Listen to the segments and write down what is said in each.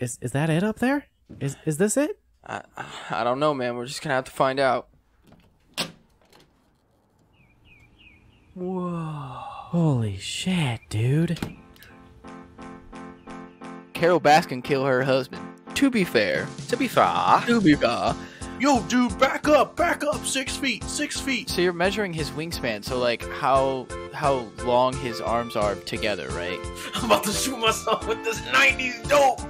Is that it up there? Is this it? I don't know, man. We're just gonna have to find out. Whoa. Holy shit, dude. Carol Baskin killed her husband. To be fair. Yo, dude, back up 6 feet. So you're measuring his wingspan, so like how long his arms are together, right? I'm about to shoot myself with this 90s dope.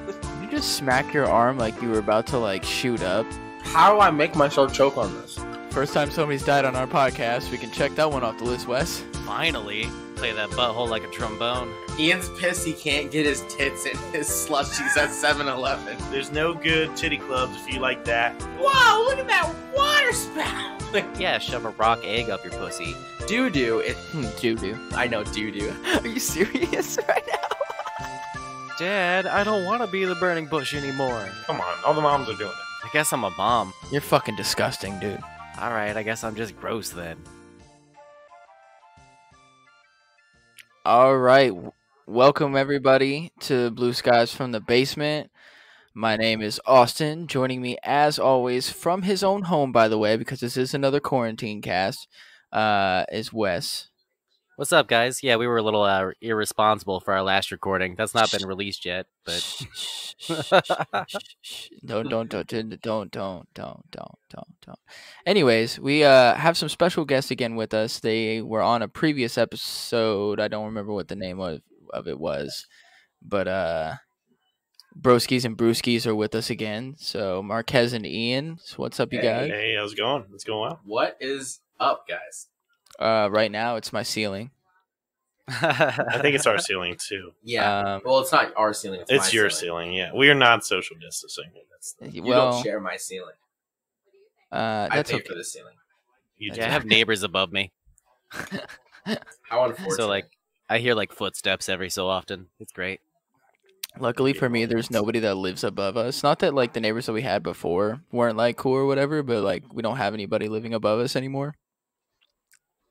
You just smack your arm like you were about to like shoot up. How do I make myself choke on this? First time somebody's died on our podcast, we can check that one off the list, Wes. Finally, play that butthole like a trombone. Ian's pissed he can't get his tits in his slushies at 7-Eleven. There's no good titty clubs if you like that. Whoa, look at that water spout! Yeah, shove a rock egg up your pussy. Doo-doo. Doo-doo. I know doo-doo. Are you serious right now? Dad, I don't want to be the burning bush anymore. Come on, all the moms are doing it. I guess I'm a mom. You're fucking disgusting, dude. Alright, I guess I'm just gross then. Alright, welcome everybody to Blue Skies from the Basement. My name is Austin. Joining me as always from his own home, by the way, because this is another quarantine cast, is Wes. What's up, guys? Yeah, we were a little irresponsible for our last recording. That's not been released yet, but Don't. Anyways, we have some special guests again with us. They were on a previous episode. I don't remember what the name of it was, but Broskis and Brewskis are with us again. So Marquez and Ian. So what's up, you guys? Hey, how's it going? It's going well. What is up, guys? Right now it's my ceiling. I think it's our ceiling too. Yeah. Well, it's not our ceiling. It's my your ceiling. Yeah, we are not social distancing. You well, don't share my ceiling. that's I pay okay. for the ceiling. yeah, I have neighbors above me. How unfortunate. So, like, I hear, like, footsteps every so often. It's great. Luckily for me, there's nobody that lives above us. Not that like the neighbors that we had before weren't like cool or whatever, but like we don't have anybody living above us anymore.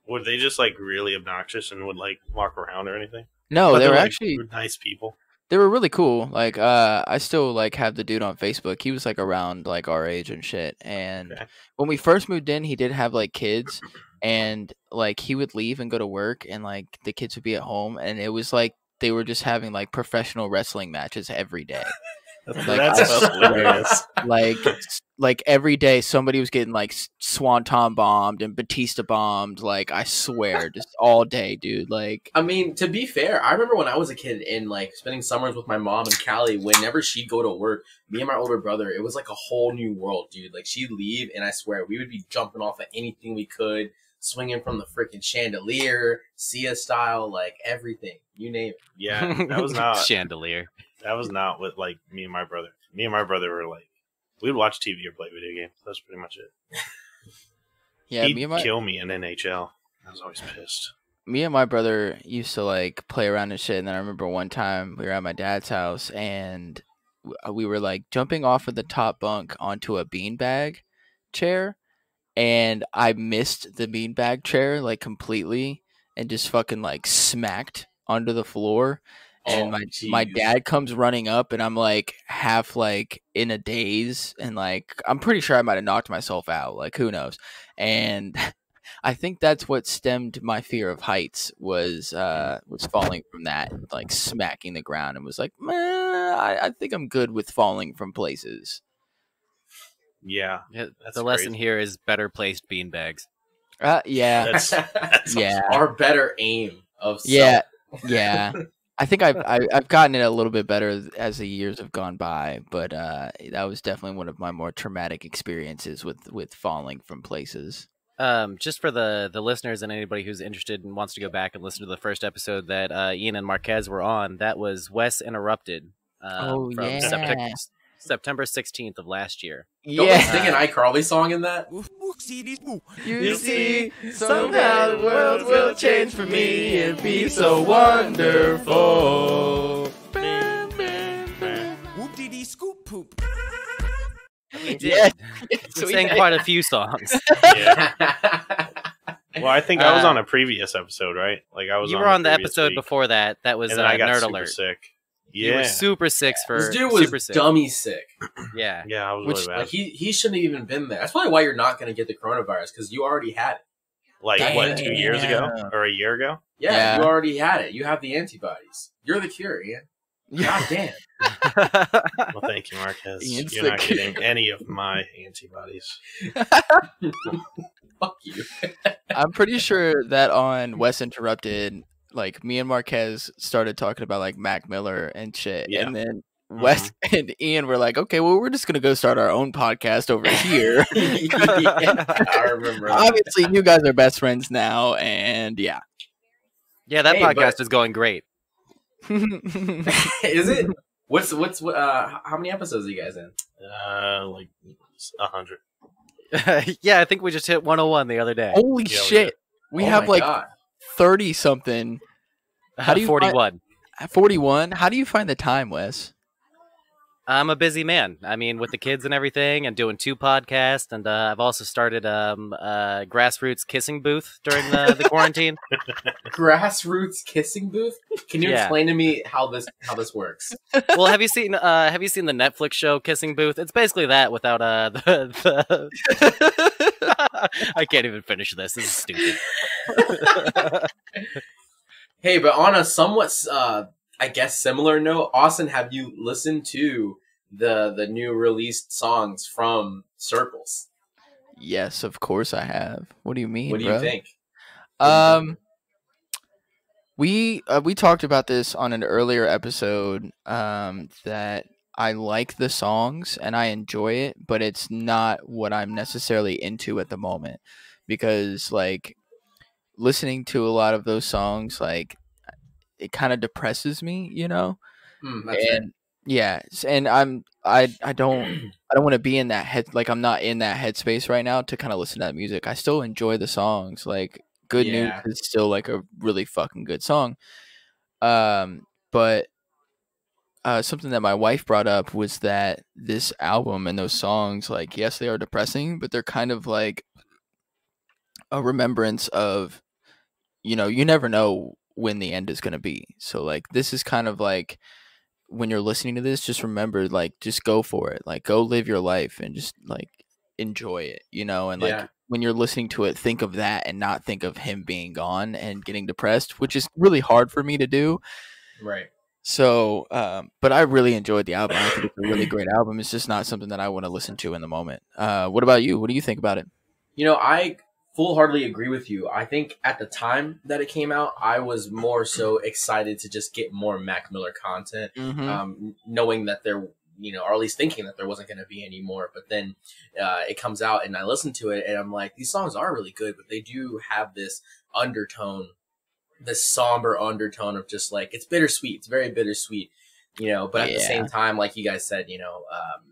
Were they just like really obnoxious and would like walk around or anything? No, they were like, actually nice people. they were really cool. Like I still like have the dude on Facebook. He was like around like our age and shit. And Okay. when we first moved in, he did have like kids, and like he would leave and go to work, and like the kids would be at home, and it was like they were just having like professional wrestling matches every day. That's hilarious. Like every day somebody was getting like Swanton bombed and Batista bombed. Like I swear, just all day, dude. Like I mean, to be fair, I remember when I was a kid and like spending summers with my mom and Callie, whenever she'd go to work, me and my older brother, it was like a whole new world, dude. Like she'd leave and I swear we would be jumping off of anything we could, swinging from the freaking chandelier, Sia style, like everything. You name it. Yeah, that was not Chandelier. That was not what like me and my brother. Me and my brother were like, we'd watch TV or play video games. That's pretty much it. yeah, He'd kill me in NHL. I was always pissed. me and my brother used to like play around and shit. And then I remember one time we were at my dad's house and we were like jumping off of the top bunk onto a beanbag chair, and I missed the beanbag chair like completely and just fucking like smacked onto the floor. And my dad comes running up, and I'm like half like in a daze, and like I'm pretty sure I might have knocked myself out. Like who knows? And I think that's what stemmed my fear of heights was falling from that, like smacking the ground, and was like, I think I'm good with falling from places. Yeah, Yeah, that's the lesson crazy. here is better placed beanbags. Yeah, That's yeah, Our better aim of yeah, yeah. I think I've gotten it a little bit better as the years have gone by, but that was definitely one of my more traumatic experiences with falling from places. Just for the listeners and anybody who's interested and wants to go back and listen to the first episode that Ian and Marquez were on, that was Wes Interrupted Oh, from yeah. September 16th of last year. Don't they sing an iCarly song in that? You see, somehow the world will change for me and be so wonderful. We did. Yes. We sang quite a few songs. Yeah. Well, I think I was on a previous episode, right? Like I was. You on were on the previous episode week, before that. That was and then I got Nerd super Alert. sick. You were Yeah, super sick for This dude super was sick. dummy sick. Yeah. yeah, I was Which, really bad. Like he shouldn't have even been there. That's probably why you're not going to get the coronavirus, because you already had it. Like what, 2 years ago Damn. or a year ago? Yeah, Yeah. you already had it. You have the antibodies. You're the cure, Ian. God damn. Well, thank you, Marquez. Ian's You're the not kid. getting any of my antibodies. Fuck you. I'm pretty sure that on Wes Interrupted, like me and Marquez started talking about like Mac Miller and shit, Yeah. and then Wes and Ian were like, "Okay, well, we're just gonna go start our own podcast over here." Yeah, I remember that. Obviously, you guys are best friends now, and yeah. Yeah, that Hey, podcast but- is going great. Is it? What's how many episodes are you guys in? Like 100. Yeah, I think we just hit 101 the other day. Holy Yeah, we shit, we Oh have my like God. 30 something. How do you 41. 41? How do you find the time, Wes? I'm a busy man. I mean, with the kids and everything, and doing 2 podcasts, and I've also started a grassroots kissing booth during the quarantine. Grassroots kissing booth. Can you Yeah. explain to me how this works? Well, have you seen the Netflix show Kissing Booth? It's basically that without the I can't even finish this. This is stupid. Hey, but on a somewhat, I guess, similar note, Austin, have you listened to the new released songs from Circles? Yes, of course I have. What do you mean, What do bro? you think? We talked about this on an earlier episode. That I like the songs and I enjoy it, but it's not what I'm necessarily into at the moment, because like listening to a lot of those songs, like it kind of depresses me, you know. That's fair. And yeah, and I don't want to be in that head, like I'm not in that headspace right now to kind of listen to that music. I still enjoy the songs. Like Good News Yeah. is still like a really fucking good song. But something that my wife brought up was that this album and those songs, like yes, they are depressing, but they're kind of like a remembrance of, you know, you never know when the end is going to be. So like this is kind of like, when you're listening to this, just remember, like, just go for it. Like, go live your life and just like enjoy it, you know. And like Yeah. when you're listening to it, think of that and not think of him being gone and getting depressed, which is really hard for me to do. Right. So, but I really enjoyed the album. I think it's a really great album. It's just not something that I want to listen to in the moment. What about you? What do you think about it? You know, I full-heartedly agree with you. I think at the time that it came out, I was more so excited to just get more Mac Miller content, knowing that there, you know, or at least thinking that there wasn't going to be any more. But then it comes out and I listen to it and I'm like, these songs are really good, but they do have this undertone, this somber undertone of just like, it's bittersweet. It's very bittersweet, you know, but at the same time, like you guys said, you know,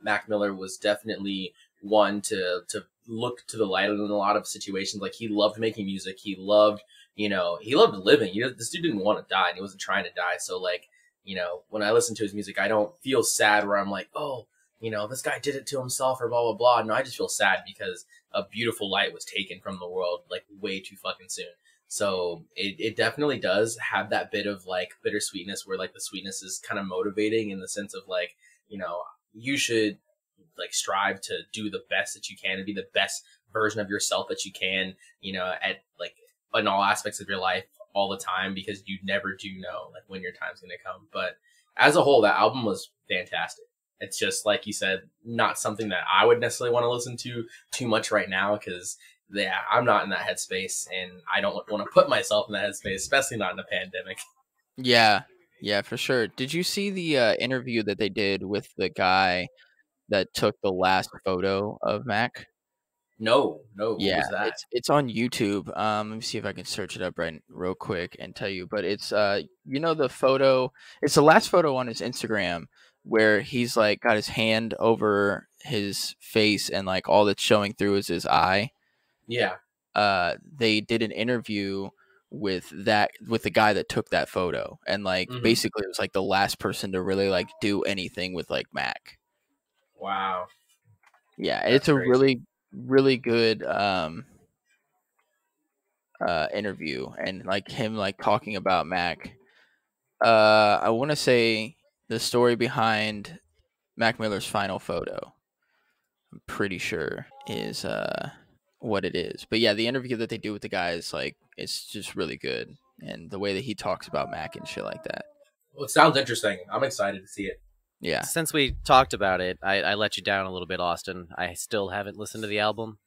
Mac Miller was definitely one to look to the light in a lot of situations. Like he loved making music. He loved, you know, he loved living. You know, this dude didn't want to die and he wasn't trying to die. So like, you know, when I listen to his music, I don't feel sad where I'm like, oh, you know, this guy did it to himself or blah, blah, blah. No, I just feel sad because a beautiful light was taken from the world like way too fucking soon. So it definitely does have that bit of like bittersweetness where like the sweetness is kind of motivating in the sense of like, you know, you should like strive to do the best that you can and be the best version of yourself that you can, you know, at like in all aspects of your life all the time, because you never do know like when your time's going to come. But as a whole, that album was fantastic. It's just like you said, not something that I would necessarily want to listen to too much right now, because yeah, I'm not in that headspace and I don't want to put myself in that headspace, especially not in a pandemic. Yeah, for sure. Did you see the interview that they did with the guy that took the last photo of Mac? No, what Yeah, was that? it's on YouTube. Let me see if I can search it up real quick and tell you. But it's you know, the photo. It's the last photo on his Instagram where he's like got his hand over his face and like all that's showing through is his eye. Yeah. They did an interview with the guy that took that photo, and like basically it was like the last person to really like do anything with like Mac. Wow. Yeah, That's it's a crazy. really good interview, and like him like talking about Mac. I want to say the story behind Mac Miller's final photo, I'm pretty sure, is what it is. But yeah, the interview that they do with the guys, like, it's just really good, and the way that he talks about Mac and shit like that. Well, it sounds interesting. I'm excited to see it. Yeah. Since we talked about it, I let you down a little bit, Austin. I still haven't listened to the album.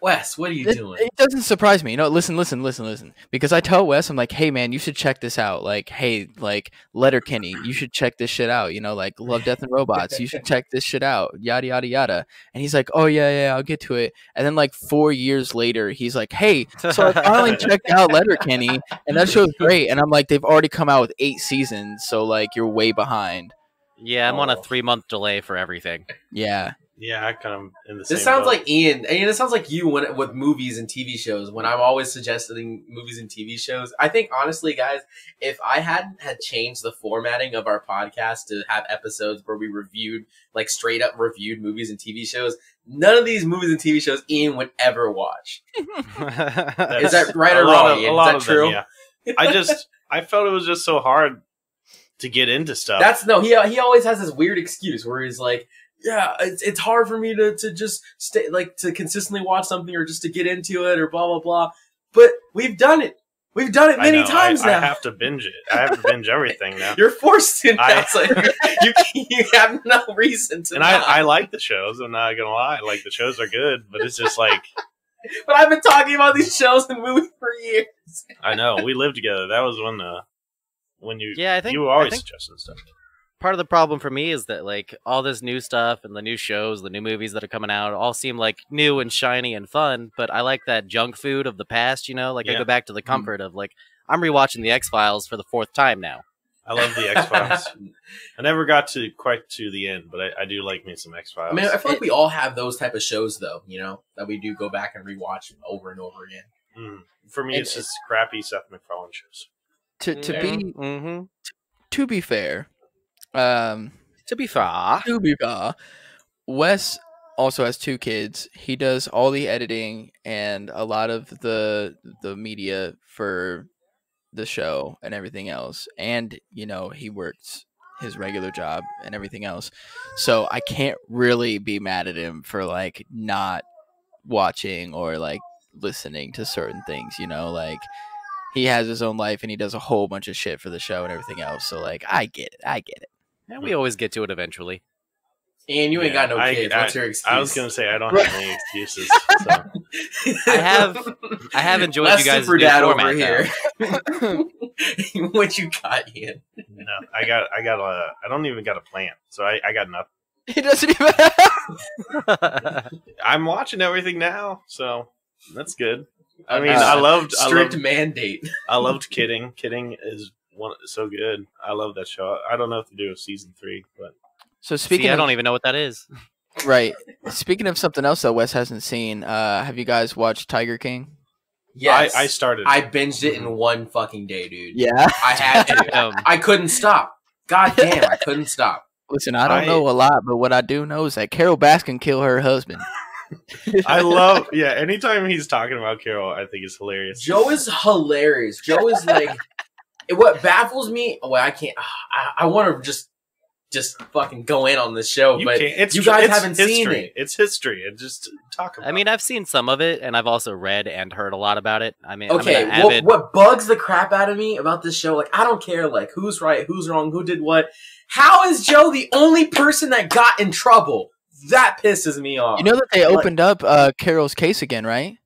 Wes, what are you doing? It doesn't surprise me. No, listen. Because I tell Wes, I'm like, hey man, you should check this out. Like, hey, like Letterkenny, you should check this shit out. You know, like Love, Death, and Robots, you should check this shit out. Yada yada yada. And he's like, oh yeah, I'll get to it. And then like 4 years later, he's like, hey, so I finally checked out Letterkenny, and that show's great. And I'm like, they've already come out with 8 seasons, so like you're way behind. Yeah, I'm on a 3-month delay for everything. Yeah. Yeah, I kind of in the same This sounds boat. like Ian. Ian, this sounds like you with movies and TV shows. When I'm always suggesting movies and TV shows, I think honestly, guys, if I hadn't had changed the formatting of our podcast to have episodes where we reviewed, like straight up reviewed movies and TV shows, none of these movies and TV shows Ian would ever watch. Is that right or wrong? Ian? Is that true? Them, yeah. I felt it was just so hard to get into stuff. He always has this weird excuse where he's like, yeah, it's hard for me to just stay, like, to consistently watch something or just to get into it or blah, blah, blah. But we've done it. We've done it many times now. I have to binge it. I have to binge everything now. You're forced to now. So you have no reason to. And I like the shows. I'm not going to lie. Like, the shows are good, but it's just like. But I've been talking about these shows and movies for years. I know. We lived together. That was when you. Yeah, I think you were always suggesting stuff. Part of the problem for me is that like all this new stuff and the new shows, the new movies that are coming out, all seem like new and shiny and fun. But I like that junk food of the past, you know. Like I go back to the comfort of like I'm rewatching the X-Files for the 4th time now. I love the X-Files. I never got to quite to the end, but I do like me some X-Files. I mean, I feel like we all have those type of shows, though. You know, that we do go back and rewatch over and over again. For me, it's just crappy Seth MacFarlane shows. To be fair. To be fair, Wes also has 2 kids. He does all the editing and a lot of the media for the show and everything else. And, you know, he works his regular job and everything else. So I can't really be mad at him for like not watching or like listening to certain things, you know, like he has his own life and he does a whole bunch of shit for the show and everything else. So like, I get it. And we always get to it eventually. And you ain't got no kids. What's your excuse? I was gonna say I don't have any excuses. So. I have enjoyed Less you guys' super new dad format, over here. What you got, Ian? No, I don't even got a plan. So I got nothing. He doesn't even. I'm watching everything now, so that's good. I mean, I loved mandate. I loved Kidding. Kidding is so good. I love that show. I don't know if to do with season 3, but so speaking, I don't even know what that is. Right. Speaking of something else that Wes hasn't seen, have you guys watched Tiger King? Yes, I started. I binged it in one fucking day, dude. Yeah, I had to. I couldn't stop. God damn, I couldn't stop. Listen, I don't know a lot, but what I do know is that Carol Baskin killed her husband. I love, anytime he's talking about Carol, I think it's hilarious. Joe is hilarious. Joe is like, what baffles me, well, I can't, I want to just fucking go in on this show, but you guys haven't seen it. It's history, and just talk about it. I mean, I've seen some of it, and I've also read and heard a lot about it. I mean, okay, what bugs the crap out of me about this show, like, I don't care, like, who's right, who's wrong, who did what. How is Joe the only person that got in trouble? That pisses me off. You know that they opened up Carol's case again, right?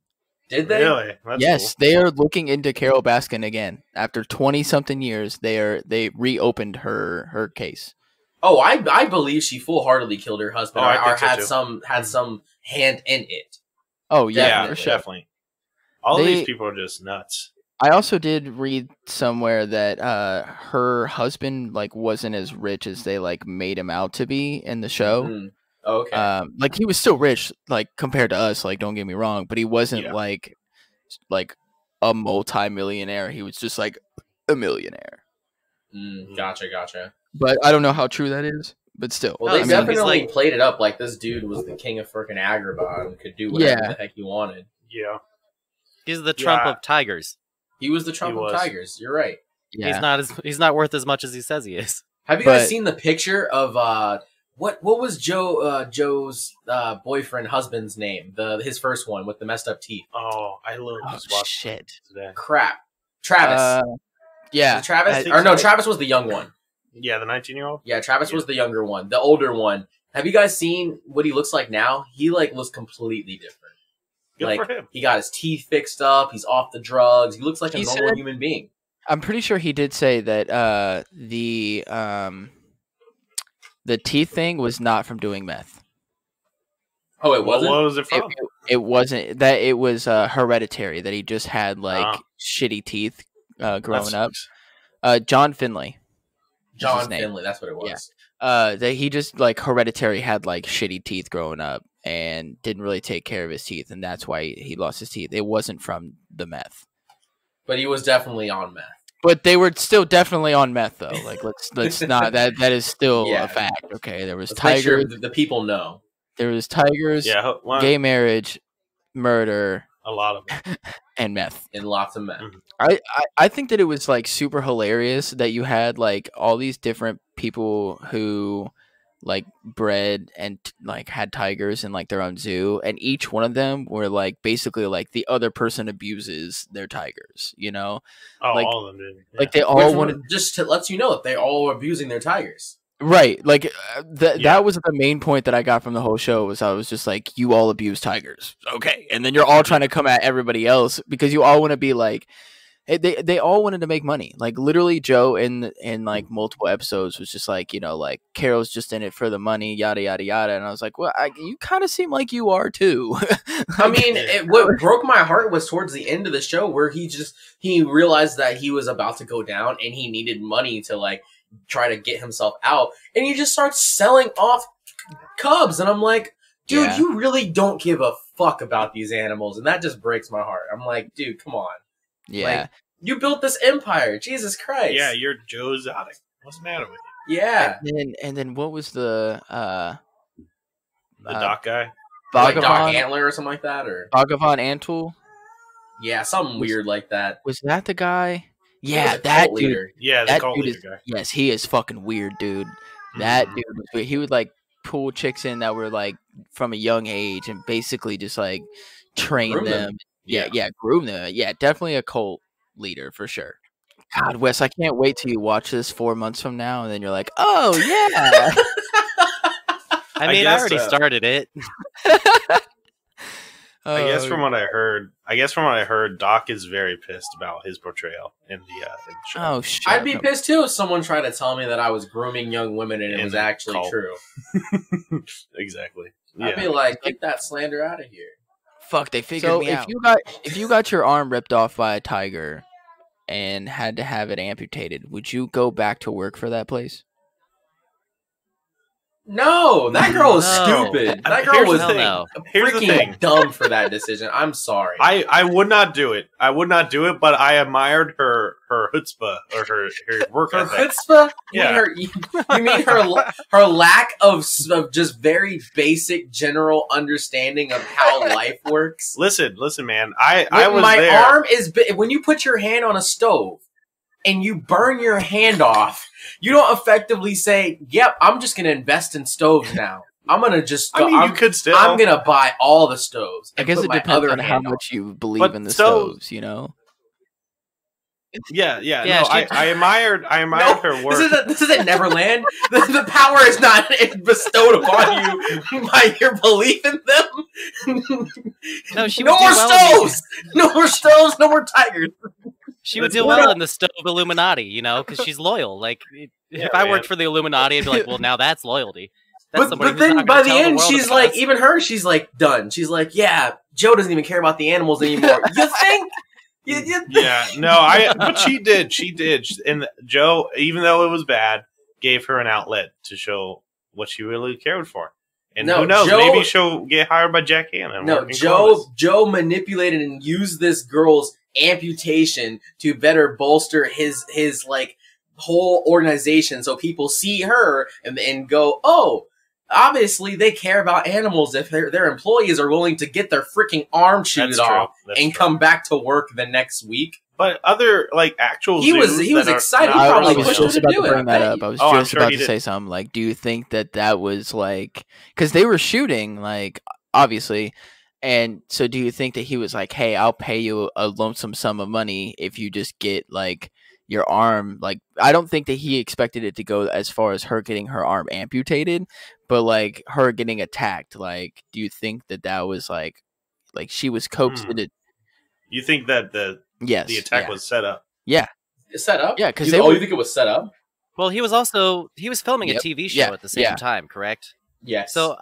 Did they? Really? That's yes, cool. they are looking into Carol Baskin again. After 20-something years, they reopened her case. Oh, I believe she full-heartedly killed her husband, or had so some hand in it. Oh yeah, for sure. Definitely. All of these people are just nuts. I also did read somewhere that her husband like wasn't as rich as they like made him out to be in the show. Mm-hmm. Okay. Like he was still rich, like compared to us. Like, don't get me wrong, but he wasn't like a multi-millionaire. He was just like a millionaire. Gotcha. But I don't know how true that is. But still, well, they definitely played it up like this dude was the king of freaking Agrabah and could do whatever the heck he wanted. Yeah. He's the Trump of tigers. He was the Trump of tigers. You're right. Yeah. He's not worth as much as he says he is. Have you guys seen the picture of what was Joe's boyfriend husband's name? His first one with the messed up teeth. Oh, I literally just watched shit. today. Crap. Travis. Yeah. Was it Travis? Or no, Travis was the young one. Yeah, the 19-year-old. Yeah, Travis was the younger one, the older one. Have you guys seen what he looks like now? He like looks completely different. Good like for him. he got his teeth fixed up. He's off the drugs. He looks like a normal human being. I'm pretty sure he did say that the teeth thing was not from doing meth. Oh, it wasn't? What was it from? It wasn't that. It was hereditary, that he just had like shitty teeth growing up. John Finley. John Finley, that's what it was. Yeah. That he just like hereditary had like shitty teeth growing up and didn't really take care of his teeth, and that's why he lost his teeth. It wasn't from the meth. But he was definitely on meth. But they were still definitely on meth, though. Like, let's not that is still a fact. Okay, there was tigers. Make sure the people know. There was tigers, gay marriage, murder, a lot of it, and meth, and lots of meth. I think that it was like super hilarious that you had like all these different people who like bred and like had tigers in like their own zoo, and each one of them were like basically like the other person abuses their tigers, you know? Like, all of them did. Yeah. Like they all wanted, just to let you know that they all were abusing their tigers. Right. Like that was the main point that I got from the whole show. Was I was just like, you all abuse tigers, okay? And then you're all trying to come at everybody else because you all want to be like, they all wanted to make money. Like literally Joe in like multiple episodes was just like, you know, like Carol's just in it for the money, yada yada yada. And I was like, well, you kind of seem like you are too. I mean, what broke my heart was towards the end of the show where he realized that he was about to go down and he needed money to like try to get himself out, and he just starts selling off cubs, and I'm like, dude, you really don't give a fuck about these animals, and that just breaks my heart. I'm like, dude, come on. Yeah. Like, you built this empire. Jesus Christ. Yeah, you're Joe Exotic. What's the matter with you? Yeah. And then what was the Doc guy? Like Doc Antler or something like that? Or Bhagavan Antul? Yeah, something weird like that. Was that the guy? Yeah, that dude. Leader. Yeah, the cult leader guy. Yes, he is fucking weird, dude. That dude was weird. He would like pull chicks in that were like from a young age and basically just like train them. Yeah, groom them. Yeah, definitely a cult leader for sure. God, Wes, I can't wait till you watch this 4 months from now, and then you're like, oh yeah. I mean, I already started it. I guess from what I heard, Doc is very pissed about his portrayal in the show. Oh shit! I'd be pissed too if someone tried to tell me that I was grooming young women and it was actually true. Exactly. I'd be like, get that slander out of here. Fuck, they figured me out. If you got your arm ripped off by a tiger and had to have it amputated, would you go back to work for that place? No, that girl was stupid. That girl was freaking dumb for that decision. I'm sorry. I would not do it. But I admired her chutzpah or her work ethic. Her chutzpah? Yeah. You mean her lack of just very basic general understanding of how life works? Listen, man. I was my there. arm is when you put your hand on a stove and you burn your hand off, you don't effectively say, yep, I'm just going to invest in stoves now. I'm going to just go, you could still. I'm going to buy all the stoves. I guess it depends on how much you believe in the stoves, you know? Yeah. No, I admired her work. This isn't Neverland. The power is not bestowed upon you by your belief in them. No, no more stoves! No more stoves, no more tigers. She would do well in the stove Illuminati, you know, because she's loyal. Like, if I worked for the Illuminati, I'd be like, well, now that's loyalty. That's but then by the end, she's like, even her, she's like, done. She's like, yeah, Joe doesn't even care about the animals anymore. You think? Yeah, no, but she did. And Joe, even though it was bad, gave her an outlet to show what she really cared for. And who knows, maybe she'll get hired by Jack Hanna. No, Joe manipulated and used this girl's amputation to better bolster his like whole organization, so people see her and go, oh, obviously they care about animals if their employees are willing to get their freaking arm chewed off and come back to work the next week. But other like actual he was excited. He probably pushed her to do it. I was just about to say something. Like, do you think that was like because they were shooting like obviously, and so do you think that he was like, hey, I'll pay you a lonesome sum of money if you just get like your arm? Like, I don't think that he expected it to go as far as her getting her arm amputated, but like her getting attacked. Like, do you think that was like she was coaxed into? You think that the attack was set up? Yeah. Set up? Yeah, because you think it was set up? Well, he was filming a TV show at the same time, correct? Yes. So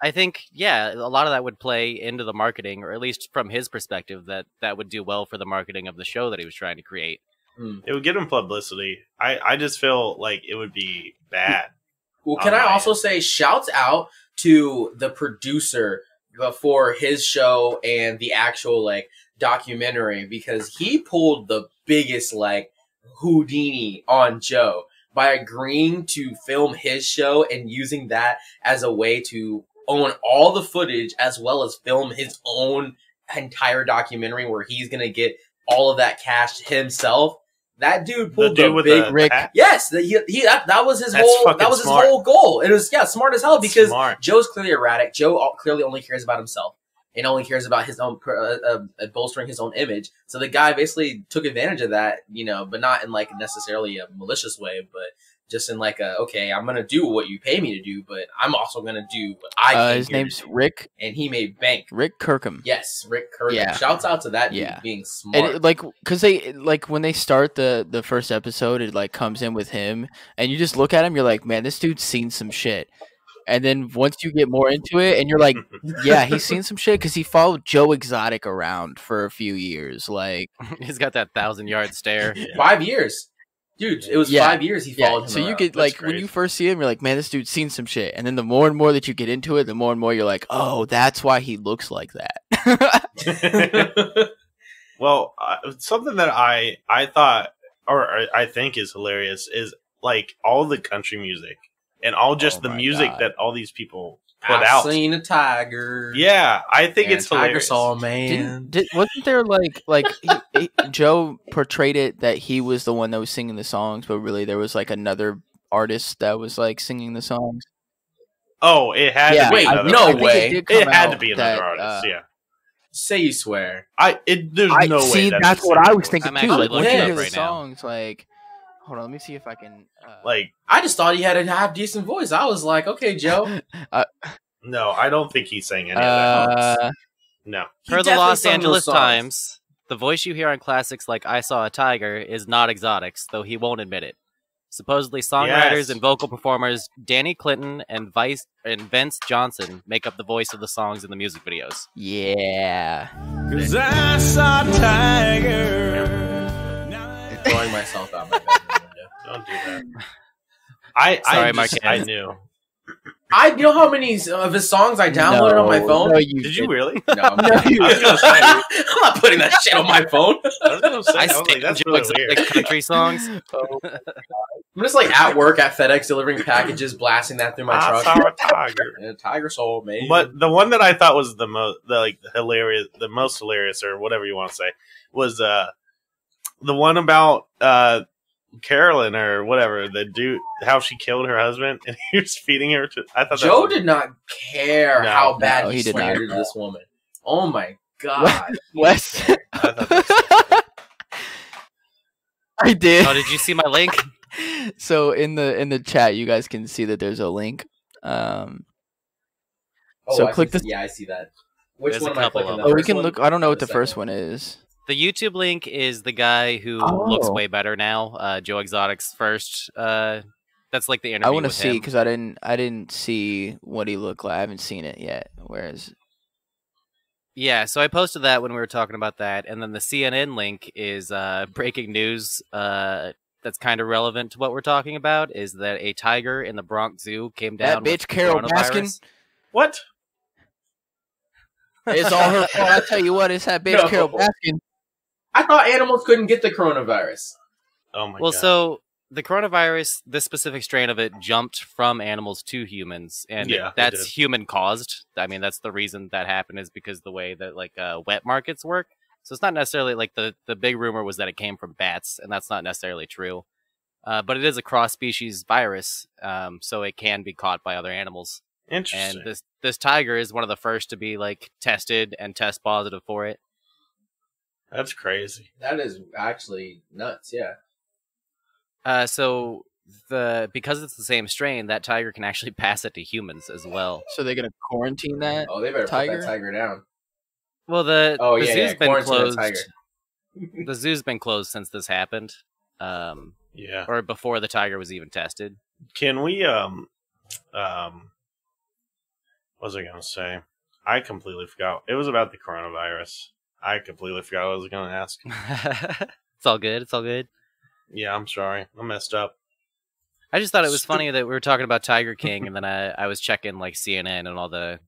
I think, a lot of that would play into the marketing, or at least from his perspective, that would do well for the marketing of the show that he was trying to create. It would get him publicity. I just feel like it would be bad. Well, can I also say shouts out to the producer for his show and the actual like documentary, because he pulled the biggest like Houdini on Joe by agreeing to film his show and using that as a way to own all the footage as well as film his own entire documentary where he's going to get all of that cash himself. That dude pulled the big Rick. Yes, that was his whole goal. It was smart as hell because Joe's clearly erratic. Joe clearly only cares about himself and only cares about his own bolstering his own image. So the guy basically took advantage of that, but not in like necessarily a malicious way, but just in like okay, I'm gonna do what you pay me to do, but I'm also gonna do what I can. His name's Rick, and he made bank. Rick Kirkham. Yes, Rick Kirkham. Yeah. Shouts out to that dude being smart. And because they when they start the first episode, it like comes in with him, and you just look at him, you're like, man, this dude's seen some shit. And then once you get more into it, and you're like, yeah, he's seen some shit because he followed Joe Exotic around for a few years. Like, he's got that 1,000-yard stare. 5 years. Dude, it was 5 years he followed him. So you around. get like when you first see him, you're like, man, this dude's seen some shit. And then the more and more that you get into it, the more and more you're like, oh, that's why he looks like that. Well, something that I thought or I think is hilarious is like all the country music and all just the music that all these people put out. Seen a tiger. Yeah, I think it's hilarious. Tiger saw a man. Wasn't there like Joe portrayed it that he was the one that was singing the songs, but really there was like another artist that was like singing the songs? Oh, it had to be. Wait, another no artist. way. It had to be another artist. Yeah. Say you swear. There's no way. That's what I was thinking too. Like when you hear the right songs, like. Hold on, let me see if I can. I just thought he had a half decent voice. I was like, okay, Joe. No, I don't think he sang any of that. No. Per the Los Angeles Times, the voice you hear on classics like "I Saw a Tiger" is not Exotic's, though he won't admit it. Supposedly, songwriters and vocal performers Danny Clinton and Vince Johnson make up the voice of the songs in the music videos. Yeah. 'Cause I saw a tiger. Throwing myself out my bedroom window. Don't do that. Sorry, Marquez. I knew. You know how many of his songs I downloaded on my phone? No, Did you really? No, I'm not putting that shit on my phone. I was like, that's really weird. Country songs. I'm just like at work at FedEx delivering packages, blasting that through my truck. Saw a tiger. Tiger soul, man. But the one that I thought was the most hilarious, or whatever you want to say, was the one about Carolyn or whatever, the dude, how she killed her husband and he was feeding her to. I thought Joe did not care how bad he did slandered this woman. Oh my god, Wes. I did. Oh, did you see my link? So in the chat, you guys can see that there's a link. So click this. Yeah, I see that. Which There's one a am I couple clicking? of The Oh, we first can one? look. I don't know what the The first second one is. The YouTube link is the guy who looks way better now. Joe Exotic's first. That's like the interview. I want to with see him. because I didn't see what he looked like. I haven't seen it yet. Whereas, Yeah, so I posted that when we were talking about that, and then the CNN link is breaking news. That's kind of relevant to what we're talking about. Is that a tiger in the Bronx Zoo came down? that bitch Carol Baskin. What? It's all her fault. I tell you what, it's that bitch No. Carol Baskin. I thought animals couldn't get the coronavirus. Oh my god. Well, so the coronavirus, this specific strain of it, jumped from animals to humans, and that's human caused. I mean, that's the reason that happened, is because the way that like wet markets work. So it's not necessarily like the big rumor was that it came from bats, and that's not necessarily true. But it is a cross-species virus, so it can be caught by other animals. Interesting. And this tiger is one of the first to be like tested and test positive for it. That's crazy. That is actually nuts. Yeah. So because it's the same strain, that tiger can actually pass it to humans as well. So they're gonna quarantine that. Oh, they better tiger? put that tiger down. Well, the zoo's been closed. The The zoo's been closed since this happened. Or before the tiger was even tested. Can we what was I gonna say? I completely forgot. It was about the coronavirus. I completely forgot what I was gonna ask. It's all good. It's all good. Yeah, I'm sorry. I messed up. I just thought it was funny that we were talking about Tiger King, and then I was checking like CNN and all the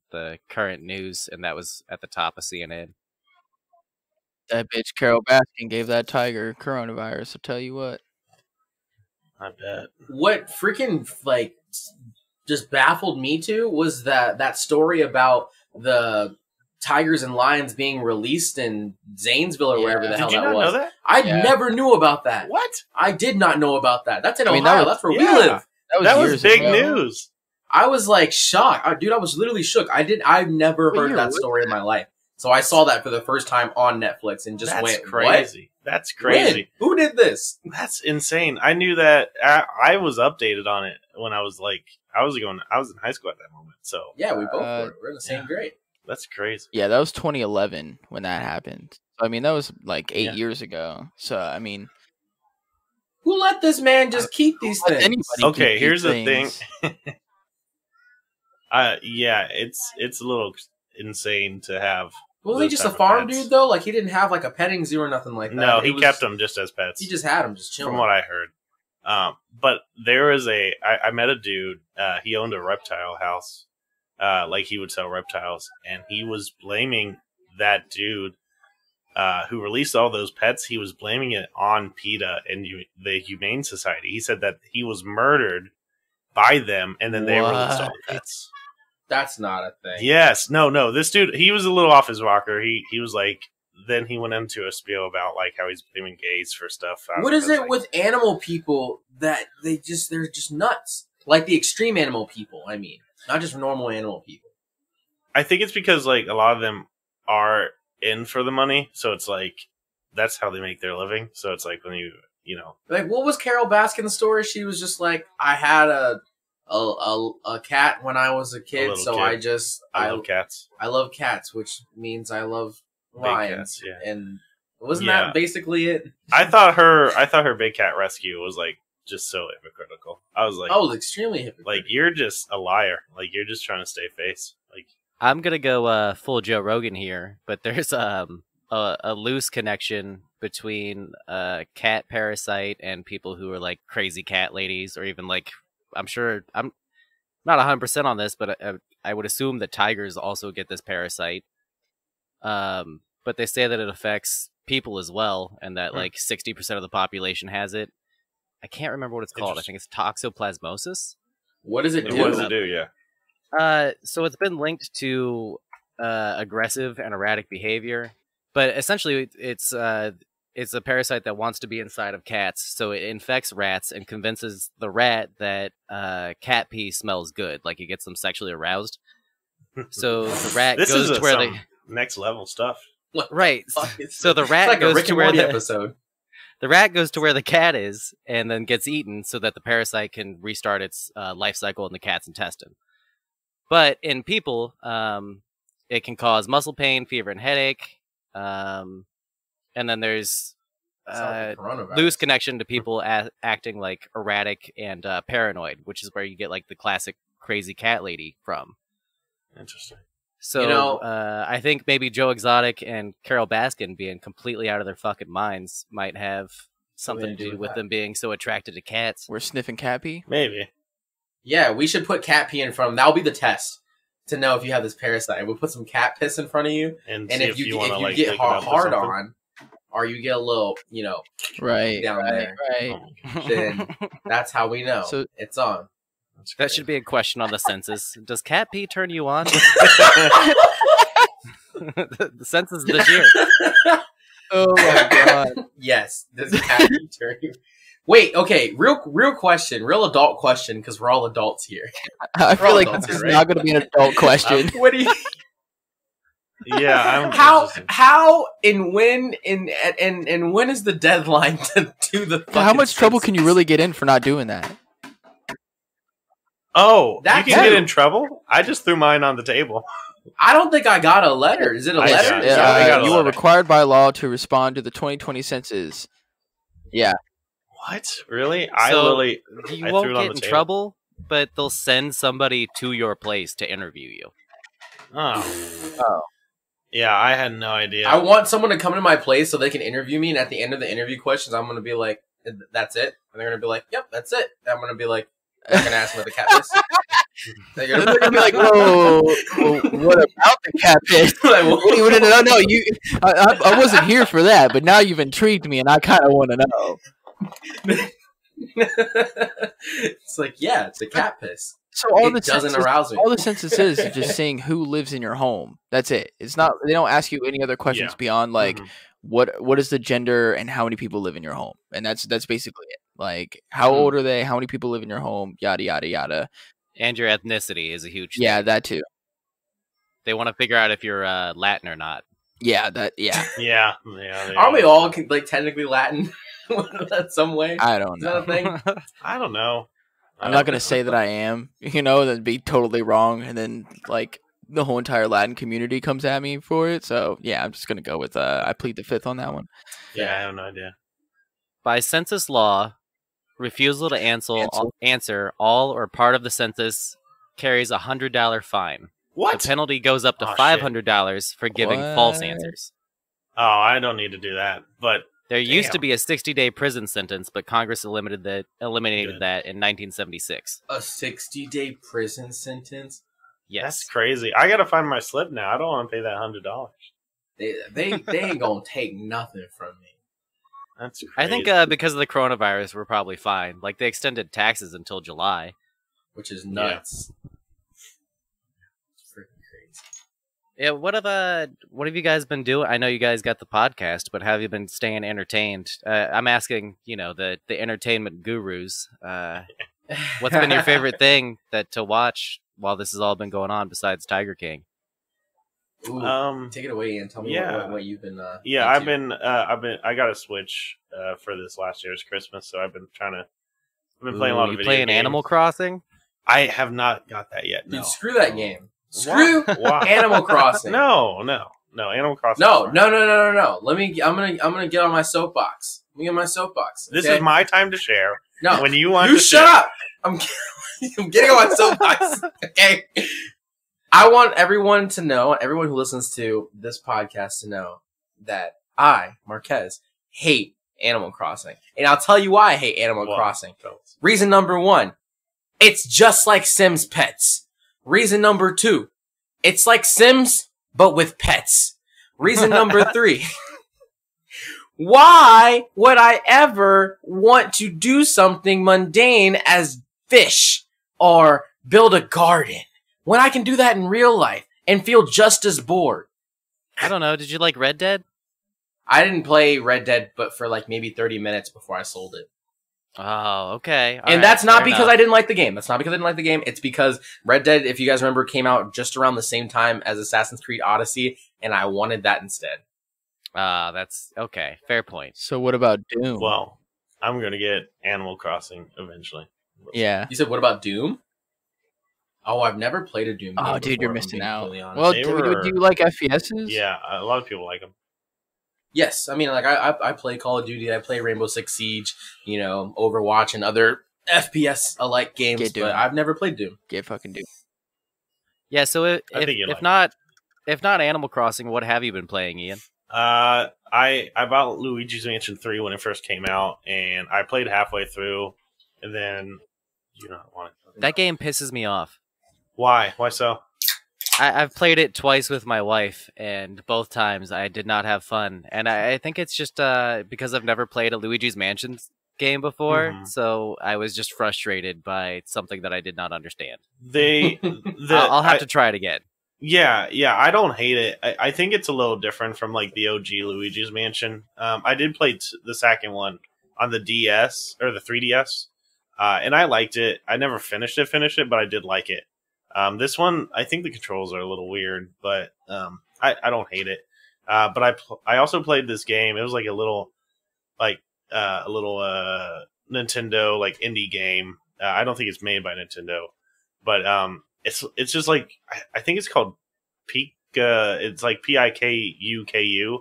current news, and that was at the top of CNN. That bitch Carol Baskin gave that tiger coronavirus. I'll tell you what. I bet. What freaking like just baffled me too was that story about the tigers and lions being released in Zanesville or wherever the hell that was. Did you not know that? I never knew about that. What? I did not know about that. That's in Ohio. That's where we live. That was big news. I was like shocked. Dude, I was literally shook. I've never heard that story in my life. So I saw that for the first time on Netflix and just went, crazy. What? That's crazy. When? Who did this? That's insane. I knew that. I was updated on it when I was like, I was in high school at that moment. So yeah, we both were. We're in the same grade. That's crazy. Yeah, that was 2011 when that happened. I mean, that was like 8 years ago. So I mean, who let this man just keep these things? Okay, here's the thing. Yeah, it's a little insane to have. Was he just a farm dude though? Like he didn't have like a petting zoo or nothing like that. No, he kept them just as pets. He just had them just chilling. From what I heard. But there was I met a dude. He owned a reptile house. Like he would sell reptiles, and he was blaming that dude who released all those pets. He was blaming it on PETA and the Humane Society. He said that he was murdered by them, and then they released all the pets. That's not a thing. Yes, no. This dude, he was a little off his rocker. He was like, then he went into a spiel about like how he's blaming gays for stuff. What is it with animal people that they're just nuts? Like the extreme animal people, I mean. Not just normal animal people. I think it's because like a lot of them are in for the money, so it's like that's how they make their living. So it's like when you know, like what was Carol Baskin's story? She was just like, I had a cat when I was a kid, so I love cats. I love cats, which means I love lions. Big cats, yeah. And wasn't that basically it? I thought her big cat rescue was like just so hypocritical. I was like, oh, extremely hypocritical. Like you're just a liar. Like you're just trying to stay face. Like I'm gonna go full Joe Rogan here, but there's a loose connection between cat parasite and people who are like crazy cat ladies, or even like I'm not 100% on this, but I would assume that tigers also get this parasite. But they say that it affects people as well, and that like 60% of the population has it. I can't remember what it's called. I think it's toxoplasmosis. What does it do? What does it do? Yeah. So it's been linked to aggressive and erratic behavior, but essentially it's a parasite that wants to be inside of cats. So it infects rats and convinces the rat that cat pee smells good, like it gets them sexually aroused. So the rat goes to where they next level stuff. Right. So the rat goes to where the rat goes to where the cat is and then gets eaten so that the parasite can restart its life cycle in the cat's intestine. But in people, it can cause muscle pain, fever, and headache. And then there's loose connection to people acting like erratic and paranoid, which is where you get like the classic crazy cat lady from. Interesting. So I think maybe Joe Exotic and Carol Baskin being completely out of their fucking minds might have something to do with them being so attracted to cats. We're sniffing cat pee? Maybe. Yeah, we should put cat pee in front of them. That'll be the test to know if you have this parasite. We'll put some cat piss in front of you, and if you get hard on, or you get a little, Right. down there, then that's how we know it's on. That should be a question on the census. Does cat pee turn you on? The census this year. Oh my god. Yes, does cat pee turn you? Wait, okay, real question, real adult question, because we're all adults here. I feel like this is not going to be an adult question. What do you? Yeah, how and when and when is the deadline to do the? How much trouble can you really get in for not doing that? Oh, you can get in trouble? I just threw mine on the table. I don't think I got a letter. Is it a letter? I got a you letter. are required by law to respond to the 2020 census. Yeah. What? Really? You I won't threw it on get the in table. trouble, but they'll send somebody to your place to interview you. Oh. Yeah, I had no idea. I want someone to come to my place so they can interview me, and at the end of the interview questions, I'm going to be like, "That's it," and they're going to be like, "Yep, that's it." And I'm going to be like, "They're going to ask me the cat piss." They're gonna be like, "Whoa, what about the catfish?" No, I wasn't here for that, but now you've intrigued me, and I kind of want to know. It's like, yeah, it's a cat piss. So all It doesn't arouse me. All the census is just saying who lives in your home. That's it. It's not. They don't ask you any other questions beyond like what is the gender and how many people live in your home, and that's basically it. Like how old are they? How many people live in your home? Yada yada yada. And your ethnicity is a huge thing. Yeah, that too. They want to figure out if you're Latin or not. Yeah, that. Yeah. Yeah. Aren't we all like technically Latin in some way? I don't Is that a know. thing? I don't know. I'm not gonna say that I am. That'd be totally wrong, and then like the whole entire Latin community comes at me for it. So yeah, I'm just gonna go with I plead the fifth on that one. Yeah, I have no idea. By census law, refusal to answer all or part of the census carries a $100 fine. What? The penalty goes up to $500 for giving false answers. Oh, I don't need to do that. But there used to be a 60-day prison sentence, but Congress eliminated that in 1976. A 60-day prison sentence? Yes. That's crazy. I gotta find my slip now. I don't want to pay that $100. They ain't gonna take nothing from me. That's crazy. I think because of the coronavirus, we're probably fine. Like they extended taxes until July, which is nuts. It's freaking crazy. Yeah. What have you guys been doing? I know you guys got the podcast, but have you been staying entertained? I'm asking, the entertainment gurus. What's been your favorite thing to watch while this has all been going on besides Tiger King? Ooh, take it away and tell me what you've been. I've been. I got a Switch for this last year's Christmas, so I've been playing a lot of video playing games. Animal Crossing? I have not got that yet. No. Dude, screw that game. Screw Animal Crossing. No, Animal Crossing. No. I'm gonna get on my soapbox. Let me get on my soapbox. This is my time to share. No, when you want you to shut share. up. I'm getting on my soapbox. Okay. I want everyone to know, everyone who listens to this podcast to know that I, Marquez, hate Animal Crossing. And I'll tell you why I hate Animal Crossing. Reason number 1, it's just like Sims Pets. Reason number 2, it's like Sims, but with pets. Reason number 3, why would I ever want to do something mundane as fish or build a garden when I can do that in real life and feel just as bored? I don't know. Did you like Red Dead? I didn't play Red Dead, but for like maybe 30 minutes before I sold it. Oh, okay. And that's not because I didn't like the game. That's not because I didn't like the game. It's because Red Dead, if you guys remember, came out just around the same time as Assassin's Creed Odyssey, and I wanted that instead. That's okay. Fair point. So what about Doom? Well, I'm going to get Animal Crossing eventually. Yeah. You said, what about Doom? Oh, I've never played a Doom game. Oh, dude, you're before, missing out. Well, do you like FPSs? Yeah, a lot of people like them. Yes, I mean, like I play Call of Duty, I play Rainbow Six Siege, Overwatch and other FPS alike games, but I've never played Doom. Get fucking Doom. Yeah, so if not Animal Crossing, what have you been playing, Ian? I bought Luigi's Mansion 3 when it first came out, and I played halfway through, and then that game pisses me off. Why? Why so? I've played it twice with my wife, and both times I did not have fun. And I think it's just because I've never played a Luigi's Mansion game before, so I was just frustrated by something that I did not understand. I'll have to try it again. Yeah, I don't hate it. I think it's a little different from like the OG Luigi's Mansion. I did play the second one on the DS or the 3DS, and I liked it. I never finished it, but I did like it. This one, I think the controls are a little weird, but I don't hate it. But I also played this game. It was like a little Nintendo like indie game. I don't think it's made by Nintendo, but it's just like I think it's called Pika. It's like Pikuku,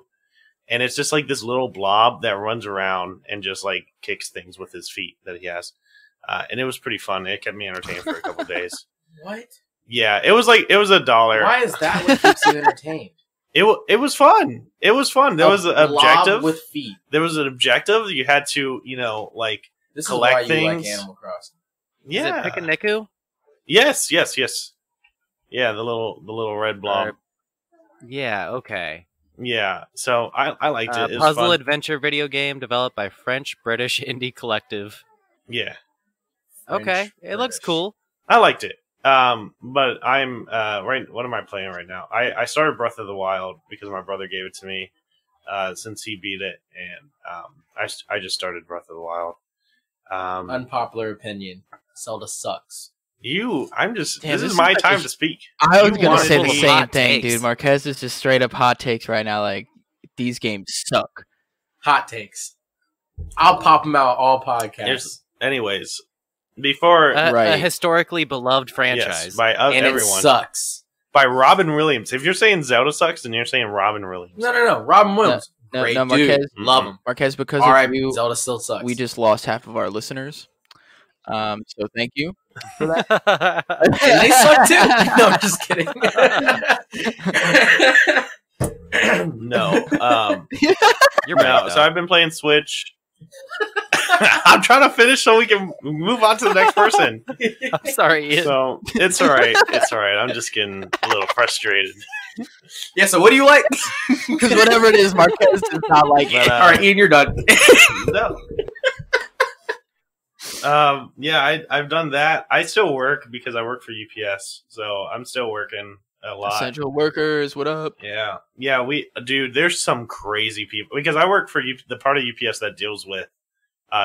and it's just like this little blob that runs around and just like kicks things with his feet that he has. And it was pretty fun. It kept me entertained for a couple days. What? Yeah, it was $1. Why is that what keeps you entertained? It was fun. It was fun. There was an objective with feet. There was an objective. You had to, like this collect is why you things. like Animal Crossing. Yeah. Is it Pikuniku? Yes. Yeah, the little red blob. Yeah. Okay. Yeah. So I liked it. It was puzzle fun. adventure video game developed by French-British indie collective. Yeah. Okay, it looks cool. I liked it. But I'm right. What am I playing right now? I started Breath of the Wild because my brother gave it to me since he beat it, and I just started Breath of the Wild. Unpopular opinion: Zelda sucks. This is my time to speak. I was going to say the full of same hot thing, takes. dude. Marquez is just straight up hot takes right now. Like, these games suck. Hot takes. I'll pop them out all podcasts. Anyways, before A historically beloved franchise. yes, by and everyone it sucks. by Robin Williams. If you're saying Zelda sucks, then you're saying Robin Williams. No. Robin Williams. No, Great Marquez, dude. Love him. Marquez, because All of right, you, Zelda still sucks. we just lost half of our listeners. So thank you. and they suck too. No, I'm just kidding. No. You're No. right. So I've been playing Switch. I'm trying to finish so we can move on to the next person. I'm sorry, Ian. So it's all right. It's all right. I'm just getting a little frustrated. Yeah. So what do you like? Because whatever it is, Marquez does not like it. But, All right, Ian, you're done. No. Yeah, I've done that. I still work because I work for UPS, so I'm still working a lot. Essential workers, what up? Yeah, dude, there's some crazy people because I work for the part of UPS that deals with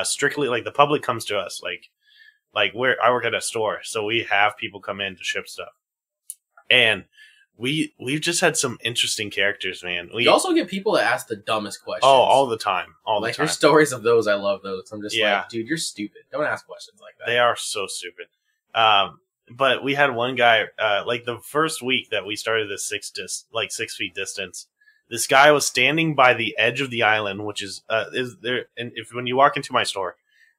strictly like the public comes to us, like where I work at a store, so we have people come in to ship stuff, and we've just had some interesting characters, man. We You also get people that ask the dumbest questions. all the time, like your stories of those. I love those. I'm just Yeah. like, dude, you're stupid. Don't ask questions like that. They are so stupid. But we had one guy, like the first week that we started this 6 feet distance, this guy was standing by the edge of the island, which is there. And when you walk into my store,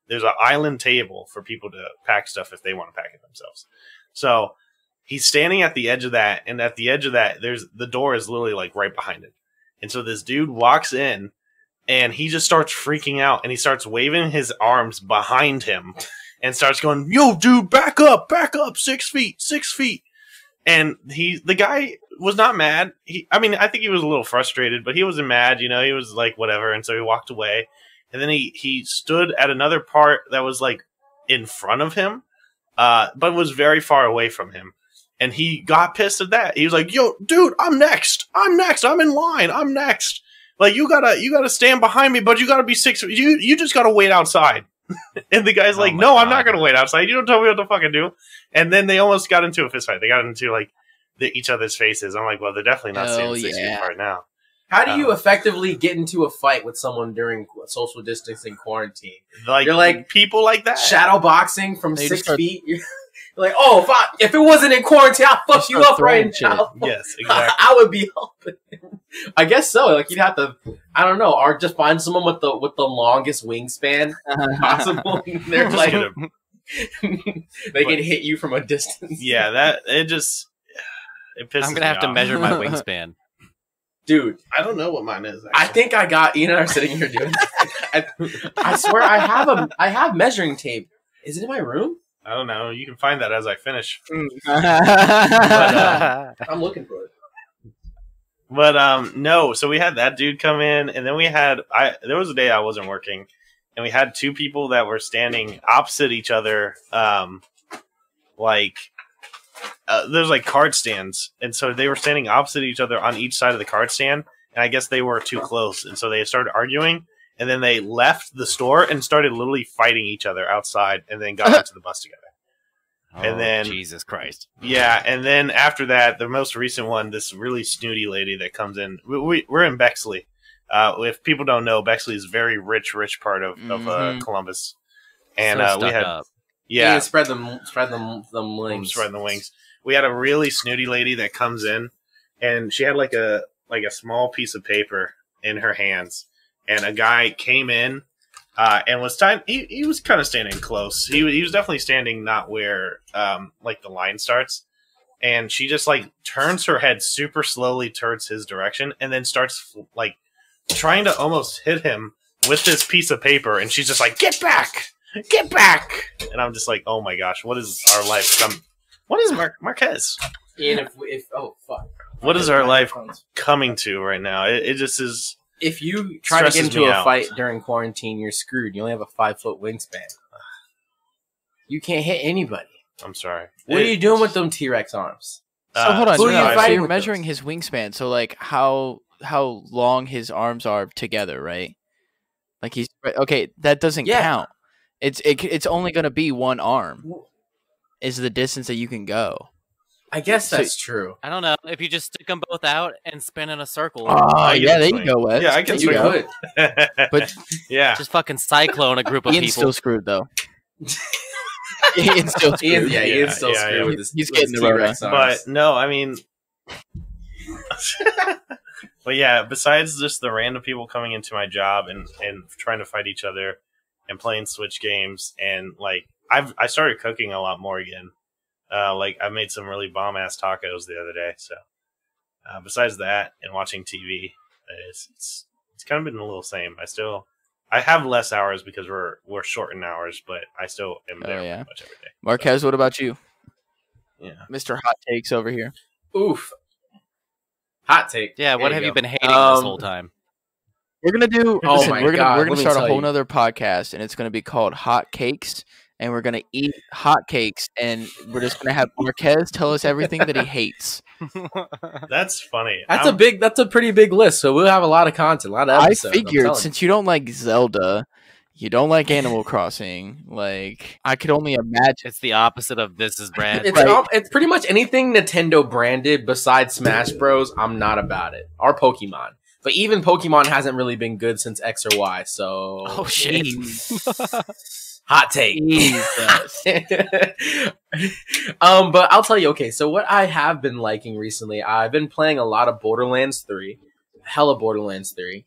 there's an island table for people to pack stuff if they want to pack it themselves. So he's standing at the edge of that, and at the edge of that, the door is literally like right behind it. And so this dude walks in, and he just starts freaking out, and he starts waving his arms behind him. And starts going, yo, dude, back up, 6 feet. And the guy was not mad. I think he was a little frustrated, but he wasn't mad, he was like, whatever. And so he walked away. And then he stood at another part that was like in front of him, but was very far away from him. And he got pissed at that. He was like, yo, dude, I'm next. I'm in line. I'm next. Like, you gotta stand behind me, but you gotta be 6 feet. You just gotta wait outside. And the guy's like, no, I'm not going to wait outside. You don't tell me what to fucking do. And then they almost got into a fist fight. They got into like each other's faces. I'm like, well, they're definitely not standing 6 feet apart now. How do you effectively get into a fight with someone during social distancing quarantine? Like, you're like people like that. Shadow boxing from They 6 just feet. You're like, oh, if it wasn't in quarantine, I'll fuck you up right now. Yes, exactly. I would be helping. I guess so. Like, you'd have to, I don't know, or just find someone with the longest wingspan possible. They're Just like, gonna- they can hit you from a distance. yeah, it pisses I'm gonna have to me off. measure my wingspan. Dude, I don't know what mine is. I Actually. think I got Ian and I are sitting here doing. I swear I have measuring tape. Is it in my room? I don't know. You can find that as I finish. I'm looking for it. But no. So we had that dude come in, and then we had there was a day I wasn't working, and we had two people that were standing opposite each other. There's like card stands, and so they were standing opposite each other on each side of the card stand, and I guess they were too close, and so they started arguing, and then they left the store and started literally fighting each other outside, and then got onto the bus together. And then Jesus Christ, yeah, and then after that, the most recent one, this really snooty lady that comes in. We're in Bexley. If people don't know, Bexley is a very rich part of Columbus, and so we had up. Yeah, spread them wings. Spreading the wings. We had a really snooty lady that comes in, and she had like a small piece of paper in her hands, and a guy came in and was he was kind of standing close. He was definitely standing not where like the line starts, and she just like turns her head super slowly towards his direction, and then starts like trying to almost hit him with this piece of paper, and she's just like, "Get back! Get back!" And I'm just like, "Oh my gosh, what is our life? What is Marquez? And if oh fuck, what is our life coming to right now? It just is." If you try to get into a fight during quarantine, you're screwed. You only have a 5-foot wingspan. You can't hit anybody. I'm sorry. What are you doing with them T-Rex arms? So hold on. Who are you So fighting you're with measuring his wingspan. So like how long his arms are together, right? Like he's okay. That doesn't count. It's only going to be one arm. Is the distance that you can go. I guess that's true. I don't know. If you just stick them both out and spin in a circle. Oh, yeah, there you go, Wes. Yeah, I can swing. But yeah, just fucking cyclone a group of Ian's people. still scred though. Ian's still screwed. Ian's still screwed with his. He's getting the T-Rex but no, I mean, but yeah. Besides just the random people coming into my job and trying to fight each other and playing Switch games, and like I started cooking a lot more again. Like I made some really bomb ass tacos the other day. So besides that and watching TV, it's kind of been a little same. I have less hours because we're short in hours, but I still am there pretty much every day. Marquez, what about you? Yeah, Mr. Hot Takes over here. Oof. Hot take. Yeah, what have you been hating this whole time? We're gonna do. Oh listen, my we're God, gonna let me start a tell whole you. nother podcast, and it's gonna be called Hot Cakes. And we're gonna eat hot cakes, and we're just gonna have Marquez tell us everything that he hates. that's funny. That's a pretty big list. So we'll have a lot of content, a lot of episodes. I figured since you don't like Zelda, you don't like Animal Crossing. Like I could only imagine. It's the opposite of this is brand. It's pretty much anything Nintendo branded besides Smash Bros. I'm not about it. Or Pokemon. But even Pokemon hasn't really been good since X or Y. So Oh shit! hot take. But I'll tell you. Okay, so what I have been liking recently, I've been playing a lot of Borderlands 3, hella Borderlands 3.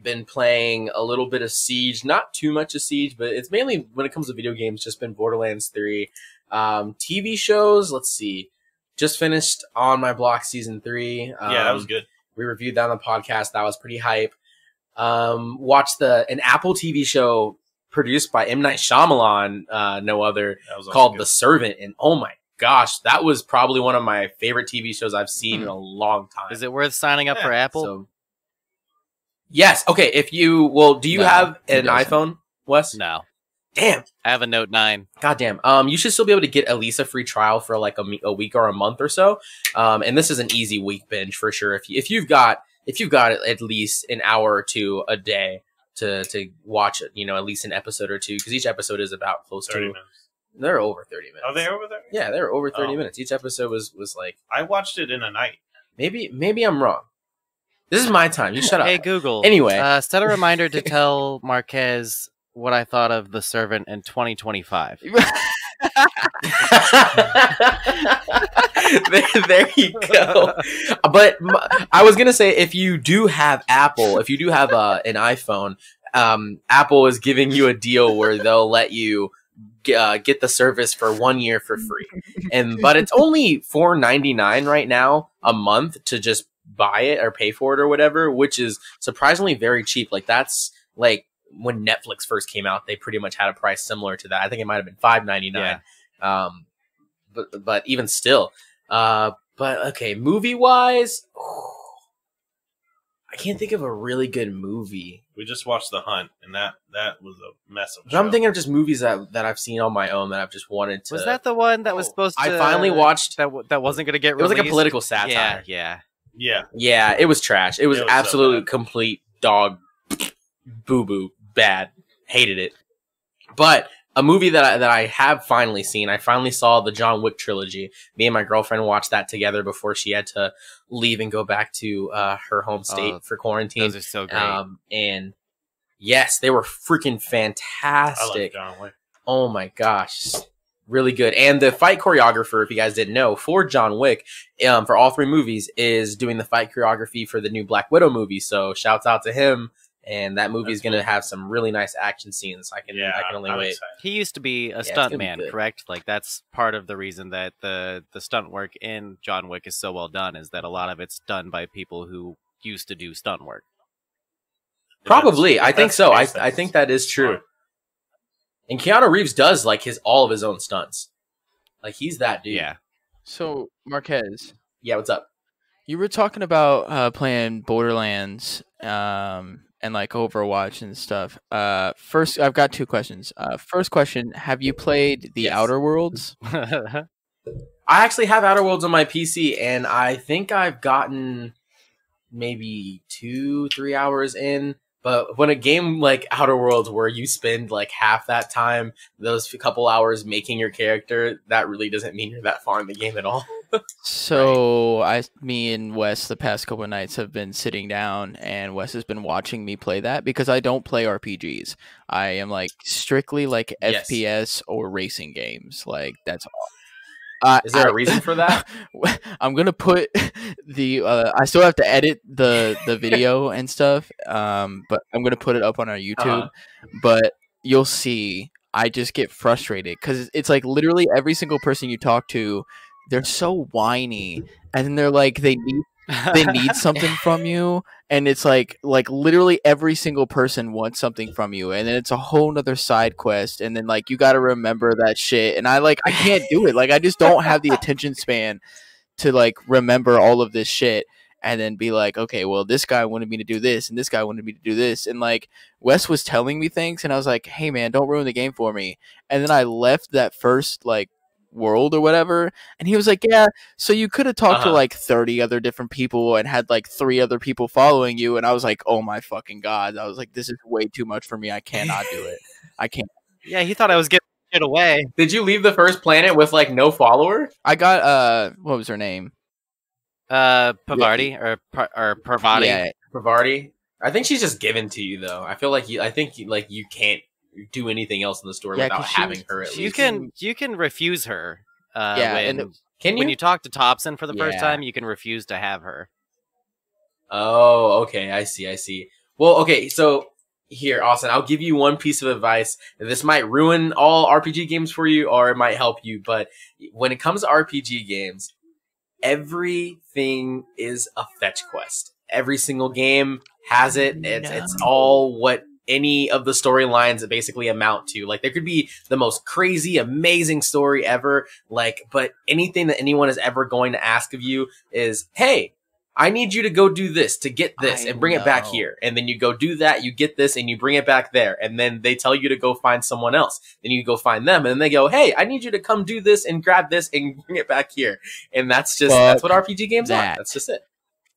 Been playing a little bit of Siege, not too much of Siege, but it's mainly when it comes to video games, just been Borderlands 3. TV shows, let's see. Just finished On My Block season 3. Yeah, that was good. We reviewed that on the podcast. That was pretty hype. Watched an Apple TV show produced by M. Night Shyamalan, no other, called The Servant. And oh my gosh, that was probably one of my favorite TV shows I've seen in a long time. Is it worth signing up for Apple? So, yes. Okay. Do you have an iPhone, Wes? No. Damn. I have a Note 9. Goddamn. You should still be able to get at least a free trial for like a week or a month or so. And this is an easy week binge for sure. If you've got at least an hour or two a day to watch it, at least an episode or two, because each episode is about close 30 to. minutes. They're over 30 minutes. Are they over there? Yeah, they're over 30 minutes. Each episode was like. I watched it in a night. Maybe I'm wrong. This is my time. You shut up. Hey Google. Anyway, set a reminder to tell Marquez what I thought of The Servant in 2025. there you go. But I was gonna say, if you do have Apple, if you do have an iPhone, Apple is giving you a deal where they'll let you get the service for 1 year for free, but it's only $4.99 right now a month to just buy it or pay for it or whatever, which is surprisingly very cheap. Like that's like when Netflix first came out, they pretty much had a price similar to that. I think it might have been $5.99. Yeah. But even still, but okay, movie wise, I can't think of a really good movie. We just watched The Hunt, and that was a mess of. But I'm thinking of just movies that I've seen on my own that I've just wanted to. Was that the one that was supposed to? I finally watched that wasn't going to get It was released? like a political satire. Yeah. It was trash. It was so absolute bad. complete dog boo bad. Hated it. But a movie that I have finally seen, I finally saw the John Wick trilogy. Me and my girlfriend watched that together before she had to leave and go back to her home state for quarantine. Those are so great. And yes, they were freaking fantastic. I like John Wick. Oh my gosh. Really good. And the fight choreographer, if you guys didn't know, for John Wick, for all 3 movies, is doing the fight choreography for the new Black Widow movie. So shouts out to him. And that movie is going to have some really nice action scenes. I can only wait. Excited. He used to be a it's stunt gonna be man, good. correct? Like that's part of the reason that the stunt work in John Wick is so well done, is that a lot of it's done by people who used to do stunt work. Probably. I think so. I that's think that is true. smart. And Keanu Reeves does like all of his own stunts. Like he's that dude. Yeah. So Marquez, Yeah, what's up? you were talking about playing Borderlands and like Overwatch and stuff. First, I've got 2 questions. First question: have you played the Yes. Outer Worlds? I actually have Outer Worlds on my PC, and I think I've gotten maybe 2-3 hours in. But when a game like Outer Worlds, where you spend like half that time, those couple hours making your character, that really doesn't mean you're that far in the game at all. So me and Wes the past couple of nights have been sitting down, and Wes has been watching me play that because I don't play RPGs. I am like strictly like Yes. FPS or racing games. Like that's all. Is there a reason for that? I'm gonna put the. I still have to edit the video and stuff. But I'm gonna put it up on our YouTube. But you'll see, I just get frustrated because it's like literally every single person you talk to, they're so whiny, and then they're like they need something from you, and it's like literally every single person wants something from you, and then it's a whole nother side quest, and then like you got to remember that shit, and I can't do it. Like I just don't have the attention span to like remember all of this shit and then be like, okay, well this guy wanted me to do this and this guy wanted me to do this, and like Wes was telling me things and I was like, hey man, don't ruin the game for me. And then I left that first like world or whatever, and he was like, yeah, so you could have talked to like 30 other different people and had like 3 other people following you. And I was like, oh my fucking god, I was like, this is way too much for me, I cannot do it. I can't. Yeah, he thought I was getting shit away. Did you leave the first planet with like no follower? I got what was her name? Pavardi or Parvati. Yeah, Pavardi? I think she's just given to you though. I feel like you can't do anything else in the story without 'cause having her at You least. you can refuse her. Yeah, when, Can you? when you talk to Thompson for the first Yeah. time, you can refuse to have her. Oh, okay. I see. Well, okay. So here, Austin, I'll give you one piece of advice. This might ruin all RPG games for you, or it might help you. But when it comes to RPG games, everything is a fetch quest. Every single game has it. It's all what any of the storylines basically amount to. Like there could be the most crazy, amazing story ever. Like, but anything that anyone is ever going to ask of you is, hey, I need you to go do this to get this and bring it back here. And then you go do that, you get this, and you bring it back there. And then they tell you to go find someone else. Then you go find them. And then they go, hey, I need you to come do this and grab this and bring it back here. And that's what RPG games are. That's just it.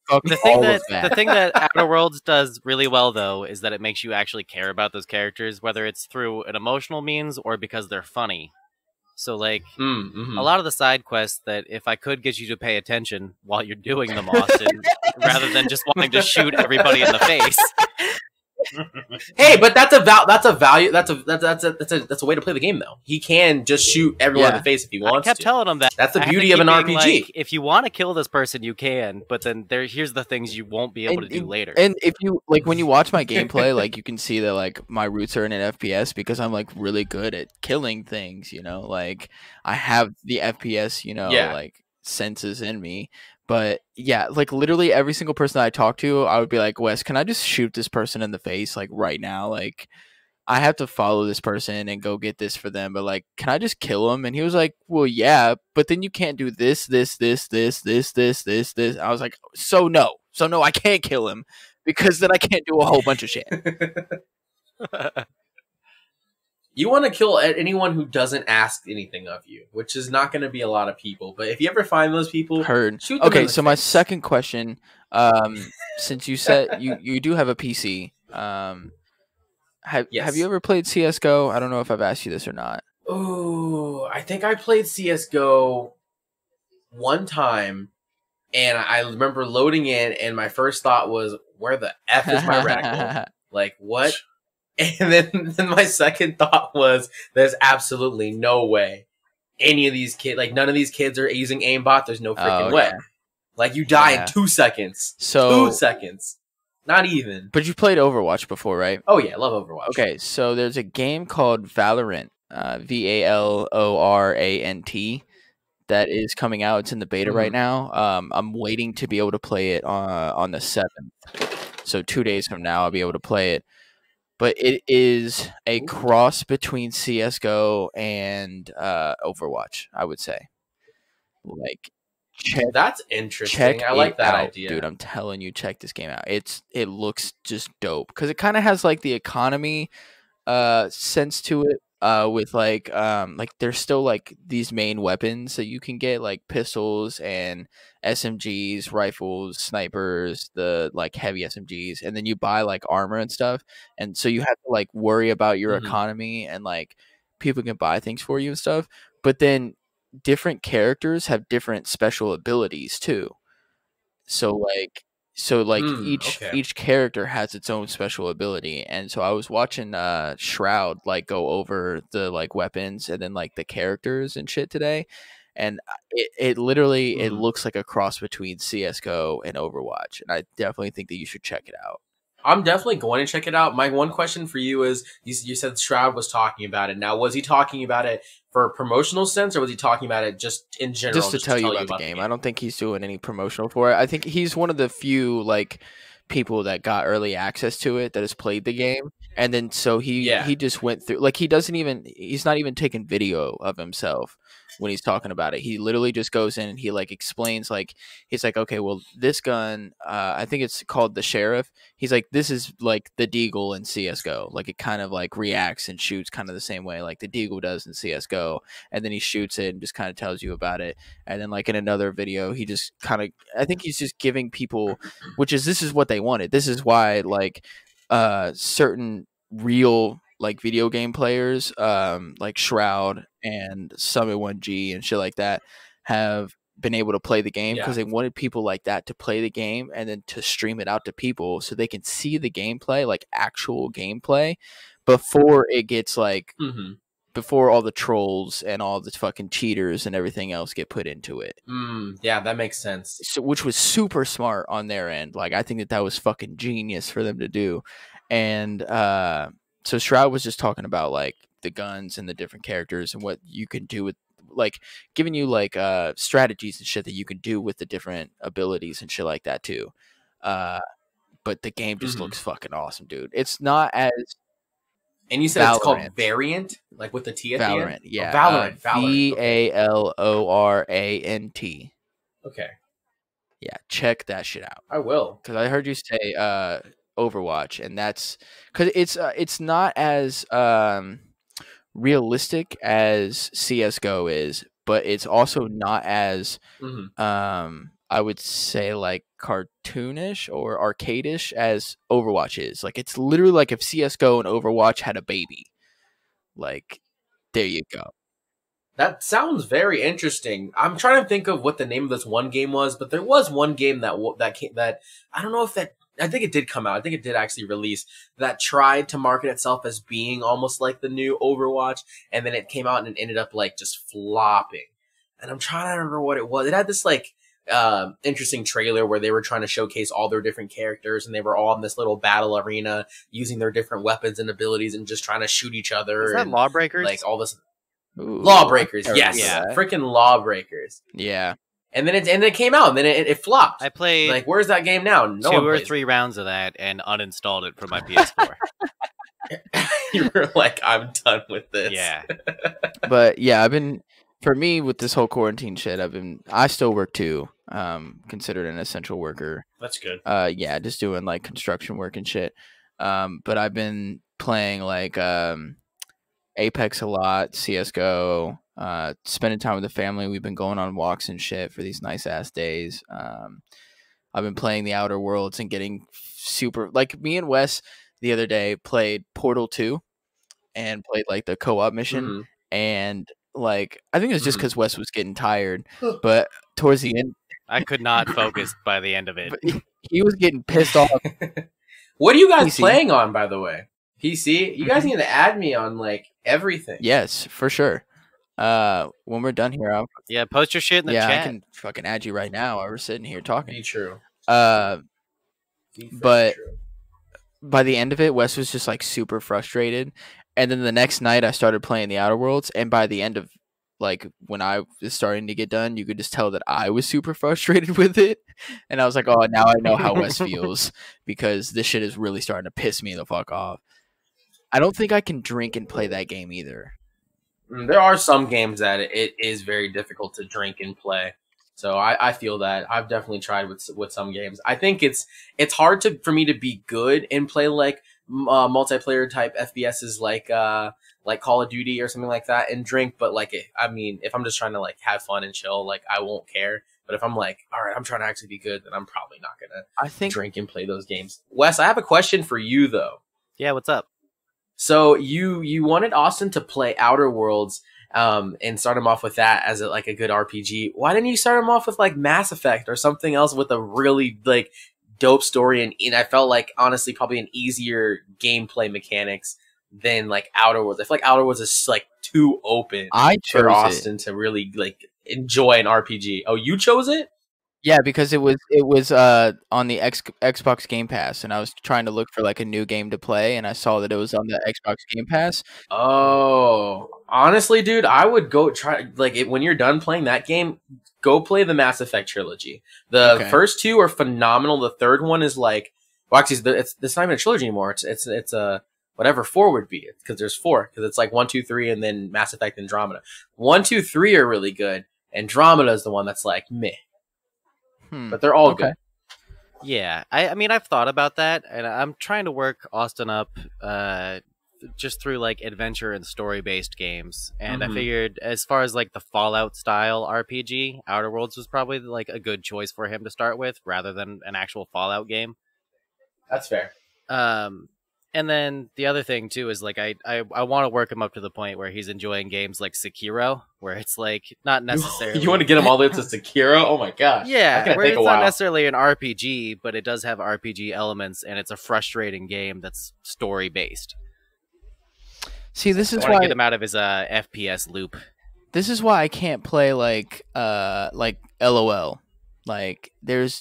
The thing that Outer Worlds does really well, though, is that it makes you actually care about those characters, whether it's through an emotional means or because they're funny. So, like, a lot of the side quests that if I could get you to pay attention while you're doing them, Austin, rather than just wanting to shoot everybody in the face. Hey, but that's a value. That's a way to play the game, though. He can just shoot everyone in the face if he wants. I kept telling him that. That's the I had beauty to of an keep being RPG. like, if you want to kill this person, you can. But then here's the things you won't be able to do later. And if you like, when you watch my gameplay, like you can see that like my roots are in an FPS because I'm like really good at killing things. You know, like I have the FPS, like senses in me. But yeah, like literally every single person I talk to, I would be like, Wes, can I just shoot this person in the face like right now? Like I have to follow this person and go get this for them, but like, can I just kill him? And he was like, well, yeah, but then you can't do this. I was like, so no, I can't kill him because then I can't do a whole bunch of shit. You want to kill anyone who doesn't ask anything of you, which is not going to be a lot of people. But if you ever find those people, shoot them in the face. My second question, since you said you do have a PC, have you ever played CS:GO? I don't know if I've asked you this or not. Oh, I think I played CS:GO one time, and I remember loading in, and my first thought was, "Where the f is my reticle? Like what?" And then my second thought was, "There's absolutely no way any of these kids, like none of these kids, are using aimbot. There's no freaking way. Like you die in 2 seconds. So 2 seconds." Not even. But you played Overwatch before, right? Oh, yeah. I love Overwatch. Okay, so there's a game called Valorant, VALORANT, that is coming out. It's in the beta right now. I'm waiting to be able to play it on the 7th. So 2 days from now, I'll be able to play it. But it is a cross between CS:GO and Overwatch, I would say. Like, that's interesting. I like that idea, dude. I'm telling you, check this game out. It looks just dope because it kind of has like the economy sense to it. With like there's still like these main weapons that you can get, like pistols and SMGs, rifles, snipers, the like heavy SMGs, and then you buy like armor and stuff, and so you have to like worry about your economy, and like people can buy things for you and stuff. But then different characters have different special abilities too. So each character has its own special ability, and so I was watching Shroud like go over the like weapons and then like the characters and shit today, and it literally it looks like a cross between CS:GO and Overwatch, and I definitely think that you should check it out. I'm definitely going to check it out. My one question for you is, you said Shroud was talking about it. Now, was he talking about it for a promotional sense, or was he talking about it just in general? Just to tell you about the game. I don't think he's doing any promotional for it. I think he's one of the few like people that got early access to it that has played the game, and then so he just went through, like he's not even taking video of himself when he's talking about it. He literally just goes in and he like explains, like he's like, okay, well this gun, I think it's called the Sheriff. He's like, this is like the Deagle in CS:GO. Like it kind of like reacts and shoots kind of the same way like the Deagle does in CS:GO. And then he shoots it and just kind of tells you about it. And then like in another video, he just kind of, I think he's just giving people, this is what they wanted. This is why like certain real like video game players, like Shroud and Summit 1G and shit like that, have been able to play the game because they wanted people like that to play the game and then to stream it out to people so they can see the gameplay, like actual gameplay, before it gets like before all the trolls and all the fucking cheaters and everything else get put into it. Yeah, that makes sense. So, which was super smart on their end. Like I think that was fucking genius for them to do. And so Shroud was just talking about like the guns and the different characters and what you can do with, like giving you like strategies and shit that you can do with the different abilities and shit like that too. But the game just looks fucking awesome, dude. It's not as, and you said Valorant. It's called Variant, like with the T at the end? Yeah. Valorant. VALORANT. Okay. Yeah, check that shit out. I will. Because I heard you say Overwatch, and that's because it's not as realistic as CS:GO is, but it's also not as I would say like cartoonish or arcadish as Overwatch is. Like it's literally like if CS:GO and Overwatch had a baby. Like there you go. That sounds very interesting. I'm trying to think of what the name of this one game was, but there was one game that I don't know if that, I think it did come out. I think it did actually release, that tried to market itself as being almost like the new Overwatch, and then it came out and it ended up like just flopping. And I'm trying to remember what it was. It had this like interesting trailer where they were trying to showcase all their different characters, and they were all in this little battle arena using their different weapons and abilities and just trying to shoot each other. Is that Lawbreakers? Like all this. Ooh, Lawbreakers, yes. Yeah. Freaking Lawbreakers. Yeah. And then it came out, and then it flopped. I played like, where's that game now? No 2 or 3 rounds of that and uninstalled it from my PS4. You were like, I'm done with this. Yeah. But yeah, for me with this whole quarantine shit, I still work too. Considered an essential worker. That's good. Yeah, just doing like construction work and shit. But I've been playing like Apex a lot, CS:GO, spending time with the family. We've been going on walks and shit for these nice ass days. I've been playing the Outer Worlds and getting super, like, me and Wes the other day played Portal 2 and played like the co-op mission. And like, I think it was just because Wes was getting tired, but towards the end, I could not focus by the end of it. He was getting pissed off. What are you guys PC. playing on, by the way? PC? You guys need to add me on like everything. Yes, for sure. When we're done here, Yeah, post your shit in the chat. I can fucking add you right now while we're sitting here talking. Be true. But by the end of it, Wes was just like super frustrated. And then the next night I started playing the Outer Worlds, and by the end of like when I was starting to get done, you could just tell that I was super frustrated with it. And I was like, oh, now I know how Wes feels, because this shit is really starting to piss me the fuck off. I don't think I can drink and play that game either. There are some games that it is very difficult to drink and play. So I feel that. I've definitely tried with some games. I think it's hard for me to be good and play like multiplayer type FPSs like Call of Duty or something like that and drink. But like, if I'm just trying to like have fun and chill, like I won't care. But if I'm like, all right, I'm trying to actually be good, then I'm probably not gonna drink and play those games. Wes, I have a question for you though. Yeah, what's up? So you wanted Austin to play Outer Worlds. And start him off with that as a good RPG. Why didn't you start him off with like Mass Effect or something else with a really like dope story? And I felt like honestly probably an easier gameplay mechanics than like Outer Worlds. I feel like Outer Worlds is like too open for Austin to really like enjoy an RPG. Oh, you chose it? Yeah, because it was on the Xbox Game Pass, and I was trying to look for like a new game to play, and I saw that it was on the Xbox Game Pass. Oh, honestly, dude, I would go try when you're done playing that game, go play the Mass Effect trilogy. The first 2 are phenomenal. The third one is like, well, actually, it's not even a trilogy anymore. It's a whatever 4 would be, because there's 4, because it's like 1, 2, 3, and then Mass Effect Andromeda. 1, 2, 3 are really good. Andromeda is the one that's like meh. But they're all good. Yeah, I mean, I've thought about that, and I'm trying to work Austin up just through like adventure and story-based games. And I figured, as far as like the Fallout style RPG, Outer Worlds was probably like a good choice for him to start with, rather than an actual Fallout game. That's fair. And then the other thing too is like I want to work him up to the point where he's enjoying games like Sekiro, where it's like not necessarily you want to get him all the way to Sekiro. Oh my gosh! Yeah, where it's not necessarily an RPG, but it does have RPG elements, and it's a frustrating game that's story based. See, this is why I get him out of his FPS loop. This is why I can't play like LOL. Like there's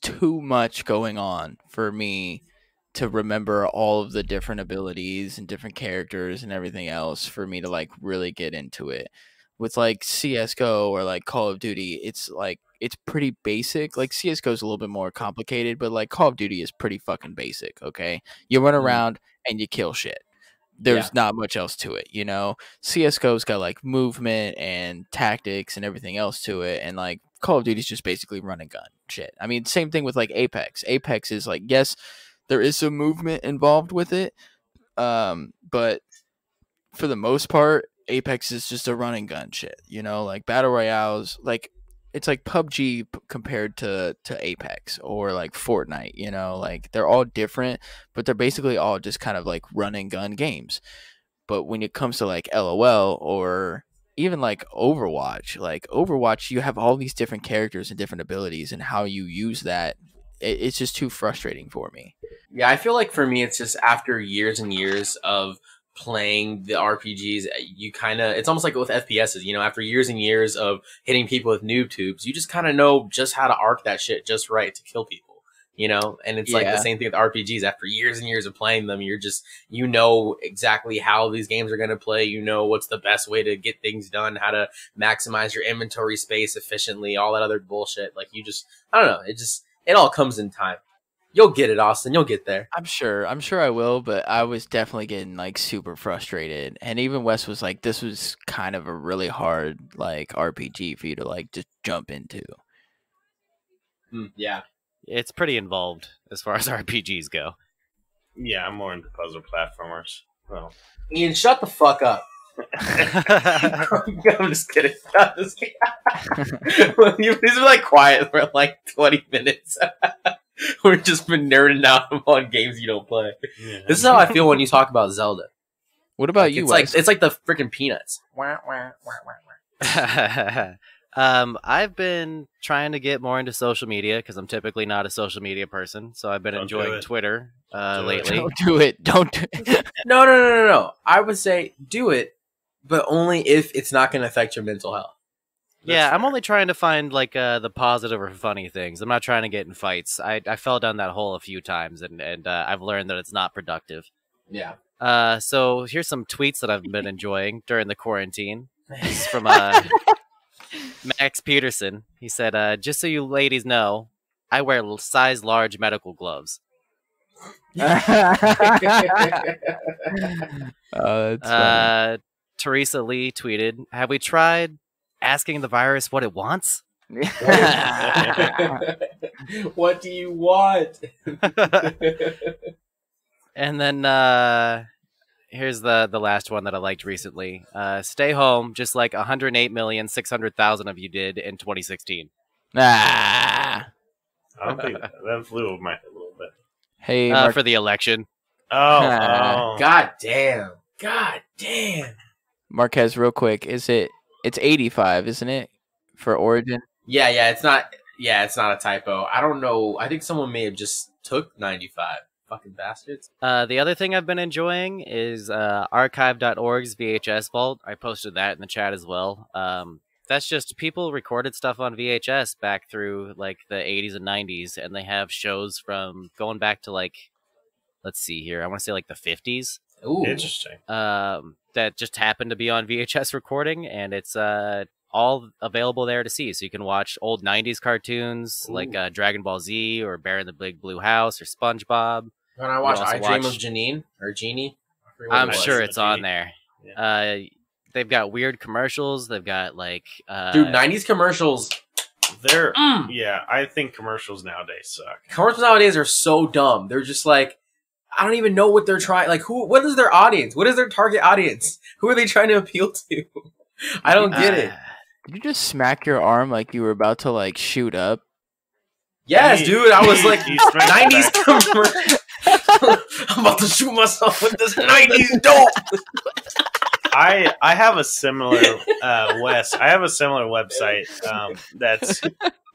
too much going on for me to remember all of the different abilities and different characters and everything else for me to like really get into it. With like CS:GO or like Call of Duty, it's like it's pretty basic. Like CS:GO is a little bit more complicated, but like Call of Duty is pretty fucking basic, okay? You run around and you kill shit. There's not much else to it, you know? CS:GO's got like movement and tactics and everything else to it, and like Call of Duty's just basically run and gun shit. I mean, same thing with like Apex. Apex is like, yes, there is some movement involved with it, but for the most part, Apex is just a run and gun shit. You know, like battle royales, like it's like PUBG compared to Apex or like Fortnite. You know, like they're all different, but they're basically all just kind of like run and gun games. But when it comes to like LOL or even like Overwatch, you have all these different characters and different abilities, and how you use that, it's just too frustrating for me. Yeah, I feel like for me, it's just after years and years of playing the RPGs, it's almost like with FPSs, you know, after years and years of hitting people with noob tubes, you just kind of know just how to arc that shit just right to kill people. you know? And it's like the same thing with RPGs. After years and years of playing them, you're just, you know exactly how these games are going to play. You know what's the best way to get things done, how to maximize your inventory space efficiently, all that other bullshit. Like, you just, I don't know. It all comes in time. You'll get it, Austin. You'll get there. I'm sure I will, but I was definitely getting like super frustrated. And even Wes was like, this was kind of a really hard like RPG for you to like just jump into. Yeah. It's pretty involved as far as RPGs go. Yeah, I'm more into puzzle platformers. Well, Ian, shut the fuck up. I'm just kidding. He's been like quiet for like 20 minutes. We've just been nerding out on games you don't play. Yeah. This is how I feel when you talk about Zelda. What about you? It's like the freaking Peanuts. I've been trying to get more into social media because I'm typically not a social media person. So I've been enjoying Twitter lately. Don't do it. Don't do it. No. I would say do it, but only if it's not going to affect your mental health. Yeah, I'm only trying to find like the positive or funny things. I'm not trying to get in fights. I fell down that hole a few times, and I've learned that it's not productive. Yeah. So here's some tweets that I've been enjoying during the quarantine. This is from Max Peterson. He said, "Just so you ladies know, I wear size large medical gloves." That's Teresa Lee tweeted, "Have we tried asking the virus what it wants?" What do you want? And then here's the last one that I liked recently. Stay home, just like 108,600,000 of you did in 2016. I don't think that flew over my head a little bit. Hey, for the election. Oh. God damn. Marquez, real quick, it's 85, isn't it, for Origin? Yeah, it's not a typo. I don't know. I think someone may have just took 95. Fucking bastards. The other thing I've been enjoying is archive.org's VHS vault. I posted that in the chat as well. That's just people recorded stuff on VHS back through like the 80s and 90s, and they have shows from going back to like, let's see here, I want to say like the 50s. Ooh. Interesting. That just happened to be on VHS recording, and it's all available there to see. So you can watch old 90s cartoons like Dragon Ball Z or Bear in the Big Blue House or SpongeBob. When I watch I Dream of Janine or Genie, I'm sure it's on there. Yeah. They've got weird commercials. They've got like dude, 90s commercials. Yeah, I think commercials nowadays suck. Commercials nowadays are so dumb. They're just like, I don't even know what they're trying. Like, what is their audience? What is their target audience? Who are they trying to appeal to? I don't get it. Did you just smack your arm like you were about to like shoot up? Yes, dude. I was like, 90s commercial. I'm about to shoot myself with this 90s dope. I have a similar Wes. I have a similar website that's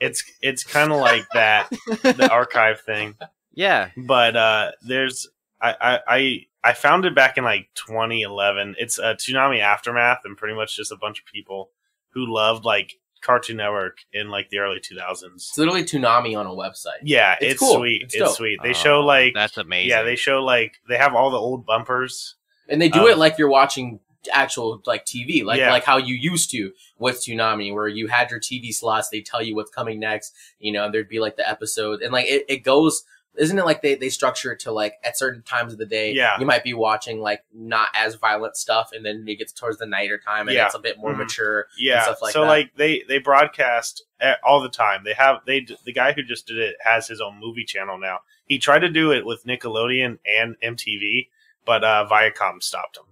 it's kind of like that, the archive thing. Yeah, but there's I found it back in like 2011. It's a Toonami Aftermath, and pretty much just a bunch of people who loved like Cartoon Network in like the early 2000s. It's literally Toonami on a website. Yeah, it's cool. Sweet. It's sweet. They show like that's amazing. Yeah, they show like they have all the old bumpers, and they do it like you're watching actual like TV, like how you used to with Toonami, where you had your TV slots. They tell you what's coming next. You know, there'd be like the episode, and like it goes. Isn't it like they structure it to like at certain times of the day? Yeah. You might be watching like not as violent stuff, and then it gets towards the nighter time and it's a bit more mature. Yeah. And stuff like so that. Like they broadcast all the time. The guy who just did it has his own movie channel now. He tried to do it with Nickelodeon and MTV, but Viacom stopped him.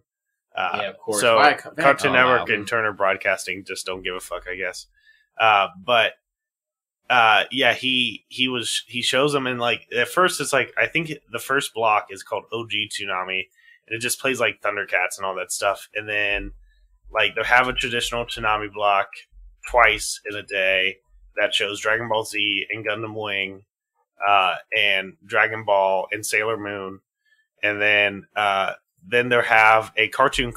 Yeah, of course. So Viacom. Cartoon Network and Turner Broadcasting just don't give a fuck, I guess. He shows them, and like at first it's like I think the first block is called OG Toonami, and it just plays like Thundercats and all that stuff. And then like they have a traditional Toonami block twice in a day that shows Dragon Ball Z and Gundam Wing, and Dragon Ball and Sailor Moon, and then they'll have a cartoon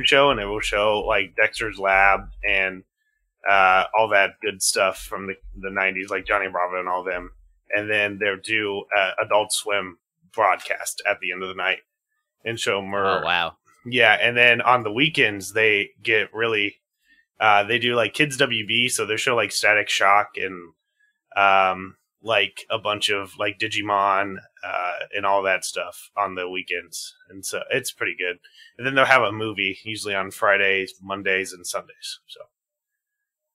show, and it will show like Dexter's Lab and all that good stuff from the 90s, like Johnny Bravo and all them. and then they'll do Adult Swim broadcast at the end of the night and show more. Oh wow! Yeah, and then on the weekends they get really, they do like Kids WB, so they show like Static Shock and like a bunch of like Digimon and all that stuff on the weekends, and so it's pretty good. And then they'll have a movie usually on Fridays, Mondays, and Sundays. So,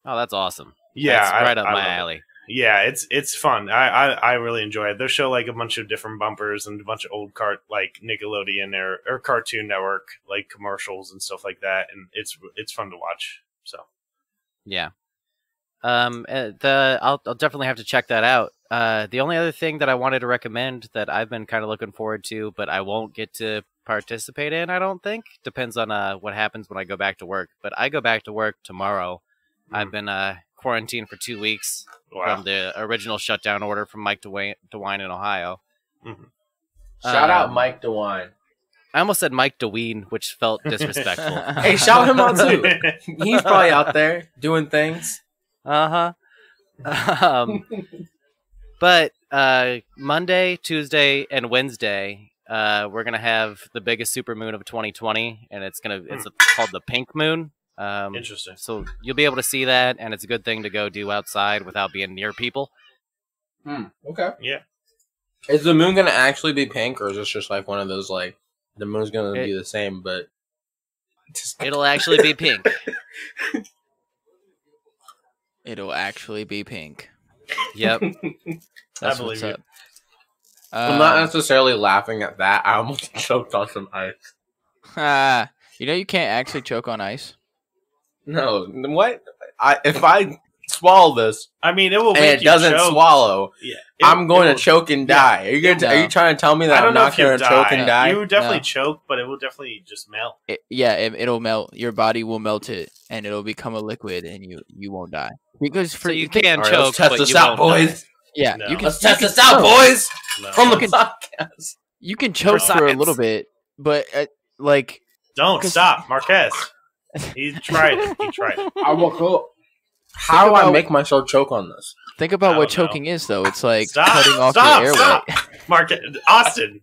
Oh, that's awesome. yeah, That's right up I my love it. alley. Yeah, it's fun. I really enjoy it. They'll show like a bunch of different bumpers and a bunch of old like Nickelodeon or Cartoon Network like commercials and stuff like that, and it's fun to watch. So Yeah. I'll definitely have to check that out. The only other thing that I wanted to recommend that I've been kind of looking forward to, but I won't get to participate in, I don't think. Depends on what happens when I go back to work. But I go back to work tomorrow. I've been quarantined for 2 weeks from the original shutdown order from Mike DeWine in Ohio. Mhm. Shout out Mike DeWine. I almost said Mike DeWine, which felt disrespectful. Hey, shout him out too. He's probably out there doing things. But Monday, Tuesday, and Wednesday, we're gonna have the biggest supermoon of 2020, and it's called the Pink Moon. Interesting. So you'll be able to see that, and it's a good thing to go do outside without being near people. Okay. Yeah. Is the moon gonna actually be pink, or is this just like one of those like the moon's gonna be the same, but It'll actually be pink. It'll actually be pink. Yep. That's I believe what's up. I'm not necessarily laughing at that. I almost choked on some ice. You know you can't actually choke on ice. No, what? If I swallow this I mean, it will and make it you doesn't choke. swallow, Yeah, I'm going it to choke and die. Are you No. are you trying to tell me I that don't I'm know not if you'll going to choke and die? You would definitely No. choke, but it will definitely just melt. It'll melt. Your body will melt it, and it'll become a liquid, and you won't die. Because So you think- can All right, choke, let's test but this you out, won't boys. yeah, No. you can. Let's test you this can- out, no, boys. No. From the can- podcast. You can choke For for a science. little bit, but like Don't 'cause- stop, Marquez. He tried it. He tried it. I will go. How do I about- make myself choke on this? think about I what don't know. choking is, though. It's like Stop! cutting off Stop! your airway. Stop! Marquez, Austin,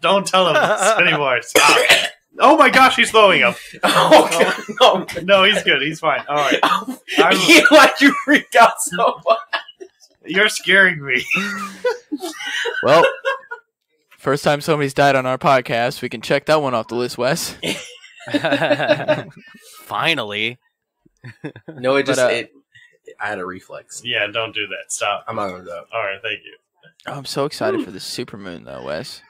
don't tell him this anymore. Stop. Oh my gosh, he's throwing him. Oh, no. No, he's good. He's fine. All right. Why'd you freak out so much? You're scaring me. Well, first time somebody's died on our podcast, we can check that one off the list, Wes. Finally. No, it just But, I had a reflex. Yeah, don't do that. Stop. I'm not gonna do it. All right, thank you. Oh, I'm so excited for the supermoon, though, Wes.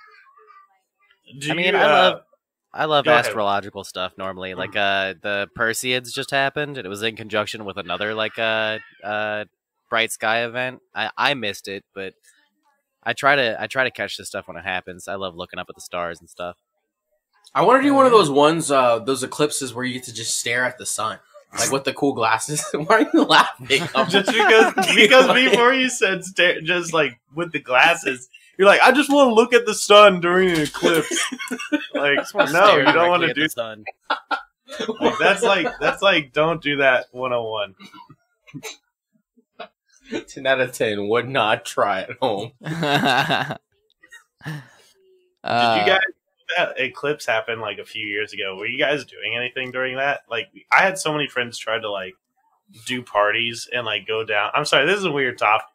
Do I mean, you, I love go ahead. astrological stuff normally. Like the Perseids just happened, and it was in conjunction with another like bright sky event. I missed it, but I try to catch this stuff when it happens. I love looking up at the stars and stuff. I want to do one of those ones, those eclipses where you get to just stare at the sun, like with the cool glasses. Why are you laughing? just because before you said just like with the glasses, you're like, I just want to look at the sun during an eclipse. Like, no, you don't want to do the sun. like, that's like don't do that 101. 10 out of 10 would not try at home. Did you guys? That eclipse happened like a few years ago. Were you guys doing anything during that? Like, I had so many friends try to like do parties and like go down. I'm sorry, this is a weird topic,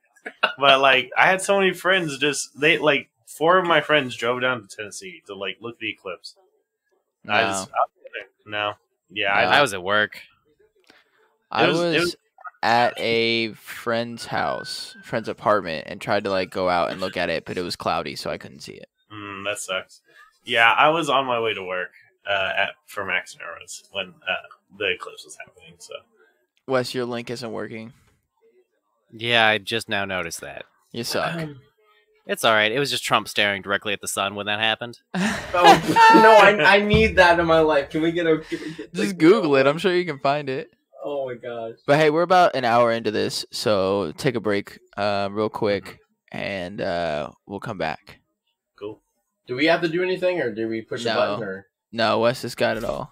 but like I had so many friends. They like 4 of my friends drove down to Tennessee to like look at the eclipse. No. No, yeah, No. I was at work. I It was- was at a friend's house, friend's apartment, and tried to like go out and look at it, but it was cloudy, so I couldn't see it. That sucks. Yeah, I was on my way to work for Max and Arrows when the eclipse was happening. So Wes, your link isn't working. Yeah, I just now noticed that. You suck. It's all right. It was just Trump staring directly at the sun when that happened. I need that in my life. Can we get Just Google it. I'm sure you can find it. Oh my gosh. But hey, we're about an hour into this, so take a break real quick, and we'll come back. cool. Do we have to do anything, or do we push a No. button? Or No, Wes has got it all.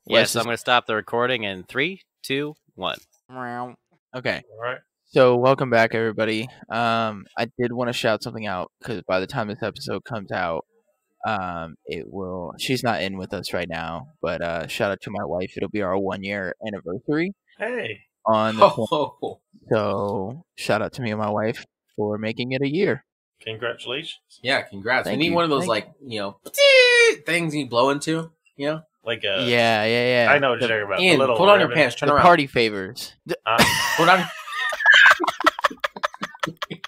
Yes, Wes I'm going to stop the recording in 3, 2, 1. Okay. All right. So welcome back, everybody. I did want to shout something out because by the time this episode comes out, it will. She's not in with us right now, but shout out to my wife. It'll be our 1 year anniversary Hey. on the 20th. Oh, So shout out to me and my wife for making it a year. Congratulations. yeah, congrats. Thank we need you. one of those, Thank things you blow into, Like a. Yeah. I know what The, you're talking about. Ian, the little put on your ribbon. pants, turn the around. party favors. Put on.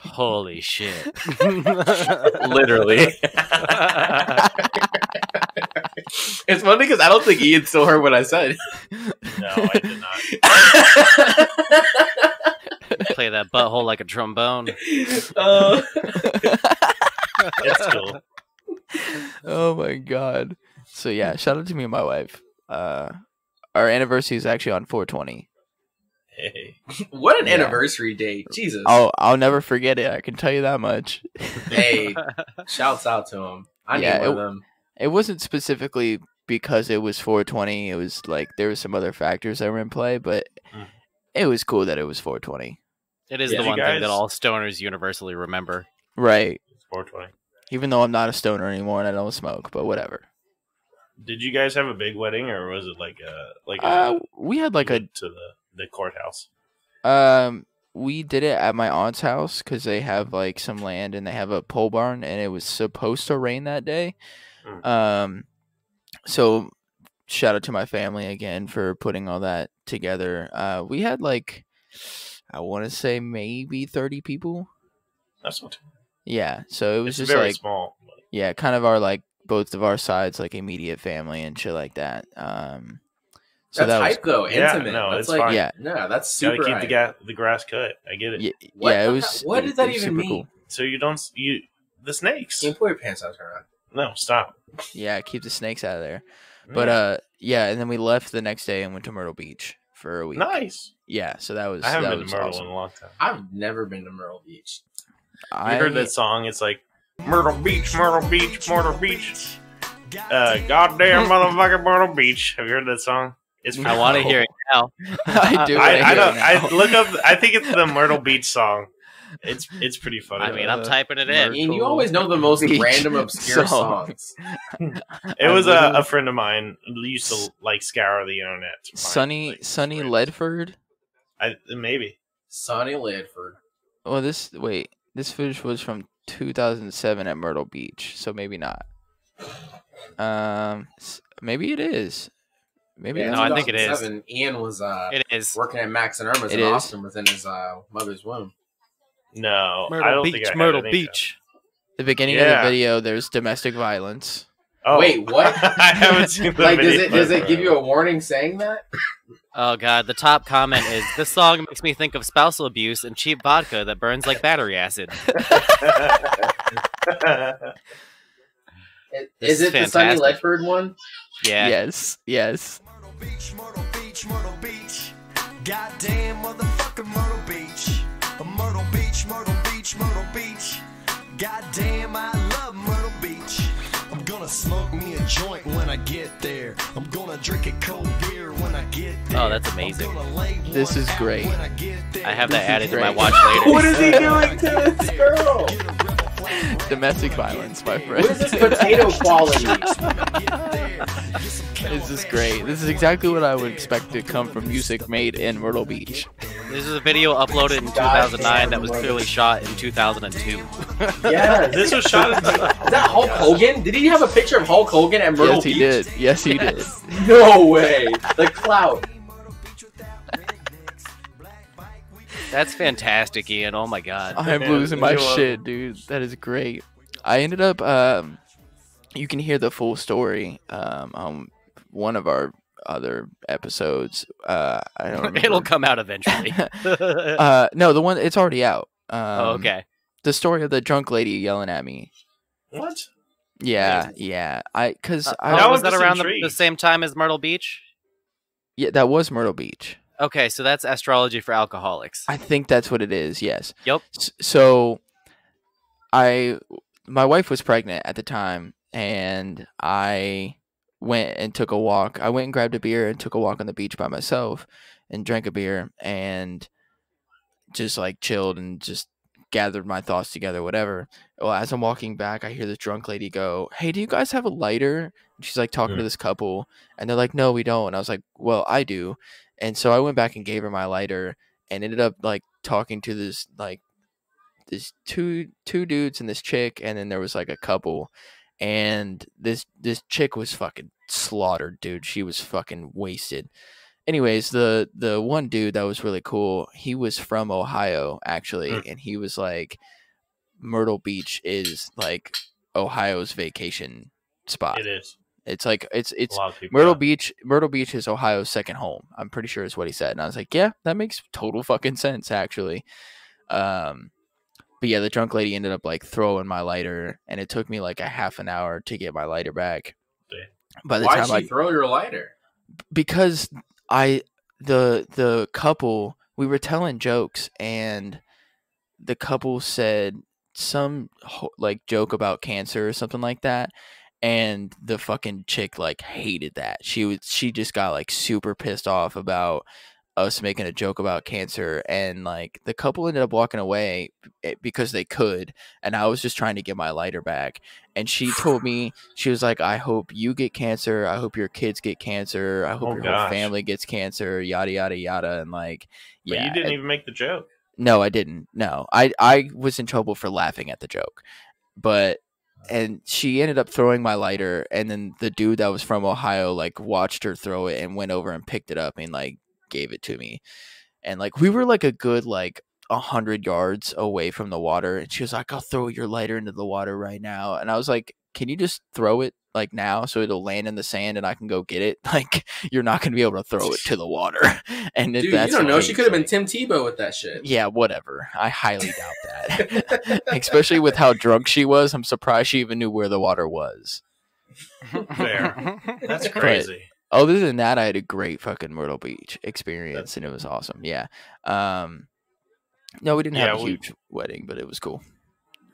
Holy shit. Literally. It's funny because I don't think Ian still heard what I said. No, I did not. Play that butthole like a trombone. It's cool. Oh my god. So yeah, shout out to me and my wife. Our anniversary is actually on 420. Hey. What an Yeah. anniversary date. Jesus. I'll never forget it. I can tell you that much. Hey, shouts out to him. I Yeah, need one of them. It wasn't specifically because it was 420. It was like there were some other factors that were in play, but Mm. it was cool that it was 420. It is Yeah. the You one thing guys- that all stoners universally remember. Right. It's 420. Even though I'm not a stoner anymore and I don't smoke, but whatever. Did you guys have a big wedding, or was it like a We had like you a went to the courthouse? we did it at my aunt's house because they have like some land and they have a pole barn and it was supposed to rain that day. So shout out to my family again for putting all that together. We had like I want to say maybe 30 people. That's not too. Yeah, so it was It's just very like small. yeah, kind of our like both of our sides like immediate family and shit like that. So That's that was hype though. Yeah, Intimate. no, that's it's like, fine. Yeah. No, that's Gotta super keep hype. the grass cut. I get it. yeah, What yeah, it the was. hell- what does that it was even super mean? cool. So you don't the snakes. Can you pull your pants out, turn around? No, stop. Yeah, keep the snakes out of there. But yeah, and then we left the next day and went to Myrtle Beach for a week. Nice. Yeah, so that was I haven't that been was to Myrtle awesome. in a long time. I've never been to Myrtle Beach. You heard that song? It's like Myrtle Beach, Myrtle Beach, Myrtle Beach. Goddamn motherfucking Myrtle Beach. Have you heard that song? It's I want to hear it now. I do. I don't. know. I look up. I think it's the Myrtle Beach song. It's pretty funny. I mean, I'm typing it in. Ian, you always know the most Beach random obscure song. songs. it was I a literally- friend of mine who used to like scour the internet. To find, Sunny like, Ledford. maybe. Sonny Ledford. Well, this footage was from 2007 at Myrtle Beach, so maybe not. Maybe it is. Maybe Yeah, it's No, I think it is. 2007, Ian was It is. working at Max and Irma's It in is. Austin within his mother's womb. No, I Myrtle don't Beach, think I had Myrtle any of Beach. the beginning of Yeah. the video. There's domestic violence. Oh. Wait, what? I haven't seen the Like, video. does it give you a warning saying that? Oh god, the top comment is this song makes me think of spousal abuse and cheap vodka that burns like battery acid. Is is it the Sonny fantastic. Ledford one? Yeah. Yes. Myrtle Beach, Myrtle Beach, Myrtle Beach. Goddamn motherfucking Myrtle Beach. Myrtle Beach, Myrtle Beach, Myrtle Beach. Goddamn, I love Myrtle Beach. I'm gonna smoke me a joint when I get there. I'm gonna drink a cold beer when I get there. Oh, that's amazing. I'm gonna lay This one is out great. when I get there. I have that This is added to my great. watch later. What is he doing to this girl? Domestic violence, my friend. What is this potato quality? This is great. This is exactly what I would expect to come from music made in Myrtle Beach. This is a video uploaded in 2009 that was clearly shot in 2002. Yes. This was shot in Is that Hulk Hogan? Did he have a picture of Hulk Hogan at Myrtle Yes, Beach? he did. Yes, he did. No way. The clout. That's fantastic, Ian. Oh my god. I'm Man, losing my you are- shit, dude. That is great. I ended up. You can hear the full story on one of our other episodes. I don't remember. It'll come out eventually. No, the one it's already out. Oh, okay. The story of the drunk lady yelling at me. What? Yeah, yeah. Because Now Oh, was I'm that just around the intrigued. same time as Myrtle Beach? yeah, that was Myrtle Beach. Okay, so that's astrology for alcoholics. I think that's what it is. Yes. Yep. So, my wife was pregnant at the time, and I went and took a walk. I went and grabbed a beer and took a walk on the beach by myself, and drank a beer. And just like chilled and just gathered my thoughts together, whatever. Well, as I'm walking back, I hear this drunk lady go, "Hey, do you guys have a lighter?" And she's like talking to this couple, and they're like, "No, we don't." And I was like, "Well, I do." And so I went back and gave her my lighter, and ended up like talking to this two dudes and this chick, and then there was like a couple, and this chick was fucking slaughtered, dude. She was fucking wasted. Anyways, the one dude that was really cool, he was from Ohio actually, and he was like, Myrtle Beach is like Ohio's vacation spot. It is. It's like it's A lot of people Myrtle go. Beach. Myrtle Beach is Ohio's second home. I'm pretty sure is what he said, and I was like, yeah, that makes total fucking sense actually. But yeah, the drunk lady ended up like throwing my lighter, and it took me like a half an hour to get my lighter back. By the Why'd time she throw your lighter? because the couple, we were telling jokes, and the couple said some like joke about cancer or something like that, and the fucking chick like hated that. She just got like super pissed off about us making a joke about cancer, and like the couple ended up walking away because they could, and I was just trying to get my lighter back. And she told me, she was like, "I hope you get cancer, I hope your kids get cancer, I hope your whole family gets cancer, yada yada yada." And like, But yeah, you didn't even make the joke. no, I didn't. No, I was in trouble for laughing at the joke, but and she ended up throwing my lighter, and then the dude that was from Ohio like watched her throw it and went over and picked it up and like gave it to me. And like we were like a good like 100 yards away from the water, and she was like, "I'll throw your lighter into the water right now." And I was like, "Can you just throw it like now so it'll land in the sand and I can go get it? Like you're not gonna be able to throw it to the water." And Dude, that's you don't know. the She case, could have been like, Tim Tebow with that shit. yeah, whatever. I highly doubt that. Especially with how drunk she was, I'm surprised she even knew where the water was. Fair. That's crazy. Other than that, I had a great fucking Myrtle Beach experience, and it was awesome. Yeah. No, we didn't have a huge wedding, but it was cool.